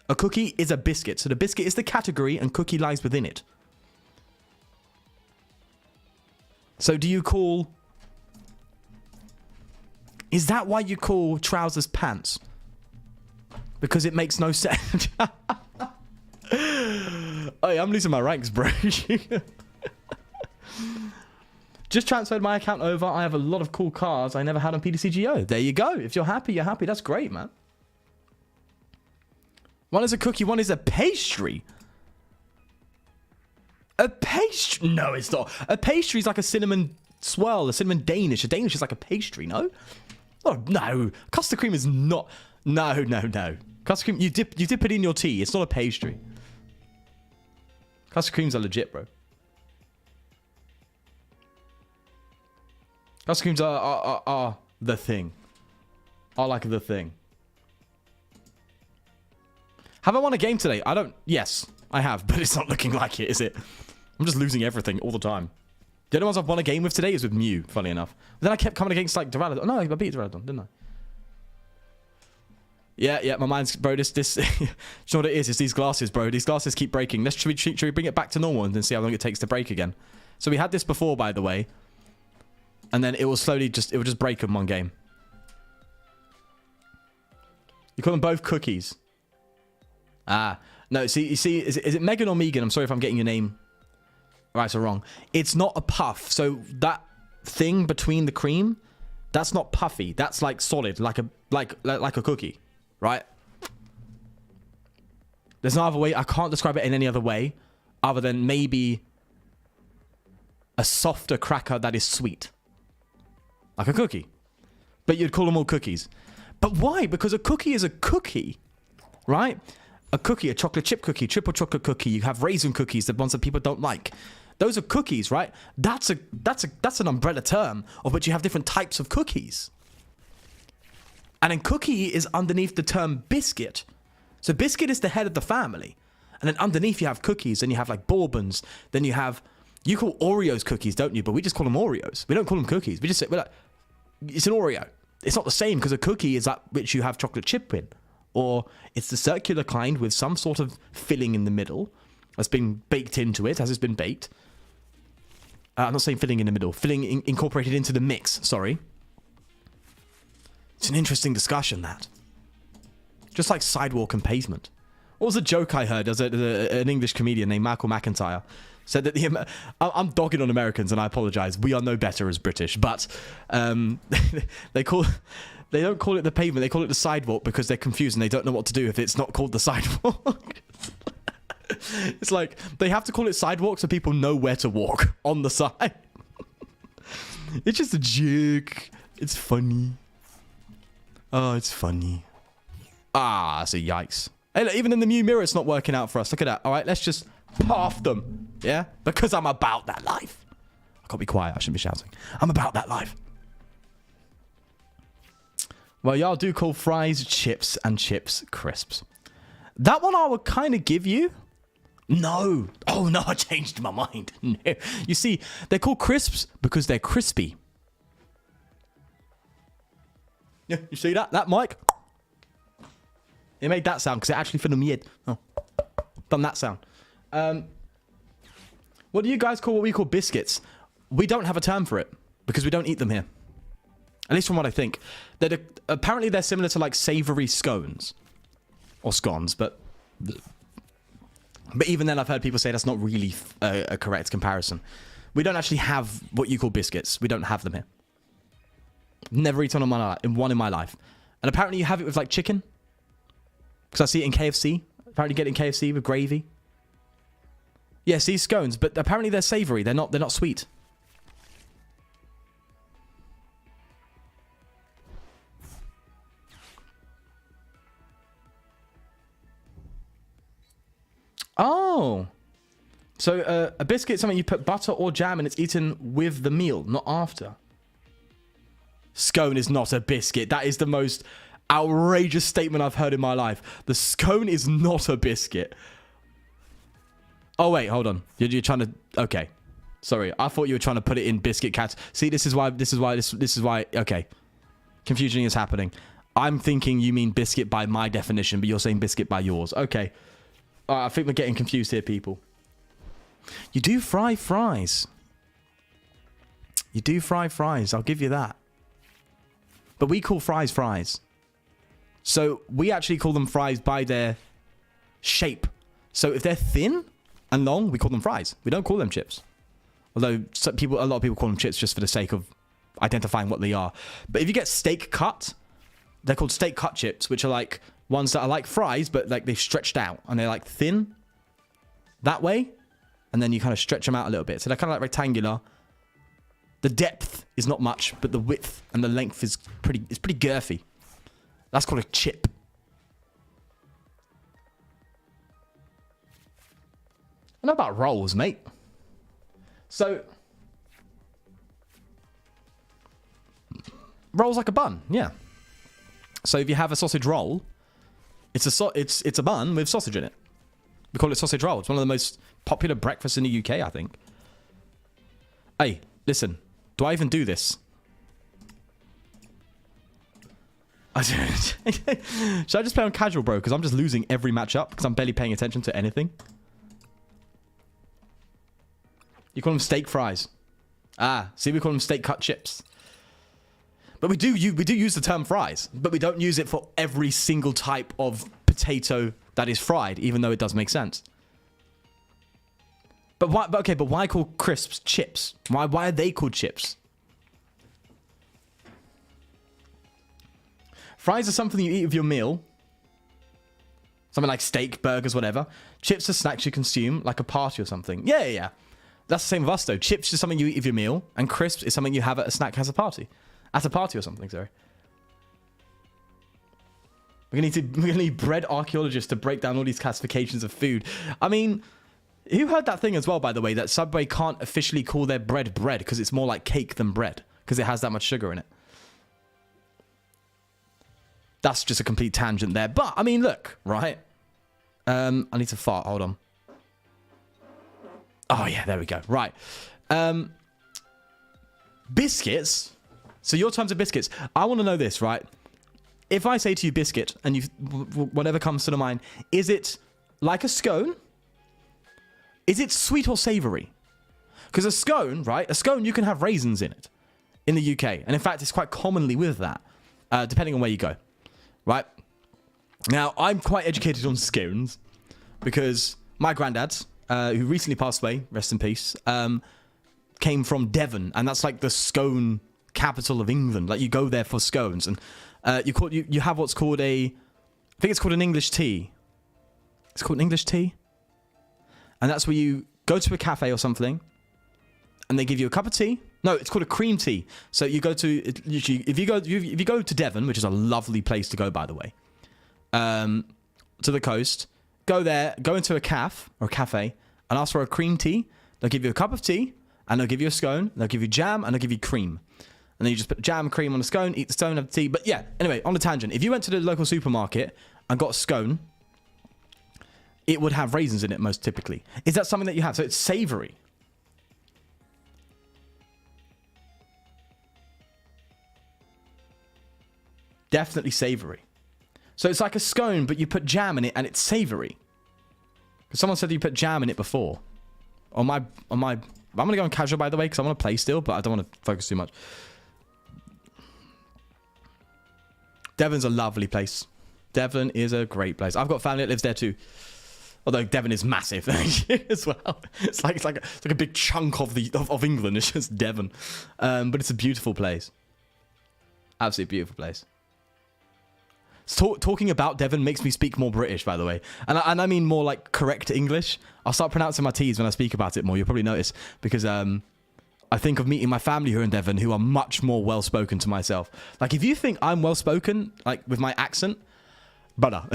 A cookie is a biscuit. So the biscuit is the category and cookie lies within it. So do you call... Is that why you call trousers pants? Because it makes no sense. Hey, I'm losing my ranks, bro. Just transferred my account over. I have a lot of cool cars I never had on PTCGL. There you go. If you're happy, you're happy. That's great, man. One is a cookie, one is a pastry. A pastry? No, it's not. A pastry is like a cinnamon swirl, a cinnamon Danish. A Danish is like a pastry, no? Oh, no. Custard cream is not... No. Custard cream, you dip it in your tea. It's not a pastry. Custard creams are legit, bro. Custard creams are the thing. Are like the thing. Have I won a game today? I don't... Yes, I have, but it's not looking like it, is it? I'm just losing everything all the time. The only ones I've won a game with today is with Mew, funny enough. But then I kept coming against, like, Duraludon. No, I beat Duraludon, didn't I? Yeah, my mind's... Bro, this... you know what it is? It's these glasses, bro. These glasses keep breaking. Should we bring it back to normal and then see how long it takes to break again? So we had this before, by the way. And then it will slowly just... It will just break in one game. You call them both cookies. Ah. No, see, you see... Is it Megan or Megan? I'm sorry if I'm getting your name right or wrong. It's not a puff. So that thing between the cream, that's not puffy. That's like solid, like a cookie. Right? There's no other way. I can't describe it in any other way other than maybe a softer cracker that is sweet. Like a cookie. But you'd call them all cookies. But why? Because a cookie is a cookie. Right? A cookie, a chocolate chip cookie, triple chocolate cookie. You have raisin cookies, the ones that people don't like. Those are cookies, right? That's an umbrella term of which you have different types of cookies. And then cookie is underneath the term biscuit. So biscuit is the head of the family. And then underneath you have cookies. And you have like bourbons. Then you have... You call Oreos cookies, don't you? But we just call them Oreos. We don't call them cookies. We just say... We're like, it's an Oreo. It's not the same because a cookie is that which you have chocolate chip in. Or it's the circular kind with some sort of filling in the middle. That's been baked into it as it's been baked. I'm not saying filling in the middle. Filling incorporated into the mix. Sorry. It's an interesting discussion, that. Just like sidewalk and pavement. What was a joke I heard? There's an English comedian named Michael McIntyre. Said that I'm dogging on Americans, and I apologize. We are no better as British. But they don't call it the pavement. They call it the sidewalk because they're confused and they don't know what to do if it's not called the sidewalk. It's like they have to call it sidewalk so people know where to walk on the side. It's just a joke. It's funny. Oh, it's funny. Ah, so yikes. Hey, look, even in the new mirror, it's not working out for us. Look at that. All right, let's just half them. Yeah? Because I'm about that life. I can't be quiet. I shouldn't be shouting. I'm about that life. Well, y'all do call fries chips and chips crisps. That one I would kind of give you. No. Oh, no, I changed my mind. No. You see, they're called crisps because they're crispy. Yeah, you see that? That mic? It made that sound because it actually fit on my head. Oh, done that sound. What do you guys call what we call biscuits? We don't have a term for it because we don't eat them here. At least from what I think. Apparently they're similar to like savory scones. Or scones, but even then I've heard people say that's not really a correct comparison. We don't actually have what you call biscuits. We don't have them here. Never eaten one in my life. And apparently you have it with like chicken. Because I see it in KFC. Apparently you get it in KFC with gravy. Yeah, see, scones, but apparently they're savory. They're not sweet. Oh. So a biscuit is something you put butter or jam and it's eaten with the meal, not after. Scone is not a biscuit. That is the most outrageous statement I've heard in my life. The scone is not a biscuit. Oh, wait, hold on. You're trying to... Okay. Sorry. I thought you were trying to put it in biscuit cats. See, this is why... Okay. Confusion is happening. I'm thinking you mean biscuit by my definition, but you're saying biscuit by yours. Okay. I think we're getting confused here, people. You do fry fries. You do fry fries. I'll give you that. But we call fries fries. So we actually call them fries by their shape. So if they're thin and long, we call them fries. We don't call them chips. Although a lot of people call them chips just for the sake of identifying what they are. But if you get steak cut, they're called steak cut chips, which are like ones that are like fries, but like they've stretched out and they're like thin that way. And then you kind of stretch them out a little bit. So they're kind of like rectangular. The depth is not much, but the width and the length is pretty girthy. That's called a chip. I know about rolls, mate. So, rolls like a bun, yeah. So if you have a sausage roll, it's a bun with sausage in it. We call it sausage roll. It's one of the most popular breakfasts in the UK, I think. Hey, listen. Do I even do this? Should I just play on casual, bro? Because I'm just losing every matchup because I'm barely paying attention to anything. You call them steak fries. Ah, see, we call them steak cut chips. But we do use the term fries, but we don't use it for every single type of potato that is fried, even though it does make sense. But why? But why call crisps chips? Why are they called chips? Fries are something you eat with your meal. Something like steak, burgers, whatever. Chips are snacks you consume, like a party or something. Yeah. That's the same with us, though. Chips is something you eat with your meal, and crisps is something you have at a snack as a party. At a party or something, sorry. We're gonna need bread archaeologists to break down all these classifications of food. I mean, who heard that thing as well, by the way, that Subway can't officially call their bread bread because it's more like cake than bread because it has that much sugar in it. That's just a complete tangent there. But, I mean, look, right? I need to fart. Hold on. Oh, yeah, there we go. Right. Biscuits. So your terms of biscuits. I want to know this, right? If I say to you biscuit, and you whatever comes to the mind, is it like a scone? Is it sweet or savory? Because a scone, right? A scone, you can have raisins in it in the UK. And in fact, it's quite commonly with that, depending on where you go. Right? Now, I'm quite educated on scones because my granddad, who recently passed away, rest in peace, came from Devon, and that's like the scone capital of England. Like, you go there for scones, and you have what's called I think it's called an English tea. It's called an English tea. And that's where you go to a cafe or something, and they give you a cup of tea. No, it's called a cream tea. So you go to, if you go to Devon, which is a lovely place to go, by the way, to the coast, go there, go into a cafe, and ask for a cream tea. They'll give you a cup of tea, and they'll give you a scone. They'll give you jam, and they'll give you cream. And then you just put jam, cream on the scone, eat the scone, have the tea. But yeah, anyway, on a tangent. If you went to the local supermarket and got a scone, it would have raisins in it most typically. Is that something that you have? So it's savory. Definitely savory. So it's like a scone, but you put jam in it and it's savory. Because someone said you put jam in it before. I'm going to go on casual, by the way, because I want to play still, but I don't want to focus too much. Devon's a lovely place. Devon is a great place. I've got family that lives there too. Although Devon is massive as well. It's like a big chunk of England. It's just Devon. But it's a beautiful place. Absolutely beautiful place. Talking about Devon makes me speak more British, by the way. And I mean more like correct English. I'll start pronouncing my T's when I speak about it more. You'll probably notice. Because I think of meeting my family who are in Devon who are much more well-spoken to myself. Like, if you think I'm well-spoken, like, with my accent, brother,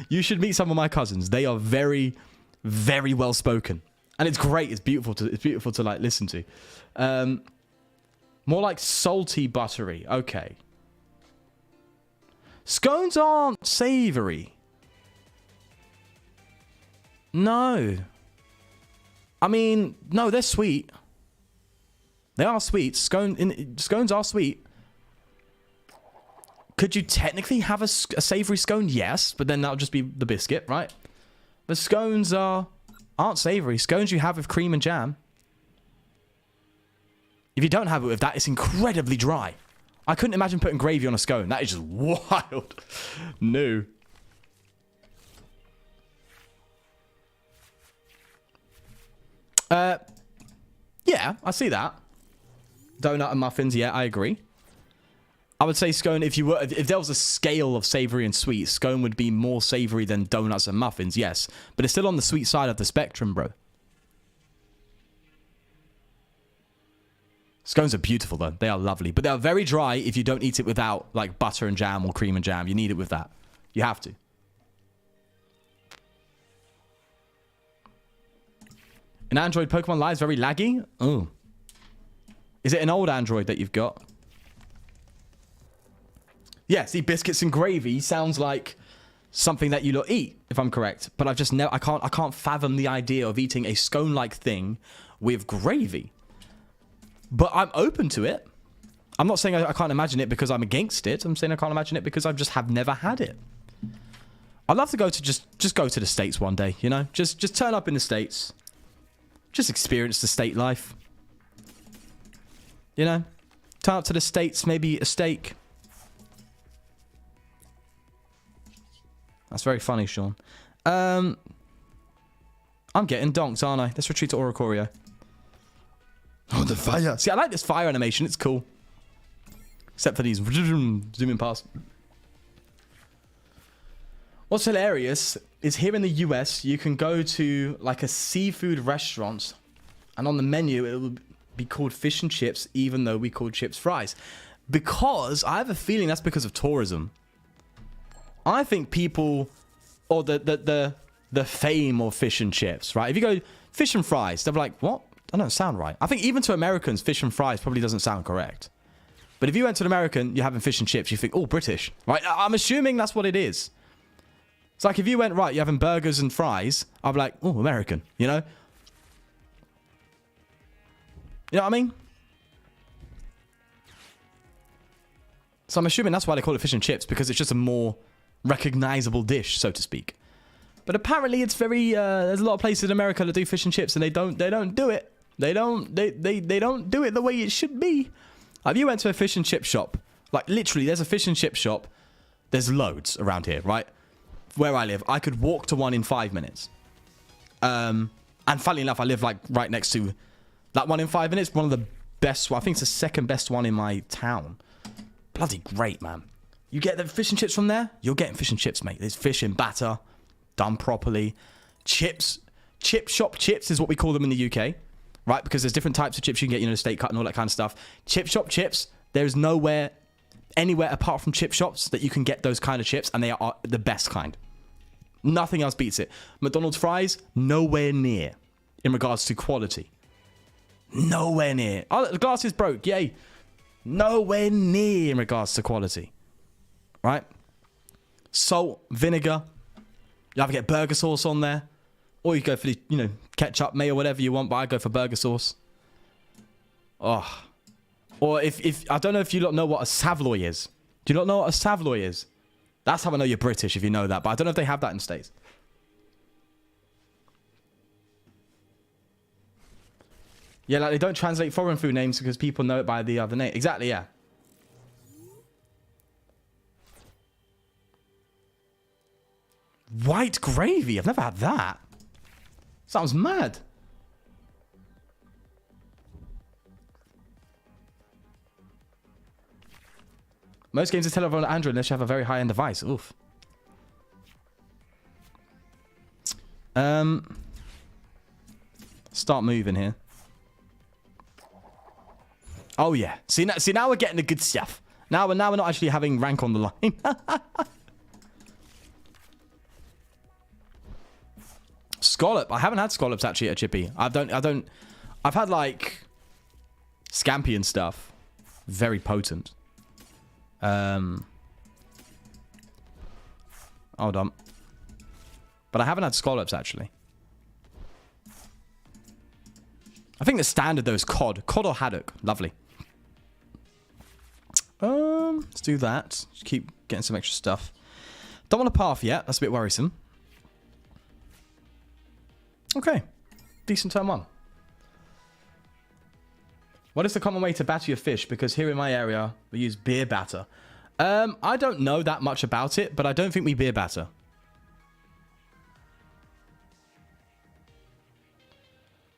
you should meet some of my cousins. They are very, very well-spoken. And it's great. It's beautiful to like, listen to. More like salty, buttery. Okay. Scones aren't savory. No. I mean, no, they're sweet. They are sweet. Scones are sweet. Could you technically have a savory scone? Yes, but then that'll just be the biscuit, right? But scones aren't savory. Scones you have with cream and jam. If you don't have it with that, it's incredibly dry. I couldn't imagine putting gravy on a scone. That is just wild. No. Yeah, I see that. Donut and muffins, yeah, I agree. I would say scone, if there was a scale of savory and sweet, scone would be more savory than donuts and muffins, yes. But it's still on the sweet side of the spectrum, bro. Scones are beautiful, though. They are lovely. But they are very dry if you don't eat it without, like, butter and jam or cream and jam. You need it with that. You have to. An Android Pokemon Live is very laggy? Oh. Is it an old Android that you've got? Yeah, see, biscuits and gravy sounds like something that you lot eat, if I'm correct. But I've just I can't fathom the idea of eating a scone-like thing with gravy. But I'm open to it. I'm not saying I can't imagine it because I'm against it. I'm saying I can't imagine it because I just have never had it. I'd love to go to just go to the States one day, you know? Just turn up in the States. Just experience the state life. You know? Turn up to the States, maybe a steak. That's very funny, Sean. I'm getting donked, aren't I? Let's retreat to Oricorio. Oh, the fire. See, I like this fire animation. It's cool. Except for these zooming past. What's hilarious is here in the US, you can go to like a seafood restaurant, and on the menu, it will be called fish and chips, even though we call chips fries. Because I have a feeling that's because of tourism. I think people, or the fame of fish and chips, right? If you go fish and fries, they'll be like, what? That don't sound right. I think even to Americans, fish and fries probably doesn't sound correct. But if you went to an American, you're having fish and chips, you think, oh, British, right? I'm assuming that's what it is. It's like if you went, right, you're having burgers and fries, I'd be like, oh, American, you know? You know what I mean? So I'm assuming that's why they call it fish and chips, because it's just a more recognizable dish, so to speak. But apparently it's very, there's a lot of places in America that do fish and chips, and they don't do it. They don't do it the way it should be. Like, if you went to a fish and chip shop, like literally there's a fish and chip shop, there's loads around here, right? Where I live, I could walk to one in 5 minutes. And funnily enough, I live like right next to that one in 5 minutes. One of the best, I think it's the second best one in my town. Bloody great, man. You get the fish and chips from there, you're getting fish and chips, mate. There's fish in batter, done properly. Chips chip shop chips is what we call them in the UK, right? Because there's different types of chips you can get, the steak cut and all that kind of stuff. Chip shop chips, there's nowhere, anywhere apart from chip shops that you can get those kind of chips, and they are the best kind. Nothing else beats it. McDonald's fries, nowhere near in regards to quality. Nowhere near. Oh, the glass is broke. Yay. Nowhere near in regards to quality. Right? Salt, vinegar. You either get burger sauce on there, or you go for the, ketchup, mayo, whatever you want, but I go for burger sauce. Oh. Or if I don't know if you lot know what a Savoy is. Do you not know what a Savoy is? That's how I know you're British, if you know that. But I don't know if they have that in the States. Yeah, like they don't translate foreign food names because people know it by the other name. Exactly, yeah. White gravy? I've never had that. Sounds mad. Most games are telephone on Android unless you have a very high-end device. Oof. Start moving here. Oh yeah. See now we're getting the good stuff. Now we're not actually having rank on the line. Scallop. I haven't had scallops actually at Chippy. I've had like scampi and stuff. Very potent. Hold on. But I haven't had scallops actually. I think the standard though is cod. Cod or haddock. Lovely. Let's do that. Just keep getting some extra stuff. Don't want a path yet. That's a bit worrisome. Okay. Decent turn one. What is the common way to batter your fish? Because here in my area, we use beer batter. I don't know that much about it, but I don't think we beer batter.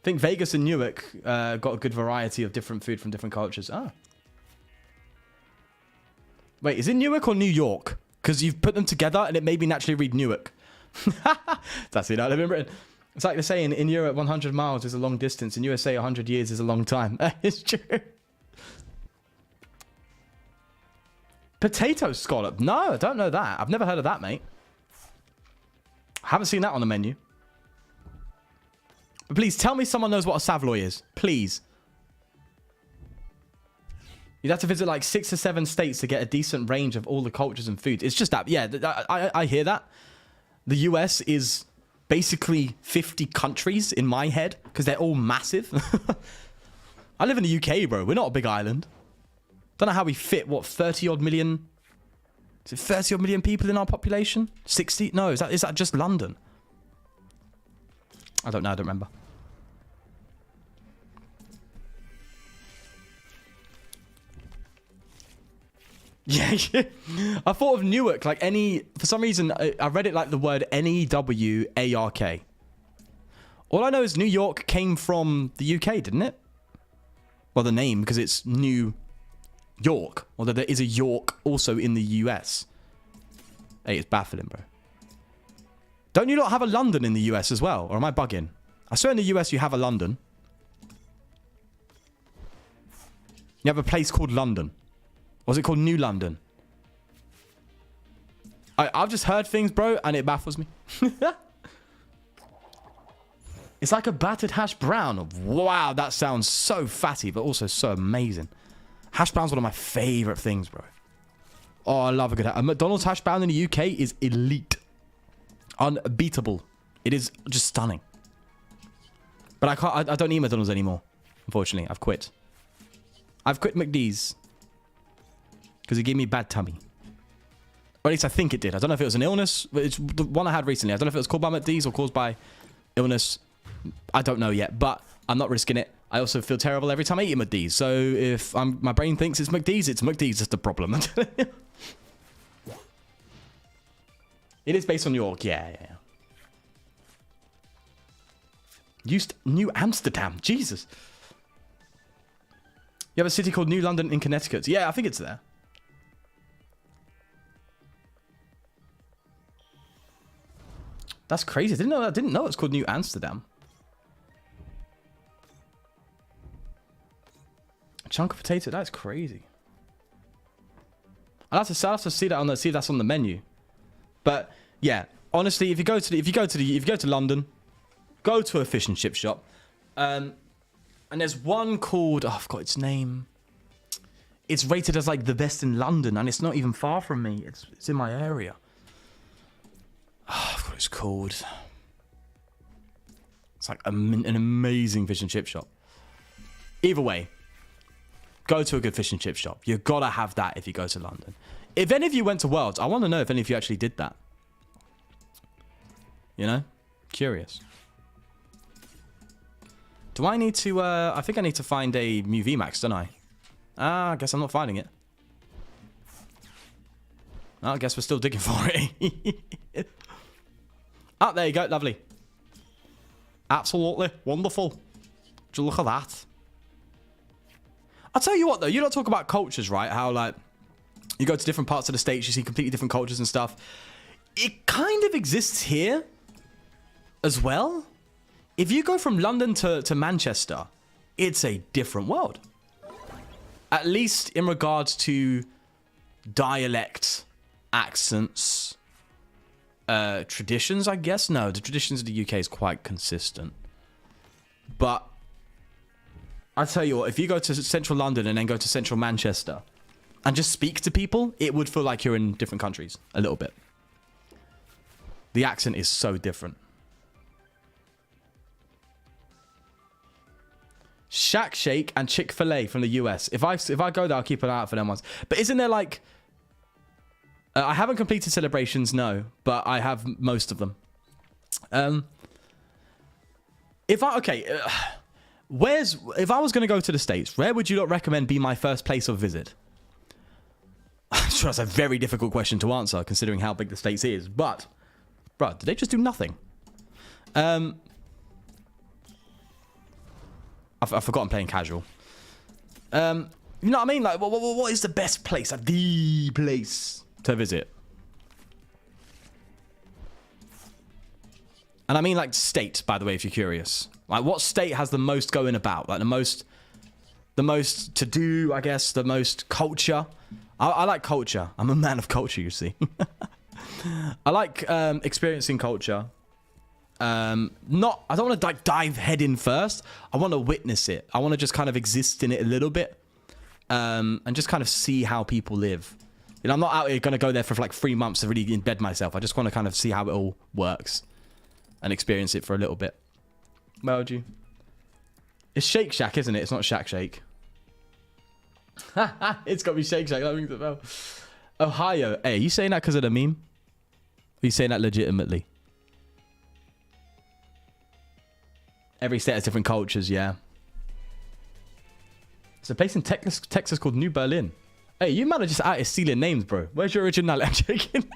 I think Vegas and Newark got a good variety of different food from different cultures. Ah. Wait, is it Newark or New York? Because you've put them together and it made me naturally read Newark. That's it. I live in Britain. It's like they're saying in Europe, 100 miles is a long distance. In USA, 100 years is a long time. It's true. Potato scallop. No, I don't know that. I've never heard of that, mate. I haven't seen that on the menu. But please, tell me someone knows what a Savoy is. Please. You'd have to visit like 6 or 7 states to get a decent range of all the cultures and foods. It's just that, yeah, I hear that. The US is basically 50 countries in my head because they're all massive. I live in the UK, bro. We're not a big island. Don't know how we fit, what, 30 odd million? Is it 30 odd million people in our population? 60? No, is that just London? I don't know. I don't remember. Yeah, yeah. I thought of Newark, like for some reason, I read it like the word N-E-W-A-R-K. All I know is New York came from the UK, didn't it? Well, the name, because it's New York. Although there is a York also in the US. Hey, it's baffling, bro. Don't you not have a London in the US as well? Or am I bugging? I swear in the US you have a London. You have a place called London. Or is it called New London? I've just heard things, bro, and it baffles me. It's like a battered hash brown. Wow, that sounds so fatty, but also so amazing. Hash brown's one of my favorite things, bro. Oh, I love a good... A McDonald's hash brown in the UK is elite. Unbeatable. It is just stunning. But I don't eat McDonald's anymore. Unfortunately, I've quit. I've quit McD's. Because it gave me bad tummy. Or at least I think it did. I don't know if it was an illness. It's the one I had recently. I don't know if it was caused by McD's or caused by illness. I don't know yet. But I'm not risking it. I also feel terrible every time I eat a McD's. So if my brain thinks it's McD's that's the problem. It is based on New York. Yeah. New Amsterdam. Jesus. You have a city called New London in Connecticut. Yeah, I think it's there. That's crazy. I didn't know it's called New Amsterdam. Chunk of potato. That's crazy. I'll have to see that on the, see if that's on the menu. But yeah, honestly, if you go to London, go to a fish and chip shop. And there's one called, oh, I forgot its name. It's rated as like the best in London, and it's not even far from me. It's in my area. Oh, I forgot what it's called. It's like an amazing fish and chip shop. Either way, go to a good fish and chip shop. You gotta have that if you go to London. If any of you went to Worlds, I want to know if any of you actually did that. You know? Curious. Do I need to, I think I need to find a Mu VMAX, don't I? Ah, I guess I'm not finding it. Oh, I guess we're still digging for it. Ah, there you go. Lovely. Absolutely wonderful. Would you look at that? I'll tell you what, though. You don't talk about cultures, right? How, like, you go to different parts of the States, you see completely different cultures and stuff. It kind of exists here as well. If you go from London to Manchester, it's a different world. At least in regards to dialect, accents, traditions, I guess. No, the traditions of the UK is quite consistent. But I tell you what, if you go to central London and then go to central Manchester and just speak to people, it would feel like you're in different countries a little bit. The accent is so different. Shack Shake and Chick-fil-A from the US. If I go there, I'll keep an eye out for them ones. But isn't there like... I haven't completed celebrations, no. But I have most of them. If I was going to go to the States, where would you not recommend be my first place of visit? I'm sure that's a very difficult question to answer, considering how big the States is. But, bro, did they just do nothing? I forgot I'm playing casual. You know what I mean? Like, what is the best place? Like, the place to visit? And I mean, like, state, by the way, if you're curious. Like, what state has the most going about? Like, the most to do, I guess, the most culture. I like culture. I'm a man of culture, you see. I like experiencing culture. I don't want to like dive head in first. I want to witness it. I want to just kind of exist in it a little bit, and just kind of see how people live. You know, I'm not out here gonna go there for like 3 months to really embed myself. I just want to kind of see how it all works and experience it for a little bit. Where would you? It's Shake Shack, isn't it? It's not Shack Shake. It's got to be Shake Shack. That rings a bell. Ohio. Hey, are you saying that because of the meme? Are you saying that legitimately? Every state has different cultures, yeah. There's a place in Texas called New Berlin. Hey, you man are just out here stealing names, bro. Where's your originality? I'm joking.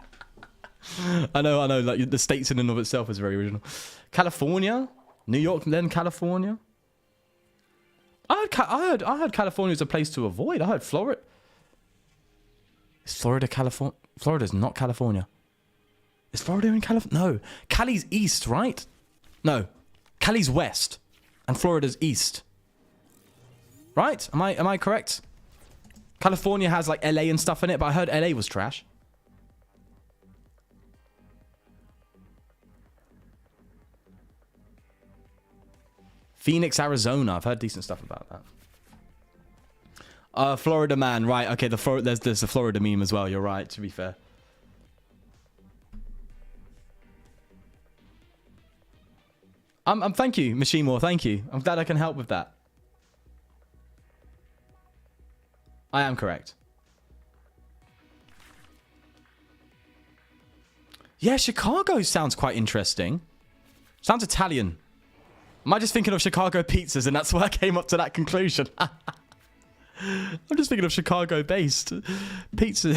I know. Like, the states in and of itself is very original. California? New York, then California? I heard California is a place to avoid. I heard Florida. Is Florida California? Florida's not California. Is Florida in California? No. Cali's east, right? No. Cali's west. And Florida's east. Right? Am I correct? California has like LA and stuff in it, but I heard LA was trash. Phoenix, Arizona. I've heard decent stuff about that. Florida man, right? Okay, there's the Florida meme as well. You're right. To be fair. Thank you, Machine War. Thank you. I'm glad I can help with that. I am correct. Yeah, Chicago sounds quite interesting. Sounds Italian. Am I just thinking of Chicago pizzas and that's why I came up to that conclusion? I'm just thinking of Chicago-based pizza.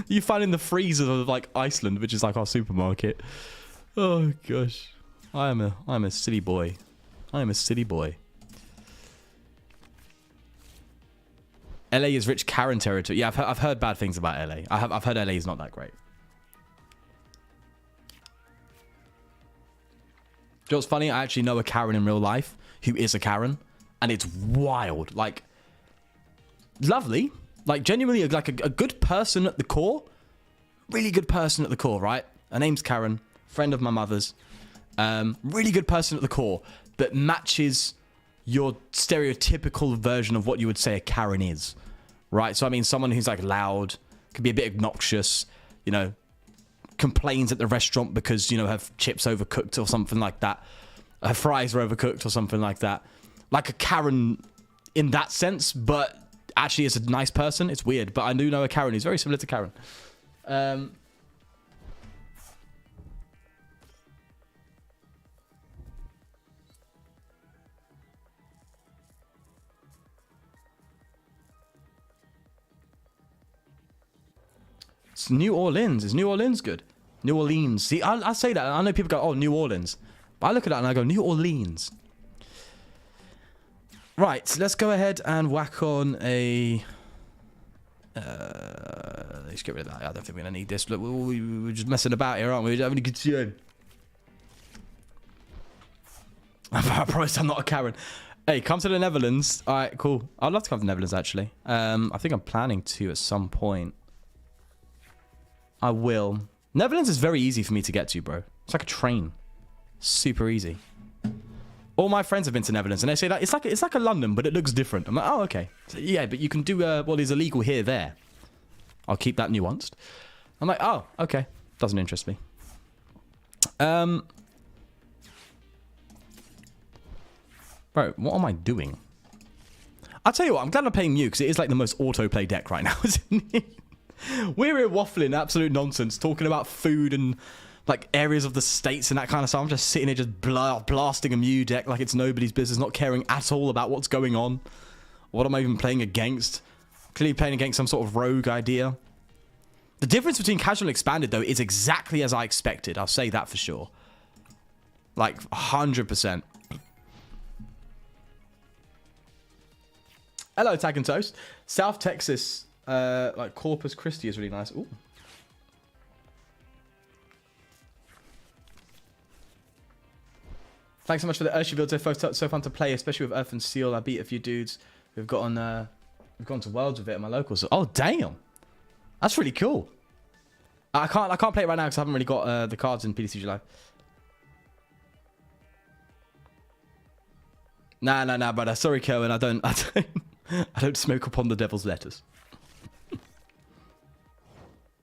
You find in the freezer of like Iceland, which is like our supermarket. Oh gosh, I'm a city boy. I am a city boy. LA is rich Karen territory. Yeah, I've heard bad things about LA. I've heard LA is not that great. You know what's funny? I actually know a Karen in real life who is a Karen. and it's wild. Like, lovely. Like, genuinely, like a good person at the core. Really good person at the core, right? Her name's Karen, friend of my mother's. Really good person at the core, but matches your stereotypical version of what you would say a Karen is, right? So, I mean, someone who's, like, loud, could be a bit obnoxious, you know, complains at the restaurant because, you know, her chips overcooked or something like that. Her fries were overcooked or something like that. Like a Karen in that sense, but actually is a nice person. It's weird, but I do know a Karen who's very similar to Karen. It's New Orleans. Is New Orleans good? New Orleans. See, I say that. I know people go, oh, New Orleans. But I look at that and I go, New Orleans. Right, let's go ahead and whack on a... let's get rid of that. I don't think we're going to need this. Look, we're just messing about here, aren't we? We don't have any concern. I promise I'm not a Karen. Hey, come to the Netherlands. All right, cool. I'd love to come to the Netherlands, actually. I think I'm planning to at some point. I will. Netherlands is very easy for me to get to, bro. It's like a train. Super easy. All my friends have been to Netherlands, and they say that it's like a London, but it looks different. I'm like, oh, okay. So, yeah, but you can do what is illegal here, there. I'll keep that nuanced. I'm like, oh, okay. Doesn't interest me. Bro, what am I doing? I'll tell you what, I'm glad I'm playing Mew, because it is like the most autoplay deck right now, isn't it? We're here waffling absolute nonsense, talking about food and like areas of the states and that kind of stuff. I'm just sitting here just blasting a Mew deck like it's nobody's business, not caring at all about what's going on. What am I even playing against? Clearly playing against some sort of rogue idea. The difference between casual and expanded, though, is exactly as I expected. I'll say that for sure. Like, 100%. Hello, Tag and Toast. South Texas, like Corpus Christi is really nice. Ooh. Thanks so much for the Urshi build. So fun to play, especially with Earth and Seal. I beat a few dudes who've gone to Worlds with it at my locals. So, oh damn, that's really cool. I can't play it right now because I haven't really got the cards in PTCGL. Nah, brother. Sorry, Kerwin. I don't smoke upon the devil's letters.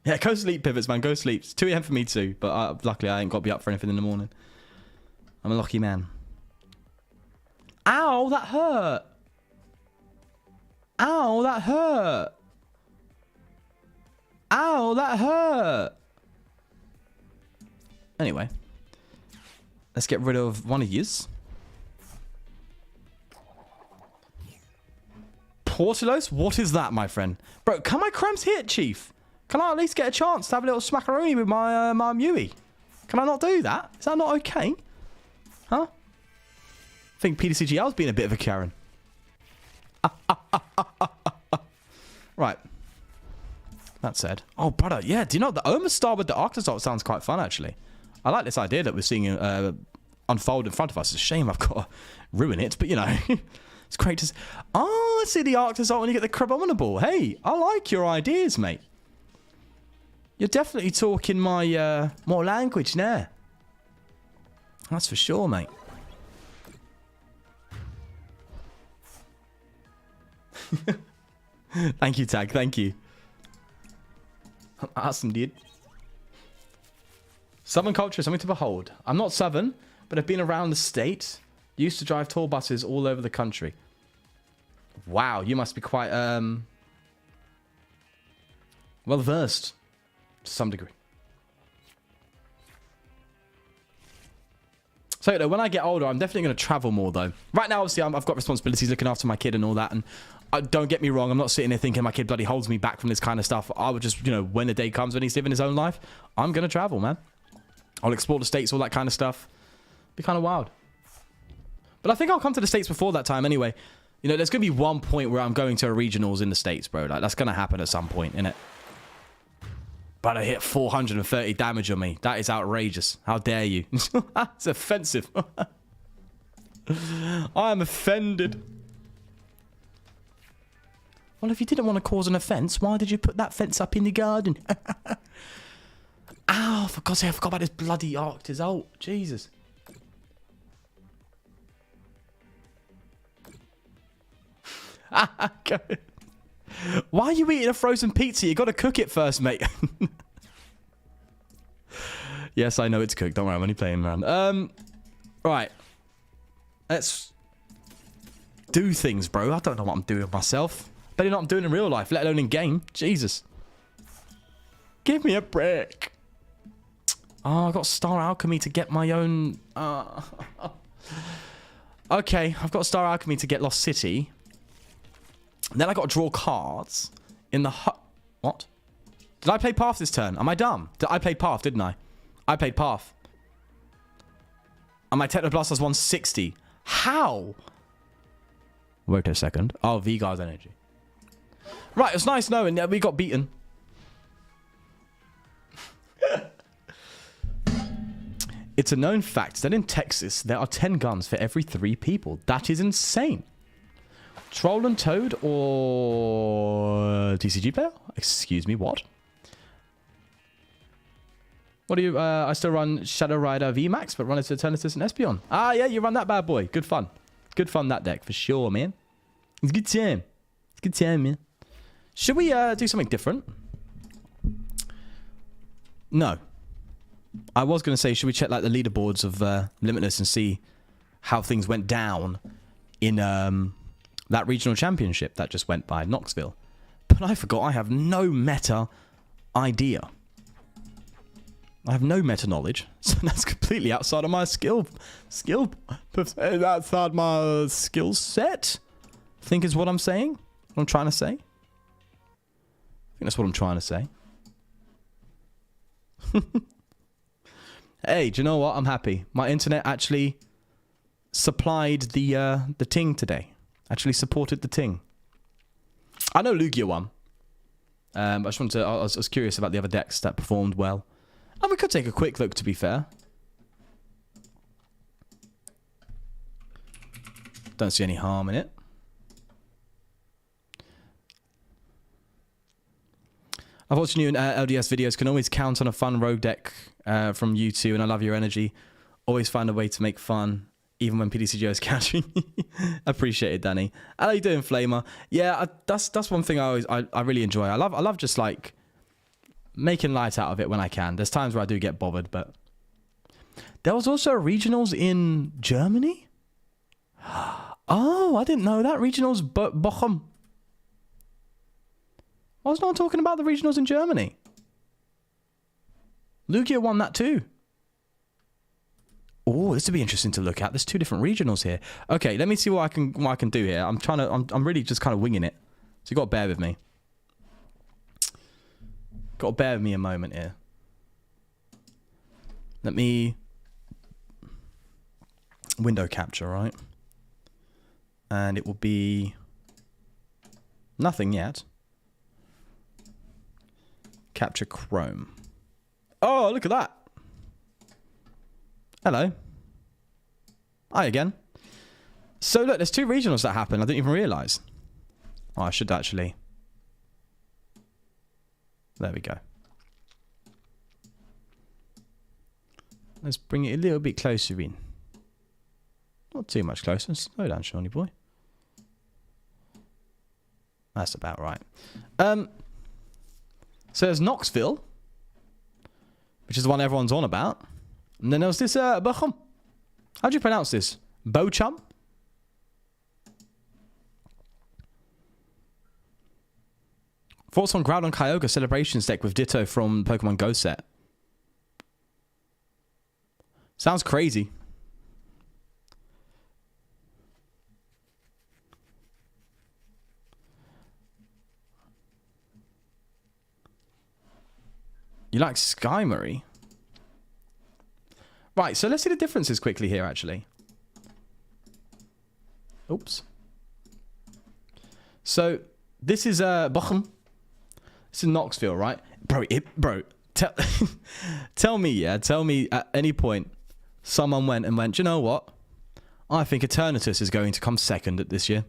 Yeah, go sleep, pivots, man. Go sleep. It's 2 AM for me too, but luckily I ain't got to be up for anything in the morning. I'm a lucky man. Ow, that hurt. Ow, that hurt. Ow, that hurt. Anyway, let's get rid of one of yous. Portillos? What is that, my friend? Bro, can my cramps hit, Chief? Can I at least get a chance to have a little smackaroni with my my Mewy? Can I not do that? Is that not okay? Huh? I think PTCGL's been a bit of a Karen. Right. That said. Oh, brother. Yeah, do you know, the Oma Star with the Arctosalt sounds quite fun, actually. I like this idea that we're seeing unfold in front of us. It's a shame I've got to ruin it, but, you know. It's great to see. Oh, I see the Arctosalt when you get the Crabominable. Hey, I like your ideas, mate. You're definitely talking my more language now. That's for sure, mate. Thank you, Tag. Thank you. Awesome, dude. Southern culture is something to behold. I'm not Southern, but I've been around the state. Used to drive tour buses all over the country. Wow, you must be quite well versed to some degree. So, you know, when I get older, I'm definitely going to travel more, though. Right now, obviously, I've got responsibilities looking after my kid and all that. And don't get me wrong, I'm not sitting there thinking my kid bloody holds me back from this kind of stuff. I would just, you know, when the day comes when he's living his own life, I'm going to travel, man. I'll explore the States, all that kind of stuff. Be kind of wild. But I think I'll come to the States before that time anyway. You know, there's going to be one point where I'm going to a regionals in the States, bro. Like, that's going to happen at some point, innit? But I hit 430 damage on me. That is outrageous. How dare you? That's offensive. I am offended. Well, if you didn't want to cause an offence, why did you put that fence up in the garden? Ow, for God's sake, I forgot about this bloody Arctis. Oh, Jesus. Why are you eating a frozen pizza? You got to cook it first, mate. Yes, I know it's cooked. Don't worry, I'm only playing around. Right. Let's do things, bro. I don't know what I'm doing myself. Better not I'm doing in real life, let alone in game. Jesus. Give me a break. Oh, I got Star Alchemy to get my own... Okay, I've got Star Alchemy to get Lost City. And then I got to draw cards in the... What? Did I play Path this turn? Am I dumb? I played Path, didn't I? I played Path. And my Technoblast has 160. How? Wait a second. Oh, Vigard's energy. Right, it's nice knowing that we got beaten. It's a known fact that in Texas, there are 10 guns for every 3 people. That is insane. Troll and Toad or TCG player? Excuse me, what? What do you... I still run Shadow Rider VMAX, but run it to Eternatus and Espeon. Ah, yeah, you run that bad boy. Good fun. Good fun, that deck, for sure, man. It's a good time. It's a good time, man. Should we do something different? No. I was going to say, should we check like the leaderboards of Limitless and see how things went down in that regional championship that just went by Knoxville? But I forgot I have no meta idea. I have no meta knowledge, so that's completely outside of my outside my skill set. I think is what I'm saying. What I'm trying to say. I think that's what I'm trying to say. Hey, do you know what? I'm happy. My internet actually supplied the ting today. Actually supported the ting. I know Lugia won. I just wanted to... I was curious about the other decks that performed well. And we could take a quick look, to be fair. Don't see any harm in it. I've watched new LDS videos. Can always count on a fun rogue deck from you two, and I love your energy. Always find a way to make fun, even when PTCGL is countering. Appreciate it, Danny. How are you doing, Flamer? Yeah, that's one thing I really enjoy. I love just like making light out of it when I can. There's times where I do get bothered, but there was also regionals in Germany. Oh, I didn't know that. Regionals Bochum. I was not talking about the regionals in Germany. Lugia won that too. Oh, this would be interesting to look at. There's 2 different regionals here. Okay, let me see what I can do here. I'm really just kind of winging it. So you got to bear with me. Got to bear with me a moment here. Let me window capture, right? And it will be nothing yet. Capture Chrome. Oh, look at that. Hello. Hi again. So look, there's 2 regionals that happen. I didn't even realise. Oh, I should actually. There we go. Let's bring it a little bit closer in. Not too much closer. Slow down, Shawnee boy. That's about right. So there's Knoxville, which is the one everyone's on about. And then there was this Bochum. How do you pronounce this? Bochum? Thoughts on Groudon Kyogre Celebrations deck with Ditto from Pokemon Go set? Sounds crazy. You like Skymory? Right, so let's see the differences quickly here, actually. Oops. So, this is Bochum. This is Knoxville, right? Bro, tell me at any point someone went, do you know what? I think Eternatus is going to come second at this year.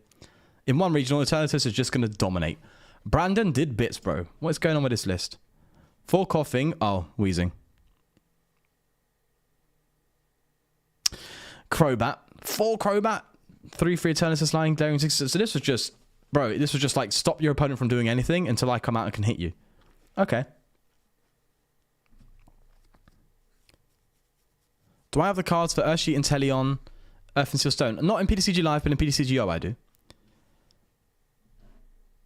In one regional, Eternatus is just going to dominate. Brandon did bits, bro. What's going on with this list? 4 coughing. Oh, wheezing. Crobat. 4 Crobat. 3 free Eternatus lying, daring 6. So this was just... Bro, this was just like, stop your opponent from doing anything until I come out and can hit you. Okay. Do I have the cards for Urshi, Inteleon, Earth and Steel Stone? Not in PTCG Live, but in PTCGO I do.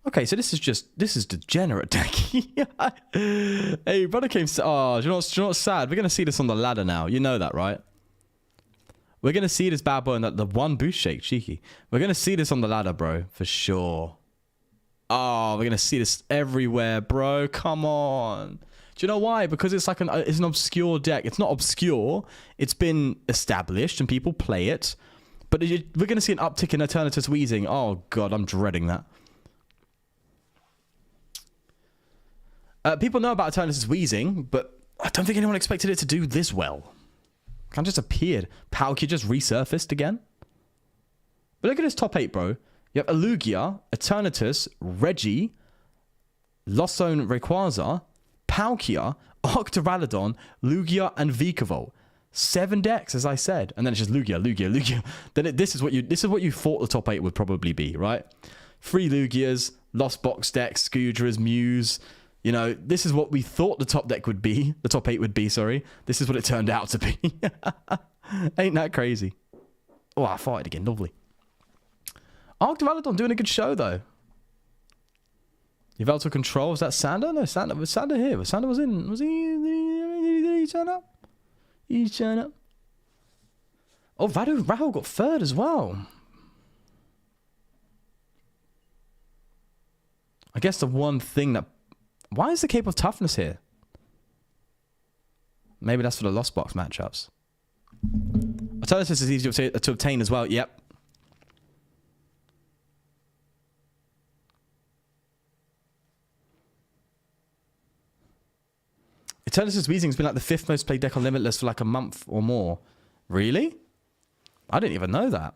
Okay, so this is degenerate deck. Hey, brother came... Oh, do you know what's sad? We're going to see this on the ladder now. You know that, right? We're going to see this bad boy and the 1 boost shake. Cheeky. We're going to see this on the ladder, bro. For sure. Oh, we're going to see this everywhere, bro. Come on. Do you know why? Because it's like it's an obscure deck. It's not obscure. It's been established and people play it. But we're going to see an uptick in Eternatus Wheezing. Oh, God. I'm dreading that. People know about Eternatus Wheezing, but I don't think anyone expected it to do this well. Kind of just appeared. Palkia just resurfaced again. But look at his top 8, bro. You have Alugia, Eternatus, Reggie, Lossone Rayquaza, Palkia, Octoralidon, Lugia, and Vikavolt. 7 decks, as I said. And then it's just Lugia. Then this is what you thought the top 8 would probably be, right? 3 Lugias, Lost Box decks, Scoodras, Mews. You know, this is what we thought the top deck would be. The top 8 would be, sorry. This is what it turned out to be. Ain't that crazy? Oh, I farted again. Lovely. Octoralidon doing a good show, though. Yveltal Control. Was that Sander? No, Sander. Was Sander here? Sander was in. Was he? Did he turn up? He turned up. Oh, Rahul got 3rd as well. I guess the one thing that... Why is the Cape of Toughness here? Maybe that's for the Lost Box matchups. Eternatus is easy to obtain as well. Yep. Eternatus Weezing has been like the 5th most played deck on Limitless for like a month or more. Really? I didn't even know that.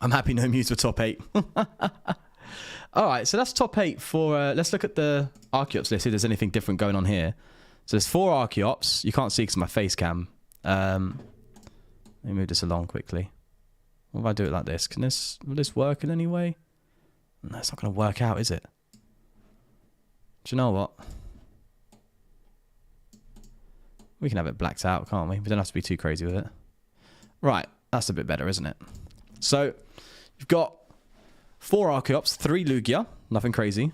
I'm happy no Mews for top 8. Alright, so that's top 8 for... let's look at the Archeops list, see if there's anything different going on here. So there's 4 Archeops. You can't see because of my face cam. Let me move this along quickly. What if I do it like this? Will this work in any way? No, it's not going to work out, is it? Do you know what? We can have it blacked out, can't we? We don't have to be too crazy with it. Right, that's a bit better, isn't it? So, you've got 4 Archeops, 3 Lugia, nothing crazy.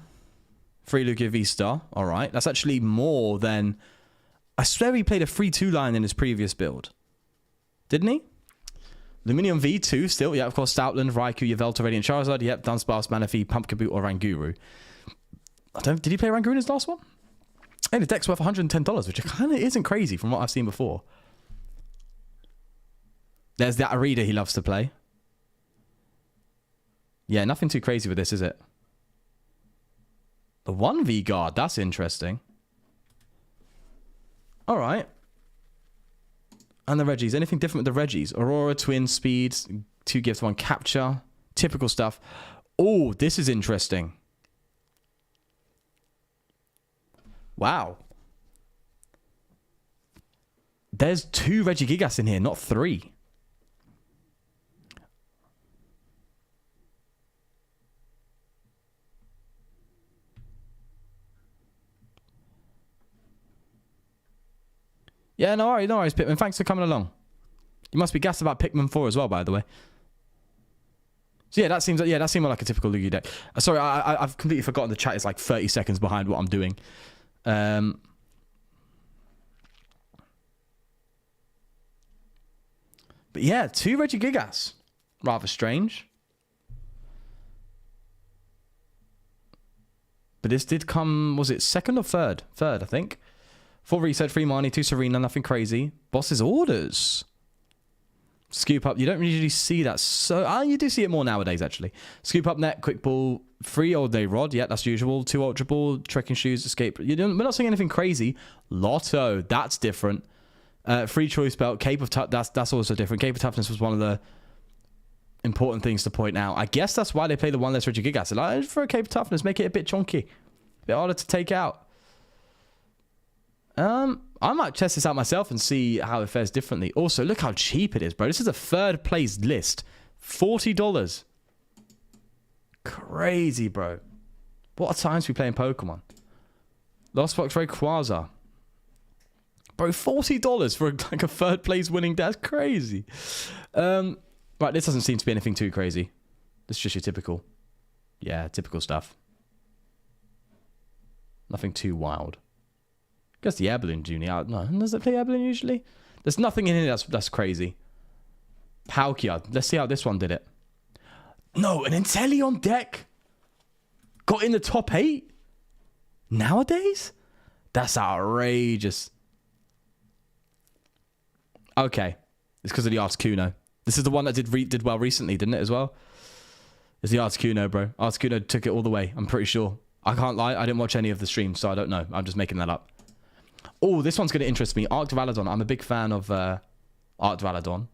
3 Lugia V-Star, alright. That's actually more than... I swear he played a 3-2 line in his previous build. Didn't he? Luminium V2 still, yeah, of course, Stoutland, Raikou, Yveltal, Radiant Charizard, yep, Dunsparce, Manaphy, Pumpkaboo, or Ranguru. Did he play Ranguru in his last one? Hey, the deck's worth $110, which kind of isn't crazy from what I've seen before. There's that Arida he loves to play. Yeah, nothing too crazy with this, is it? The 1V guard, that's interesting. Alright. And the Reggies. Anything different with the Reggies? Aurora, Twin, Speed, 2 gifts, 1 capture. Typical stuff. Oh, this is interesting. Wow. There's 2 Regigigas in here, not 3. Yeah, no worries, Pikmin. Thanks for coming along. You must be gassed about Pikmin 4 as well, by the way. So yeah, that seems like a typical Lugia deck. Sorry, I've completely forgotten the chat is like 30 seconds behind what I'm doing. But yeah, 2 Regigigas. Rather strange. But this did come, was it 2nd or 3rd? 3rd, I think. 4 Reset, 3 Marnie, 2 Serena, nothing crazy. Boss's Orders. Scoop Up. You don't usually see that. So you do see it more nowadays, actually. Scoop Up Net, Quick Ball, 3 All Day Rod. Yeah, that's usual. 2 Ultra Ball, Trekking Shoes, Escape. We're not seeing anything crazy. Lotto. That's different. Free Choice Belt. Cape of Toughness. That's also different. Cape of Toughness was one of the important things to point out. I guess that's why they play the one less rigid gig acid. Like, for a cape toughness, make it a bit chunky. A bit harder to take out. I might test this out myself and see how it fares differently. Also, look how cheap it is, bro. This is a third place list. $40. Crazy, bro. What are times we playing Pokemon? Lost Fox Rayquaza. Bro, $40 for like a third place winning. That's crazy. Right, this doesn't seem to be anything too crazy. This is just your typical. Yeah, typical stuff. Nothing too wild. I guess the air balloon junior. No, does it play air balloon usually? There's nothing in here that's crazy. Palkia. Let's see how this one did it. No, an Inteleon deck got in the top 8 nowadays? That's outrageous. Okay. It's because of the Articuno. This is the one that did well recently, didn't it, as well? It's the Articuno, bro. Articuno took it all the way, I'm pretty sure. I can't lie, I didn't watch any of the streams, so I don't know. I'm just making that up. Oh, this one's going to interest me. Arc Valadon. I'm a big fan of Arc Valadon.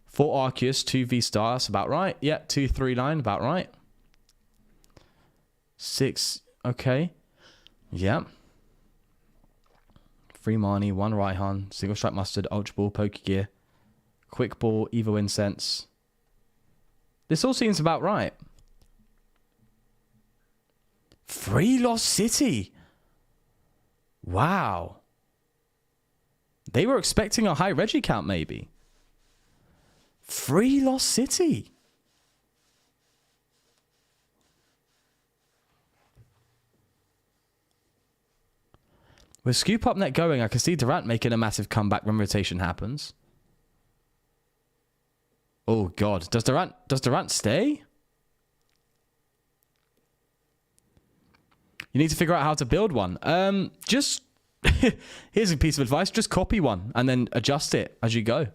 4 Arceus, 2 V-Star. That's about right. Yeah, 239. About right. 6. Okay. Yeah. 3 Marnie, 1 Raihan, Single Strike Mustard, Ultra Ball, Pokegear, Quick Ball, Evo Incense. This all seems about right. 3 Lost City. Wow. They were expecting a high Reggie count, maybe. 3 Lost City. With Scoop Up Net going, I can see Durant making a massive comeback when rotation happens. Oh, God. Does Durant stay? You need to figure out how to build one. Just... Here's a piece of advice. Just copy one and then adjust it as you go.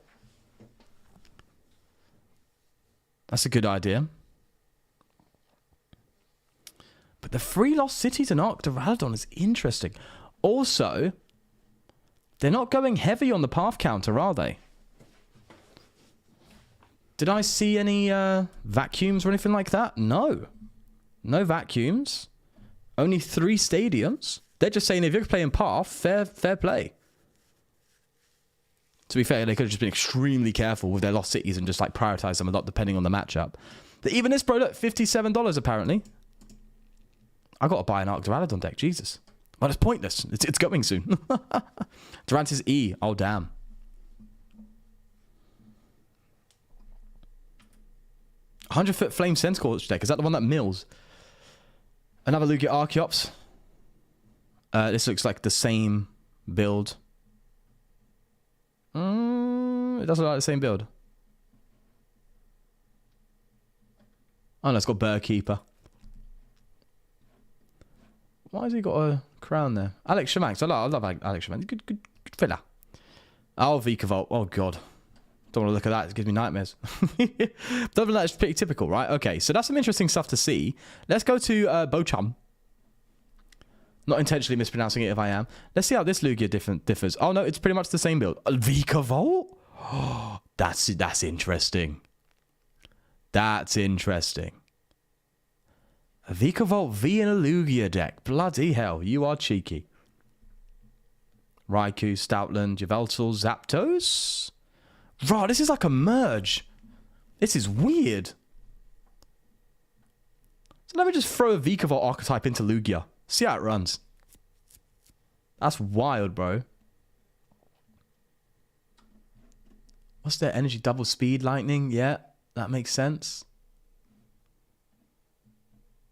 That's a good idea. But the 3 Lost Cities and Arc Valadon is interesting. Also, they're not going heavy on the path counter, are they? Did I see any vacuums or anything like that? No. No vacuums. Only 3 stadiums. They're just saying if you're playing path, fair play. To be fair, they could have just been extremely careful with their Lost Cities and just like prioritize them a lot depending on the matchup. But even this, bro, look, $57 apparently. I got to buy an Arc Valadon deck, Jesus. Well, it's pointless. It's going soon. Durant is E. Oh, damn. $100-foot Flame Sense deck. Is that the one that mills? Another Lugia Archeops. This looks like the same build. It doesn't look like the same build. Oh, no, it's got Burrkeeper. Why has he got a crown there? Alex Shamax. I love Alex Shamax. Good fella. Oh, Vikavolt. Oh, God. Don't want to look at that. It gives me nightmares. Other than that, it's pretty typical, right? Okay, so that's some interesting stuff to see. Let's go to Bochum. Not intentionally mispronouncing it if I am. Let's see how this Lugia differs. Oh, no, it's pretty much the same build. Vikavolt? Oh, that's interesting. That's interesting. A Vikavolt V in a Lugia deck. Bloody hell, you are cheeky. Raikou, Stoutland, Yveltal, Zapdos. Bro, this is like a merge. This is weird. So let me just throw a Vikavolt archetype into Lugia. See how it runs. That's wild, bro. What's their energy? Double speed lightning? Yeah, that makes sense.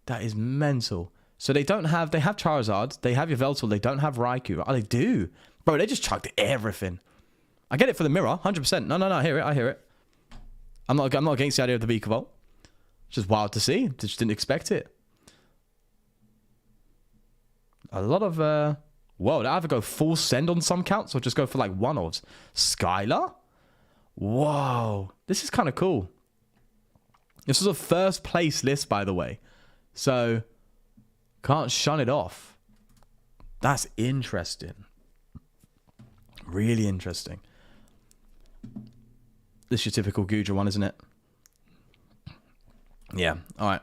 That is mental. So they don't have... They have Charizard. They have Yveltal. They don't have Raikou. Oh, they do. Bro, they just chucked everything. I get it for the mirror. 100%. No, I hear it. I hear it. I'm not against the idea of the Vikavolt. It's just wild to see. Just didn't expect it. A lot of... Whoa, they either go full send on some counts or just go for like one-offs. Skylar? Whoa. This is kind of cool. This was a first place list, by the way. So, can't shun it off. That's interesting. Really interesting. This is your typical Goodra one, isn't it? Yeah. All right.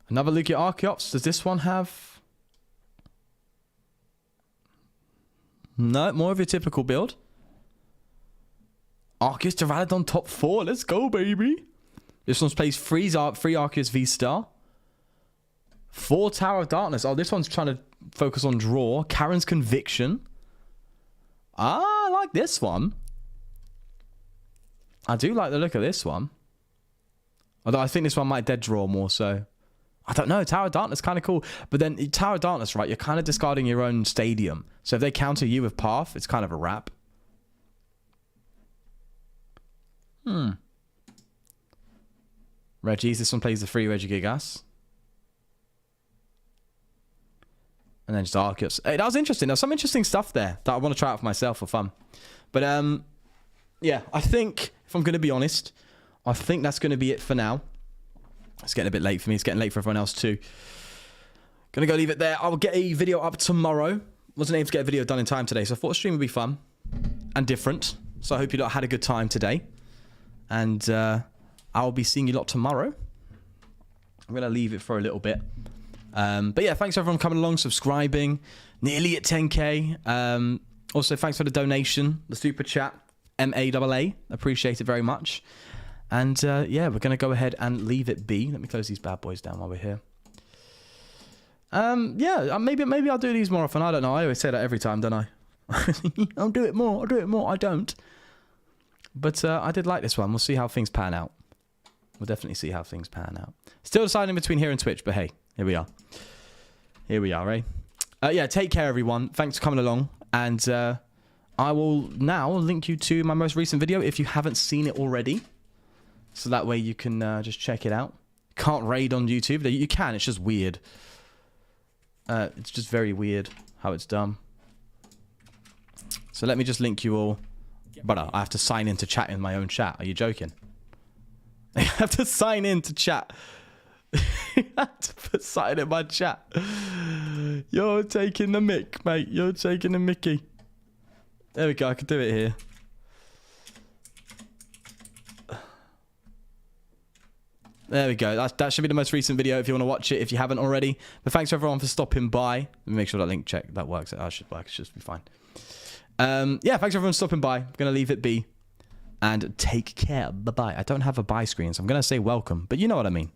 Another look at Archeops. Does this one have... No, more of your typical build. Arceus Duraludon top 4. Let's go, baby. This one plays 3 Arceus V-Star. 4 Tower of Darkness. Oh, this one's trying to focus on draw. Karen's Conviction. Ah, I like this one. I do like the look of this one. Although I think this one might dead draw more so. I don't know. Tower of Darkness kind of cool. But then Tower of Darkness, right? You're kind of discarding your own stadium. So if they counter you with Path, it's kind of a wrap. Reggie's. This one plays the 3 Regigigas. And then just Arceus. Hey, that was interesting. There's some interesting stuff there that I want to try out for myself for fun. But yeah, I think, if I'm going to be honest, I think that's going to be it for now. It's getting a bit late for me. It's getting late for everyone else too. Gonna go leave it there. I'll get a video up tomorrow. Wasn't able to get a video done in time today, so I thought a stream would be fun and different. So I hope you lot had a good time today. And I'll be seeing you lot tomorrow. I'm gonna leave it for a little bit. But yeah, thanks everyone for coming along, subscribing. Nearly at 10k. Also, thanks for the donation, the super chat. MAAA. Appreciate it very much. And yeah, we're going to go ahead and leave it be. Let me close these bad boys down while we're here. Yeah, maybe I'll do these more often. I don't know. I always say that every time, don't I? I'll do it more. I'll do it more. I don't. But I did like this one. We'll see how things pan out. We'll definitely see how things pan out. Still deciding between here and Twitch, but hey, here we are. Here we are, eh? Yeah, take care, everyone. Thanks for coming along. And I will now link you to my most recent video if you haven't seen it already. So that way you can just check it out. Can't raid on YouTube. You can, it's just weird. It's just very weird how it's done. So let me just link you all. But I have to sign in to chat in my own chat. Are you joking? I have to sign in to chat. I have to put sign in my chat. You're taking the mick, mate. You're taking the mickey. There we go. I can do it here. There we go. That should be the most recent video if you want to watch it, if you haven't already. But thanks everyone for stopping by. Let me make sure that link check that works. That should work. It should be fine. Yeah, thanks everyone for stopping by. I'm going to leave it be. And take care. Bye-bye. I don't have a bye screen, so I'm going to say welcome. But you know what I mean.